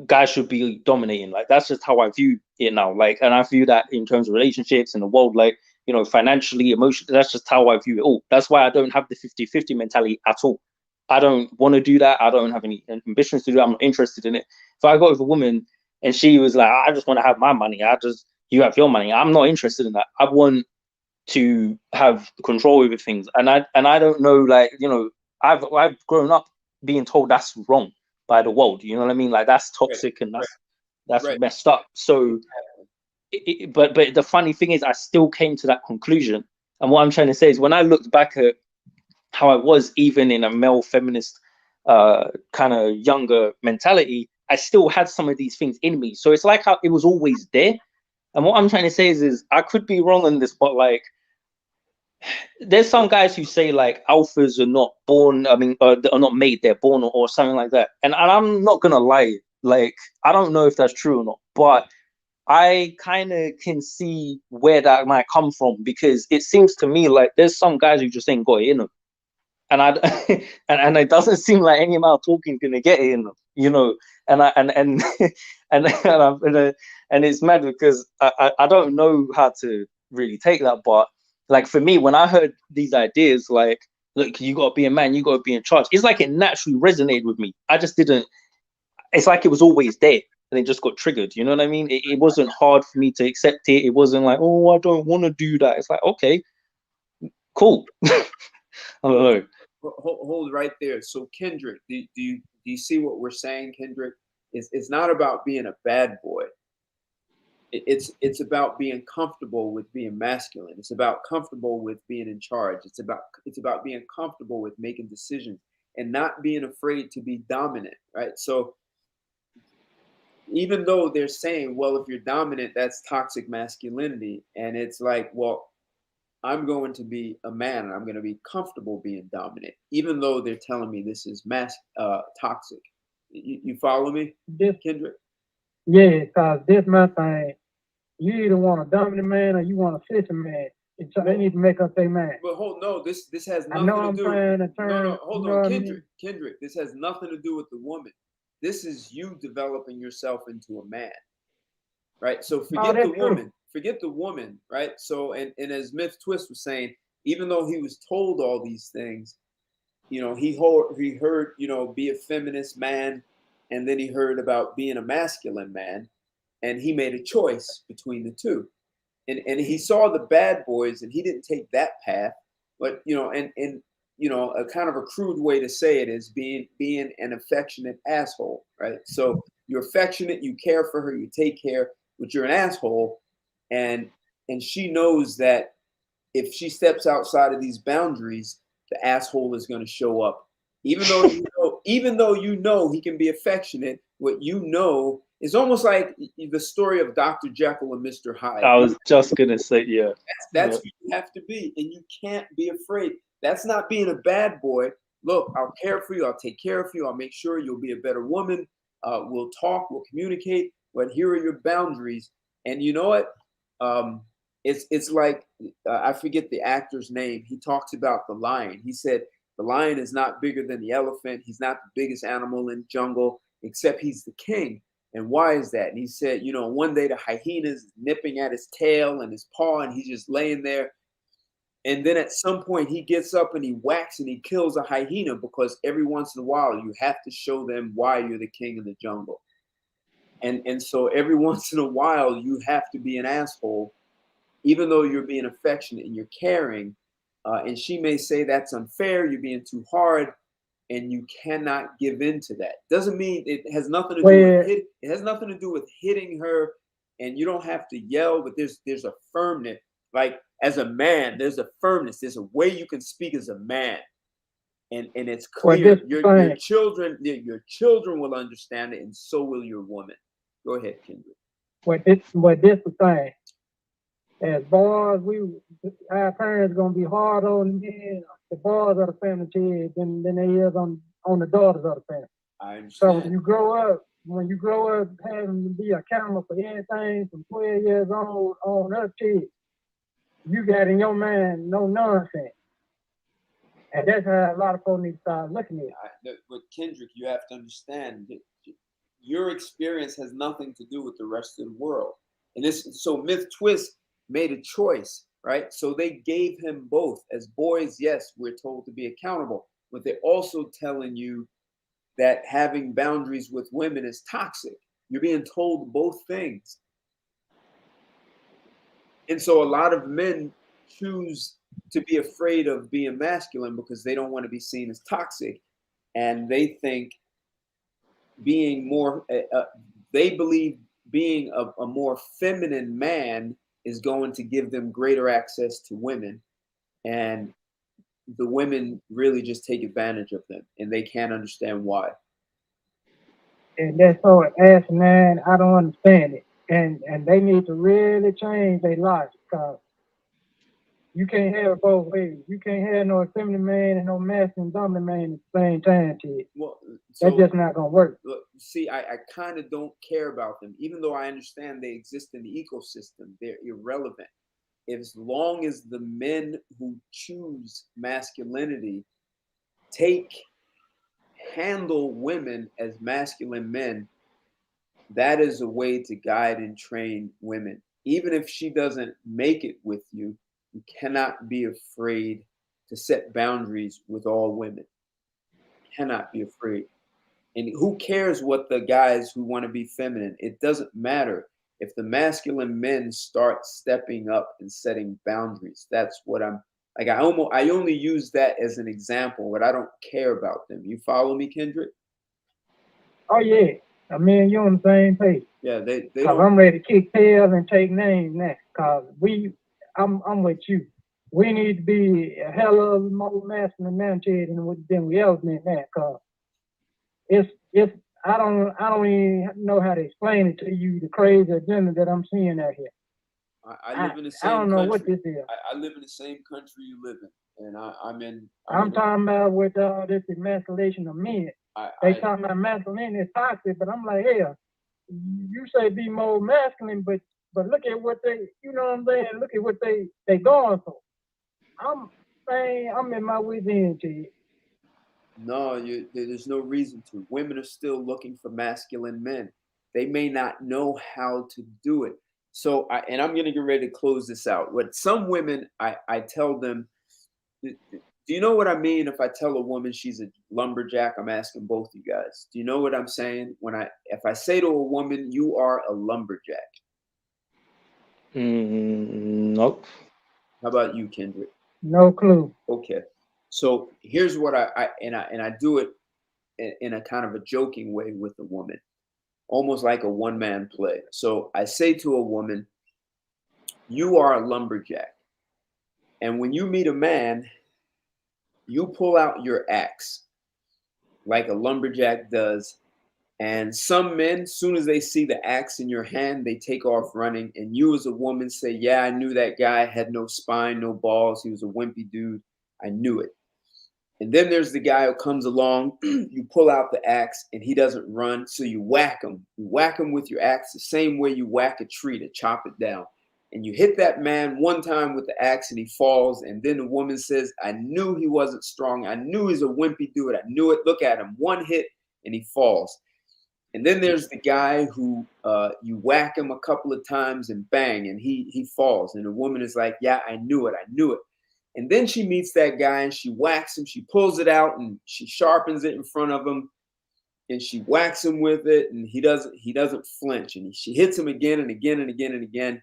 guys should be dominating. Like that's just how I view it now. Like, and I view that in terms of relationships in the world, like, you know, financially, emotionally, that's just how I view it all. That's why I don't have the 50-50 mentality at all. I don't want to do that. I don't have any ambitions to do that. I'm not interested in it. If I got with a woman and she was like, I just want to have my money, you have your money, I'm not interested in that. I want to have control over things. And I don't know, like, you know, I've grown up being told that's wrong by the world. You know what I mean? Like that's toxic and that's messed up. So, but the funny thing is, I still came to that conclusion. And what I'm trying to say is, when I looked back at how I was, even in a male feminist kind of younger mentality, I still had some of these things in me. So it's like how it was always there. And what I'm trying to say is I could be wrong on this, but like, there's some guys who say like alphas are not born, are not made, they're born, or something like that. And I'm not gonna lie, like, I don't know if that's true or not, but I kind of can see where that might come from, because it seems to me like there's some guys who just ain't got it in them. And and it doesn't seem like any amount of talking gonna get it in them, you know. And and it's mad because I don't know how to really take that, but like for me, when I heard these ideas, like, look, you gotta be a man, you gotta be in charge, it's like it naturally resonated with me. I just didn't. It's like it was always there, and it just got triggered. You know what I mean? It wasn't hard for me to accept it. It wasn't like, oh, I don't want to do that. It's like, okay, cool. I don't know. Hold right there. So Kendrick, do you see what we're saying, Kendrick? It's not about being a bad boy. It's about being comfortable with being masculine. It's about comfortable with being in charge. It's about being comfortable with making decisions and not being afraid to be dominant, right? So even though they're saying, well, if you're dominant, that's toxic masculinity, and it's like, well, I'm going to be a man and I'm going to be comfortable being dominant, even though they're telling me this is toxic. You follow me, Kendrick? Yeah, because this my thing. You either want a dominant man or you want a sister man. And so they need to make up their mind. But this has nothing I know to I'm do. trying to turn. No, hold on, Kendrick. This has nothing to do with the woman. This is you developing yourself into a man, right? So forget the woman. Forget the woman, right? So and as Myth Twist was saying, even though he was told all these things, you know, he heard, you know, be a feminist man, and then he heard about being a masculine man, and he made a choice between the two. And he saw the bad boys, and he didn't take that path. But you know, and you know, a kind of a crude way to say it is being an affectionate asshole, right? So you're affectionate, you care for her, you take care, but you're an asshole, and she knows that if she steps outside of these boundaries, the asshole is going to show up. Even though you know he can be affectionate, what you know is almost like the story of Dr. Jekyll and Mr. Hyde. I was just gonna say, yeah. That's who you have to be, and you can't be afraid. That's not being a bad boy. Look, I'll care for you. I'll take care of you. I'll make sure you'll be a better woman. We'll talk. We'll communicate. But here are your boundaries. And you know what? It's like I forget the actor's name. He talks about the lion. He said the lion is not bigger than the elephant. He's not the biggest animal in the jungle, except he's the king. And why is that? And he said, you know, one day the hyena is nipping at his tail and his paw, and he's just laying there. And then at some point he gets up and he whacks and he kills a hyena, because every once in a while you have to show them why you're the king of the jungle. And so every once in a while you have to be an asshole, even though you're being affectionate and you're caring. And she may say that's unfair, you're being too hard, and you cannot give in to that. Doesn't mean it has nothing to do with it has nothing to do with hitting her, and you don't have to yell, but there's a firmness. Like as a man, there's a firmness. There's a way you can speak as a man, and it's clear. Your children will understand it, and so will your woman. Go ahead, Kendrick. But this the thing. As boys, our parents gonna be hard on the boys of the family kids than they is on the daughters of the family. I understand. So when you grow up having to be accountable for anything from 12 years old on up kids, you got in your mind no nonsense. And that's how a lot of folks need to start looking at it. But Kendrick, you have to understand that your experience has nothing to do with the rest of the world. And so Myth Twist made a choice, right? So they gave him both. As boys, yes, we're told to be accountable, but they're also telling you that having boundaries with women is toxic. You're being told both things. And so a lot of men choose to be afraid of being masculine because they don't want to be seen as toxic. And they think being more, they believe being a more feminine man is going to give them greater access to women. And the women really just take advantage of them and they can't understand why. And that's so asinine. I don't understand it. And they need to really change their logic, because you can't have it both ways. You can't have no feminine man and no masculine dominant man at the same time, kid. Well, so, that's just not gonna work. Look, see, I kind of don't care about them, even though I understand they exist in the ecosystem. They're irrelevant. As long as the men who choose masculinity handle women as masculine men, that is a way to guide and train women. Even if she doesn't make it with you, you cannot be afraid to set boundaries with all women. You cannot be afraid. And who cares what the guys who want to be feminine? It doesn't matter. If the masculine men start stepping up and setting boundaries, that's what I'm like. I only use that as an example, but I don't care about them. You follow me, Kendrick? Oh yeah, I mean, you're on the same page. Yeah, they Cause I'm ready to kick tails and take names next. Cause I'm with you. We need to be a hell of a more masculine mentality than we ever been at. Cause it's I don't even know how to explain it to you, the crazy agenda that I'm seeing out here. I live in the same country. I don't know what this is. I live in the same country you live in, and I'm talking about with all this emasculation of men. They talking about masculinity is toxic, but I'm like, yeah, you say be more masculine, but look at what they, you know what I'm saying? Look at what they going for. I'm in my wit's end, kid. No, there's no reason to. Women are still looking for masculine men. They may not know how to do it. So, and I'm going to get ready to close this out. With some women, I tell them, do you know what I mean if I tell a woman she's a lumberjack? I'm asking both you guys. Do you know what I'm saying if I say to a woman, you are a lumberjack? Nope. How about you, Kendrick? No clue. Okay. So here's what I do it in a kind of a joking way with a woman, almost like a one-man play. So I say to a woman, you are a lumberjack. And when you meet a man, you pull out your axe like a lumberjack does. And some men, as soon as they see the axe in your hand, they take off running. And you as a woman say, yeah, I knew that guy had no spine, no balls. He was a wimpy dude. I knew it. And then there's the guy who comes along, you pull out the axe and he doesn't run. So you whack him. You whack him with your axe the same way you whack a tree to chop it down. And you hit that man one time with the axe and he falls. And then the woman says, I knew he wasn't strong. I knew he's a wimpy dude. I knew it. Look at him. One hit and he falls. And then there's the guy who you whack him a couple of times and bang, and he falls. And the woman is like, yeah, I knew it. I knew it. And then she meets that guy and she whacks him. She pulls it out and she sharpens it in front of him and she whacks him with it. And he doesn't flinch. And she hits him again and again and again and again.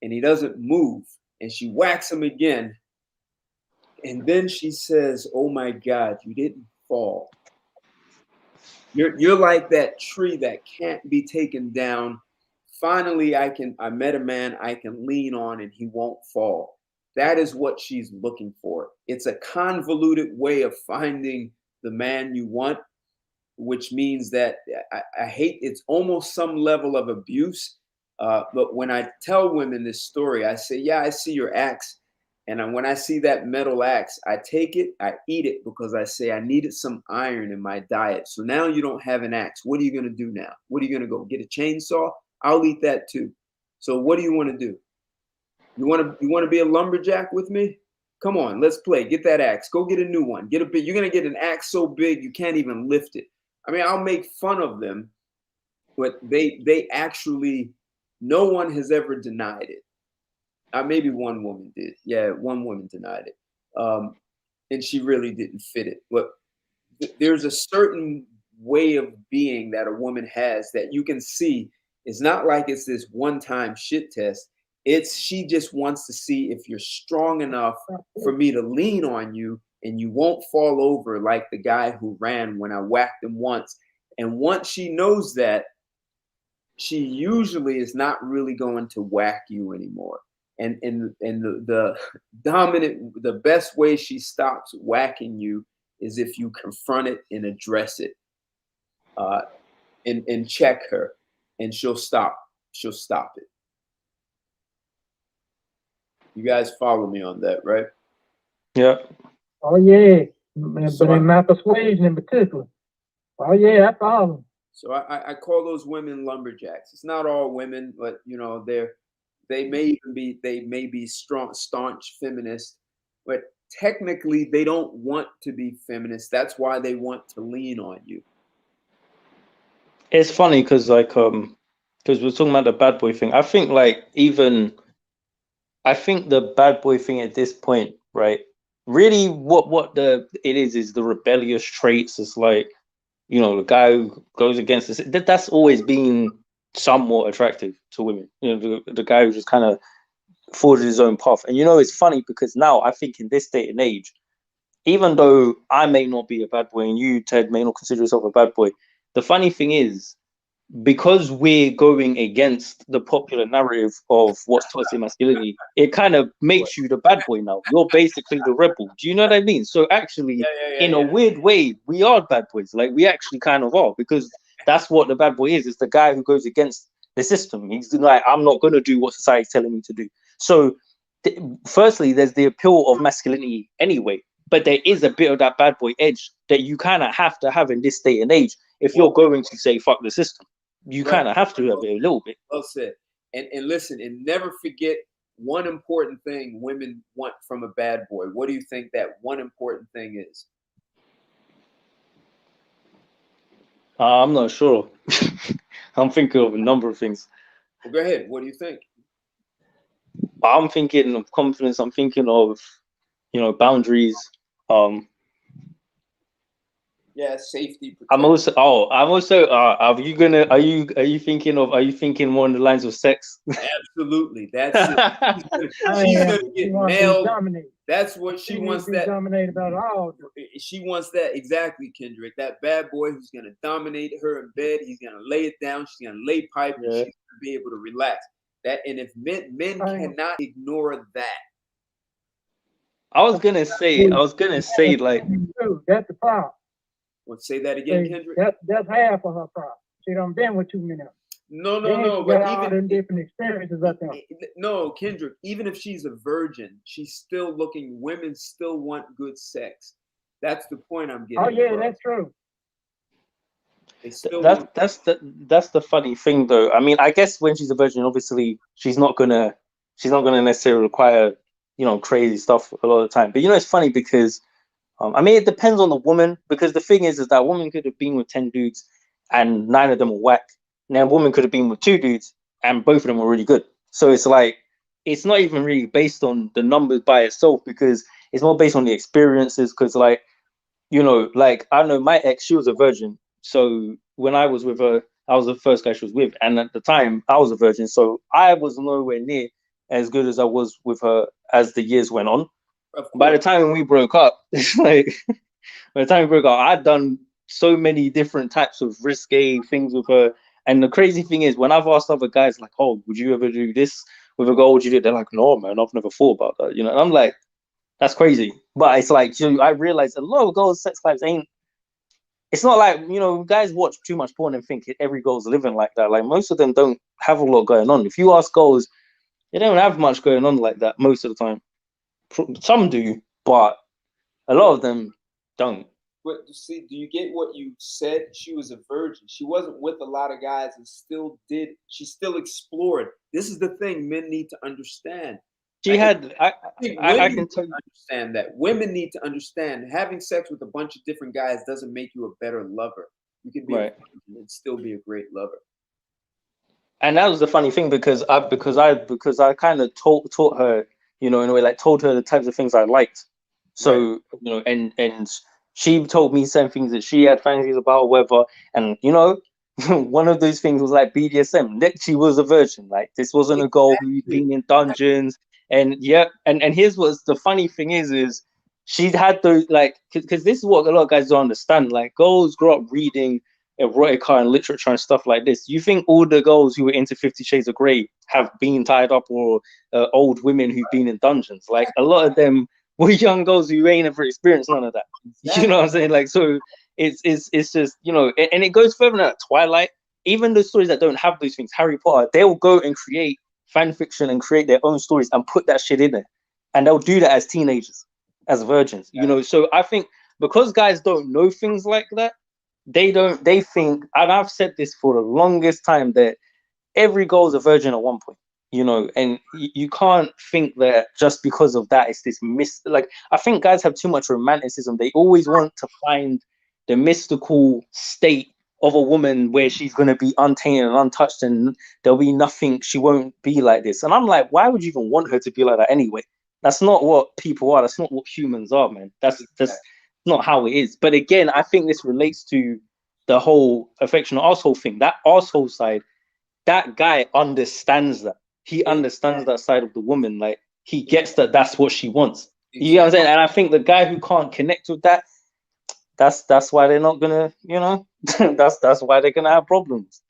And he doesn't move. And she whacks him again. And then she says, oh my God, you didn't fall. You're like that tree that can't be taken down. Finally, I met a man I can lean on and he won't fall. That is what she's looking for. It's a convoluted way of finding the man you want, which means that I hate, it's almost some level of abuse. But when I tell women this story, I say, yeah, I see your axe. And when I see that metal axe, I take it, I eat it because I say I needed some iron in my diet. So now you don't have an axe. What are you going to do now? What are you going to go get a chainsaw? I'll eat that too. So what do you want to do? You want to be a lumberjack with me? Come on, let's play. Get that axe. Go get a new one. Get a big. You're gonna get an axe so big you can't even lift it. I mean, I'll make fun of them, but they actually, no one has ever denied it. Maybe one woman did. Yeah, one woman denied it, and she really didn't fit it. But there's a certain way of being that a woman has that you can see. It's not like it's this one-time shit test. It's she just wants to see if you're strong enough for me to lean on you and you won't fall over like the guy who ran when I whacked him once. And once she knows that, she usually is not really going to whack you anymore. And the dominant, the best way she stops whacking you is if you confront it and address it, and check her, and she'll stop. She'll stop it. You guys follow me on that, right? Yeah. Oh yeah, but So in my persuasion in particular. Oh yeah, I follow. So I call those women lumberjacks. It's not all women, but you know they may be strong, staunch feminists, but technically they don't want to be feminists. That's why they want to lean on you. It's funny because because we're talking about the bad boy thing. I think the bad boy thing at this point, right? Really, what it is the rebellious traits. It's like, you know, the guy who goes against this. That's always been somewhat attractive to women. You know, the guy who just kind of forges his own path. And you know, it's funny because now I think in this day and age, even though I may not be a bad boy and you, Ted, may not consider yourself a bad boy, the funny thing is, because we're going against the popular narrative of what's toxic masculinity, it kind of makes you the bad boy now. You're basically the rebel. Do you know what I mean? So actually, in a weird way, we are bad boys. Like, we actually kind of are, because that's what the bad boy is. It's the guy who goes against the system. He's like, I'm not going to do what society's telling me to do. So firstly, there's the appeal of masculinity anyway, but there is a bit of that bad boy edge that you kind of have to have in this day and age if you're going to say fuck the system. You kind of have to have it a little bit. Well said. And listen, and never forget one important thing women want from a bad boy. What do you think that one important thing is? I'm not sure. I'm thinking of a number of things. Well, go ahead. What do you think? I'm thinking of confidence. I'm thinking of, you know, boundaries. Yeah, safety. I'm also. Are you thinking more on the lines of sex? Absolutely. That's it. She's gonna get nailed. That's what she wants. That dominated about all. She wants that exactly, Kendrick. That bad boy who's gonna dominate her in bed. He's gonna lay it down. She's gonna lay pipe, and she's gonna be able to relax. That, and if men cannot ignore that. I was gonna say like, that's the problem. Let's say that again, Kendrick. That's half of her problem. She done been with too many. No. But even different experiences up there. No, Kendrick. Even if she's a virgin, she's still looking. Women still want good sex. That's the point I'm getting. Oh yeah, that's true. That's the funny thing, though. I mean, I guess when she's a virgin, obviously she's not gonna necessarily require, you know, crazy stuff a lot of the time. But you know, it's funny because I mean, it depends on the woman, because the thing is that woman could have been with 10 dudes and 9 of them were whack. Now, a woman could have been with 2 dudes and both of them were really good. So it's like, it's not even really based on the numbers by itself, because it's more based on the experiences. Because, like, you know, like, I don't know, my ex, she was a virgin. So when I was with her, I was the first guy she was with. And at the time, I was a virgin. So I was nowhere near as good as I was with her as the years went on. By the time we broke up, it's like, I'd done so many different types of risque things with her. And the crazy thing is, when I've asked other guys, like, oh, would you ever do this with a girl? Would you do it? They're like, no, man, I've never thought about that. You know, and I'm like, that's crazy. But it's like, you know, I realized a lot of girls' sex lives ain't, it's not like, you know, guys watch too much porn and think every girl's living like that. Like, most of them don't have a lot going on. If you ask girls, they don't have much going on like that most of the time. Some do, but a lot of them don't. But see, do you get what you said? She was a virgin. She wasn't with a lot of guys and she still explored. This is the thing men need to understand. She had. I think I women can need tell to you. understand that. Women need to understand having sex with a bunch of different guys doesn't make you a better lover. You can be a Right. virgin and still be a great lover. And that was the funny thing because I kind of taught her, in a way, like told her the types of things I liked. So, Right. and she told me some things that she had fantasies about, or whatever. And one of those things was like BDSM. That she was a virgin. Like this wasn't a girl who'd Exactly. been in dungeons. And yeah, and here's what's the funny thing is she'd had those like because this is what a lot of guys don't understand. Like girls grow up reading erotica and literature and stuff like this. You think all the girls who were into 50 Shades of Grey have been tied up, or old women who've been in dungeons? Like a lot of them were young girls who ain't ever experienced none of that. Exactly. You know what I'm saying? Like, so it's just, and it goes further than that. Twilight, even the stories that don't have those things, Harry Potter, they'll go and create fan fiction and create their own stories and put that shit in there. And they'll do that as teenagers, as virgins, So I think because guys don't know things like that, they think, and I've said this for the longest time, that every girl is a virgin at one point, and you can't think that just because of that it's this like I think guys have too much romanticism. They always want to find the mystical state of a woman where she's going to be untainted and untouched and there'll be nothing, she won't be like this. And I'm like, why would you even want her to be like that anyway? That's not what people are. That's not what humans are, man. That's not how it is. But again, I think this relates to the whole affectionate asshole thing. That asshole side, that guy understands that. He understands that side of the woman. Like he gets that that's what she wants. You know what I'm saying? And I think the guy who can't connect with that, that's why they're not gonna, that's why they're gonna have problems.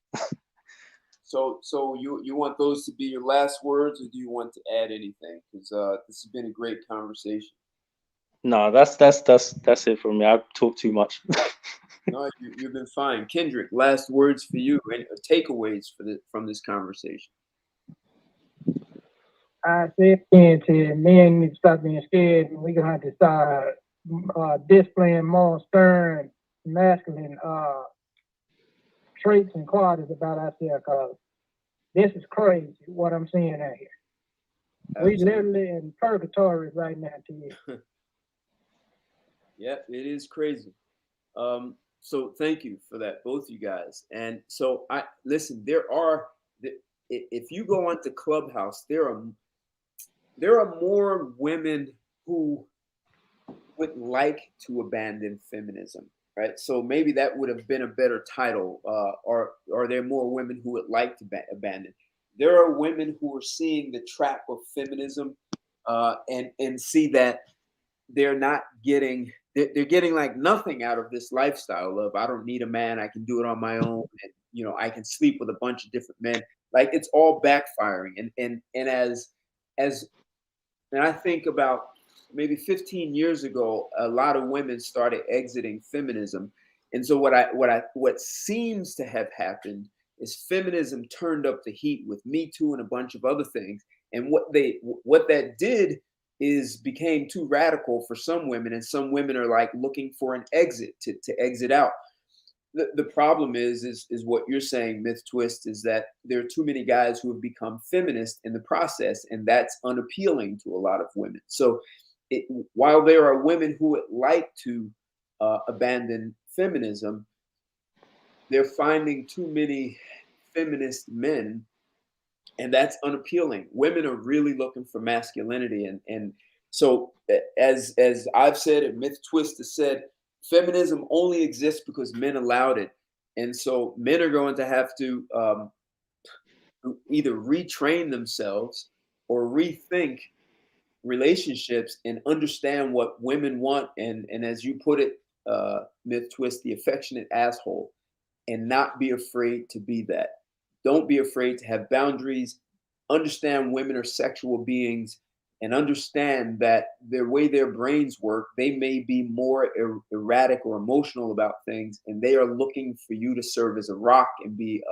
So you want those to be your last words, or do you want to add anything? Because this has been a great conversation. No, that's it for me. I've talked too much. No, you've been fine. Kendrick, last words for you and takeaways from this conversation. I said again to men need to stop being scared, and we're gonna have to start displaying more stern, masculine traits and qualities about ourselves. Cause this is crazy what I'm seeing out here. We literally in purgatory right now to you. Yeah, it is crazy. So thank you for that, both you guys. And so listen. If you go onto Clubhouse, there are more women who would like to abandon feminism, right? So maybe that would have been a better title. Or are there more women who would like to abandon? There are women who are seeing the trap of feminism, and see that they're not getting. They're getting like nothing out of this lifestyle of I don't need a man, I can do it on my own, and I can sleep with a bunch of different men. Like it's all backfiring, and I think about maybe 15 years ago, a lot of women started exiting feminism, and so what seems to have happened is feminism turned up the heat with Me Too and a bunch of other things, and what that did is became too radical for some women, and some women are like looking for an exit to exit out. The problem is what you're saying, Myth Twist, is that there are too many guys who have become feminist in the process, and that's unappealing to a lot of women. So while there are women who would like to abandon feminism, they're finding too many feminist men, and that's unappealing. Women are really looking for masculinity, and so as I've said and Myth Twist has said, feminism only exists because men allowed it, and so men are going to have to either retrain themselves or rethink relationships and understand what women want, and as you put it, Myth Twist, the affectionate asshole, and not be afraid to be that. Don't be afraid to have boundaries. Understand women are sexual beings, and understand that the way their brains work, they may be more erratic or emotional about things, and they are looking for you to serve as a rock and be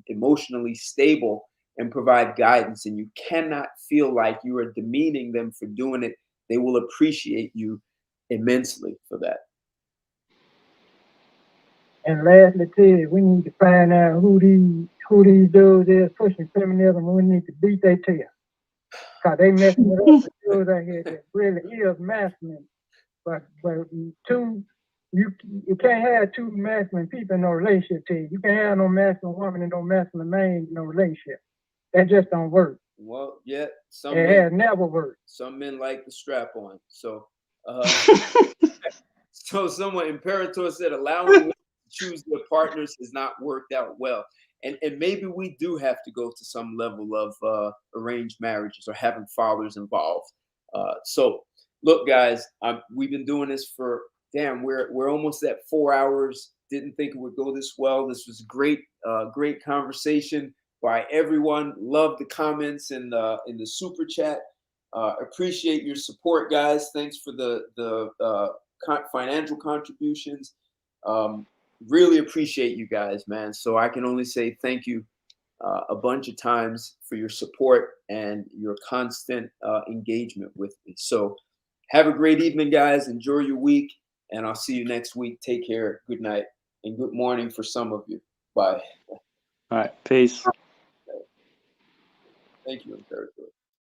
emotionally stable and provide guidance. And you cannot feel like you are demeaning them for doing it. They will appreciate you immensely for that. And lastly, too, we need to find out who these dudes is pushing feminism. We need to beat their tail. Cause they messing it up with dudes out here that really is masculine. But you can't have two masculine people in no relationship to you. You can't have no masculine woman and no masculine man in no relationship. That just don't work. Well, yeah, It has never worked. some men like the strap on. So so someone Imperator said allowing women to choose their partners has not worked out well. And maybe we do have to go to some level of arranged marriages or having fathers involved. So look, guys, we've been doing this for we're almost at 4 hours. Didn't think it would go this well. This was great, great conversation by everyone. Love the comments in the super chat. Appreciate your support, guys. Thanks for the financial contributions. Really appreciate you guys, man. So I can only say thank you a bunch of times for your support and your constant engagement with me. So have a great evening, guys. Enjoy your week, and I'll see you next week. Take care. Good night and good morning for some of you. Bye. All right, peace. Thank you, Imperator.